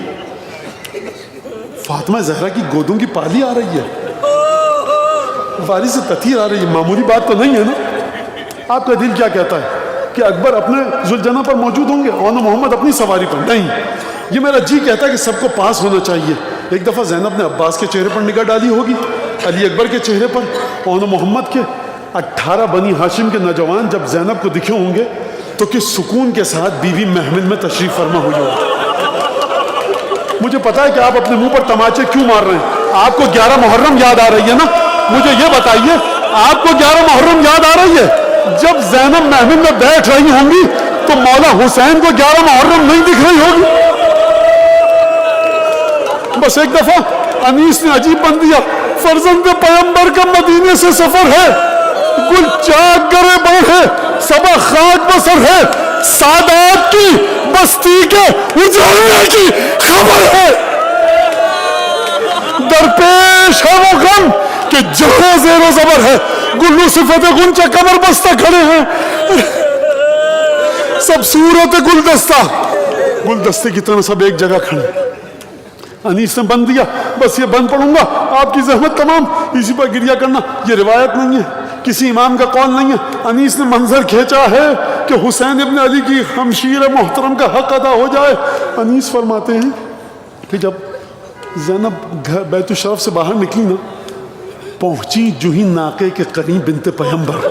فاطمہ زہرا کی گودوں کی پالی آ رہی ہے, باری سے تطہیر آ رہی ہے. معمولی بات تو نہیں ہے نا. آپ کا دل کیا کہتا ہے کہ اکبر اپنے ذوالجناح پر موجود ہوں گے, اون محمد اپنی سواری پر؟ نہیں, یہ میرا جی کہتا ہے کہ سب کو پاس ہونا چاہیے. ایک دفعہ زینب نے عباس کے چہرے پر نگاہ ڈالی ہوگی, علی اکبر کے چہرے پر, اون محمد کے. 18 بنی ہاشم کے نوجوان جب زینب کو دکھے ہوں گے تو کس سکون کے ساتھ بیوی محمل میں تشریف فرما ہوئی ہوگی. مجھے پتا ہے کہ آپ اپنے منہ پر تماچے کیوں مار رہے ہیں. آپ کو 11 محرم یاد آ رہی ہے نا؟ مجھے یہ بتائیے, آپ کو 11 محرم یاد آ رہی ہے؟ جب زینب محمل میں بیٹھ رہی ہوں گی تو مولا حسین کو 11 محرم نہیں دکھ رہی ہوگی. بس ایک دفعہ انیس نے عجیب بن دیا, فرزند پیغمبر کا مدینے سے سفر ہے, گل چاک گرے بڑھ ہے, صبا خاک بسر ہے, سادات کی بستی کے اجڑنے کی خبر ہے. درپیش ہے وہ غم کہ جہاں زیر و زبر ہے, گلو صفت غنچہ کمر بستہ کھڑے ہیں, سب صورت گلدستے کی طرح سب ایک جگہ کھڑے. انیس نے بند دیا, بس یہ بند پڑھوں گا, آپ کی زحمت تمام, اسی پر گریہ کرنا. یہ روایت نہیں ہے, کسی امام کا قول نہیں ہے. انیس نے منظر کھینچا ہے کہ حسین ابن علی کی ہمشیر محترم کا حق ادا ہو جائے. انیس فرماتے ہیں کہ جب زینب بیت الشرف سے باہر نکلی نا, پہنچی جو ہی ناقے کے قریب بنت پیغمبر.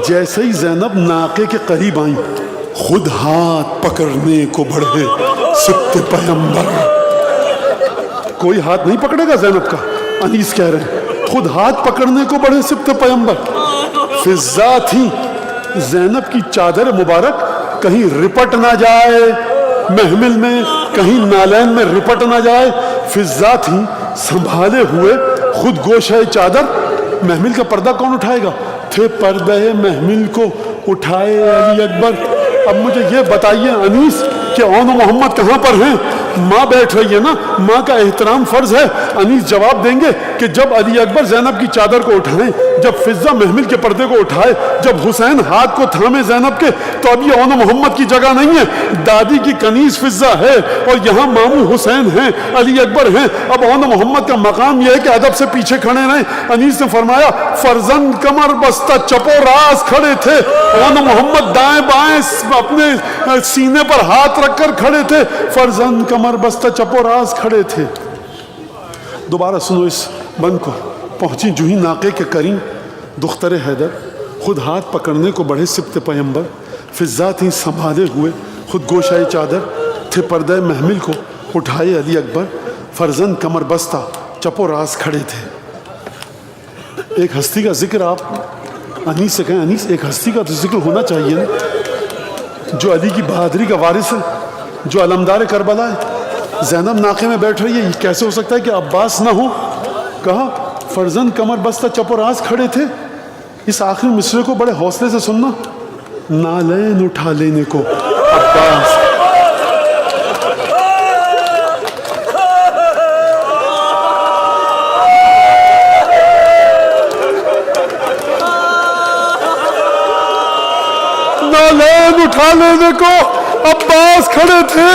جیسے ہی زینب ناقے کے قریب آئیں, خود ہاتھ پکڑنے کو بڑھے سبت پیغمبر. کوئی ہاتھ نہیں پکڑے گا زینب کا, انیس کہہ رہے ہیں خود ہاتھ پکڑنے کو بڑھے سبت پیغمبر. فضا تھی زینب کی چادر مبارک کہیں رپٹ نہ جائے محمل میں, کہیں نالین میں رپٹ نہ جائے. فضا تھی سنبھالے ہوئے خود گوشہ چادر. محمل کا پردہ کون اٹھائے گا؟ تھے پردہ محمل کو اٹھائے علی اکبر. اب مجھے یہ بتائیے انیس کہ اون محمد کہاں پر ہیں؟ ماں بیٹھ رہی ہے نا, ماں کا احترام فرض ہے. انیس جواب دیں گے کہ جب علی اکبر زینب کی چادر کو اٹھائیں, جب فضا محمل کے پردے کو اٹھائے, جب حسین ہاتھ کو تھامے زینب کے, تو اب یہ اون محمد کی جگہ نہیں ہے. دادی کی کنیز فضا ہے اور یہاں ماموں حسین ہیں, علی اکبر ہیں. اب اون محمد کا مقام یہ ہے کہ ادب سے پیچھے کھڑے رہیں. انیس نے فرمایا فرزند کمر بستہ چپو راز کھڑے تھے. اون محمد دائیں بائیں اپنے سینے پر ہاتھ رکھ کر کھڑے تھے. فرزند کمر بستہ چپو راز کھڑے تھے. دوبارہ سنو اس بند کو. پہنچی جو ہی ناقے کے کریم دختر حیدر, خود ہاتھ پکڑنے کو بڑھے سبت پیغمبر. فضا تھی سنبھالے ہوئے خود گوشہ چادر, تھے پردہ محمل کو اٹھائے علی اکبر. فرزند کمر بستہ چپو راز کھڑے تھے. ایک ہستی کا ذکر آپ انیس سے کہیں انیس ایک ہستی کا تو ذکر ہونا چاہیے نا جو علی کی بہادری کا وارث ہے، جو علمدار کربلا ہے. زینب ناقے میں بیٹھ رہی ہے، یہ کیسے ہو سکتا ہے کہ عباس نہ ہو؟ کہا فرزند کمر بستہ چپ و راز کھڑے تھے. اس آخری مصرے کو بڑے حوصلے سے سننا. نالین اٹھا لینے کو عباس. نالین اٹھا لینے کو عباس کھڑے تھے.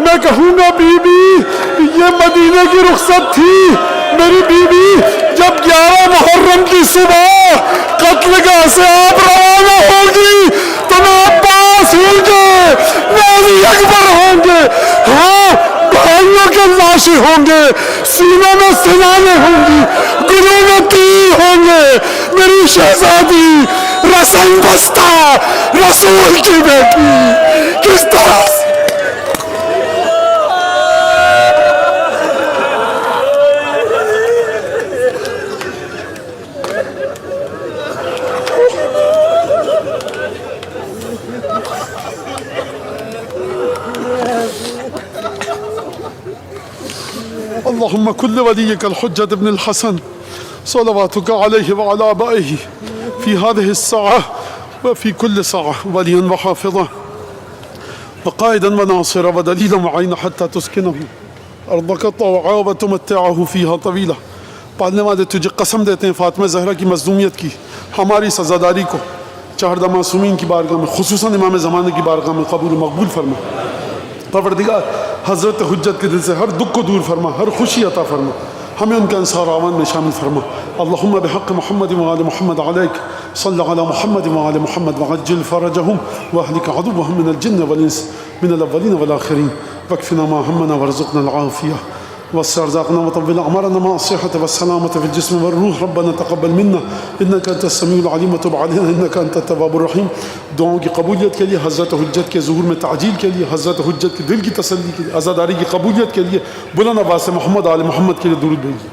میں کہوں گا بی بی یہ مدینے کی رخصت تھی. میری بی بی جب 11 محرم کی صبح قتل گاہ سے آپ روانہ ہوگی تو نہ عباس ہوں گے نہ علی اکبر ہوں گے. ہاں بھائیوں کے لاشیں ہوں گے، سینوں میں سنانیں ہوں گی، گلوں میں تیر ہوں گے. میری شہزادی رسن بستہ رسول کی بیٹی کس طرح سے اللهم كل وليك الحجة بن الحسن صلواتك عليه وعلى آبائه في هذه الساعة وفي كل ساعة وليا وحافظا وقائدا وناصرا ودليلا وعينا حتى تسكنه أرضك طوعا وتمتعه فيها طويلا. پالنے والے تجھے قسم دیتے ہیں فاطمہ زہرا کی مظلومیت کی، ہماری سزاداری کو چہردہ معصومین کی بارگاہ میں خصوصاً امام زمانے کی بارگاہ میں قبول مقبول فرما. پروردگار حضرت حجت کے دل سے ہر دکھ کو دور فرما، ہر خوشی عطا فرما، ہمیں ان کے انصار اعوان میں شامل فرما. اللہم بحق محمد وآل محمد علیک صلی علی محمد وآل محمد وعجل فرجہم واہلک عدوہم من الجن والانس من الاولین والآخرین واکفنا ما ہمنا وارزقنا العافیہ وارزقنا وطول اعمارنا مع الصحة والسلامة في الجسم والروح. ربنا تقبل منا انك انت السميع العليم وتب علينا انك انت التواب الرحيم. دعاؤں کی قبولیت کے لیے، حضرت حجت کے ظہور میں تعجیل کے لیے، حضرت حجت کے دل کی تسلی کے لیے، عزاداری کی قبولیت کے لیے، بلند آواز سے محمد آل محمد کے لیے درود بھیجیے.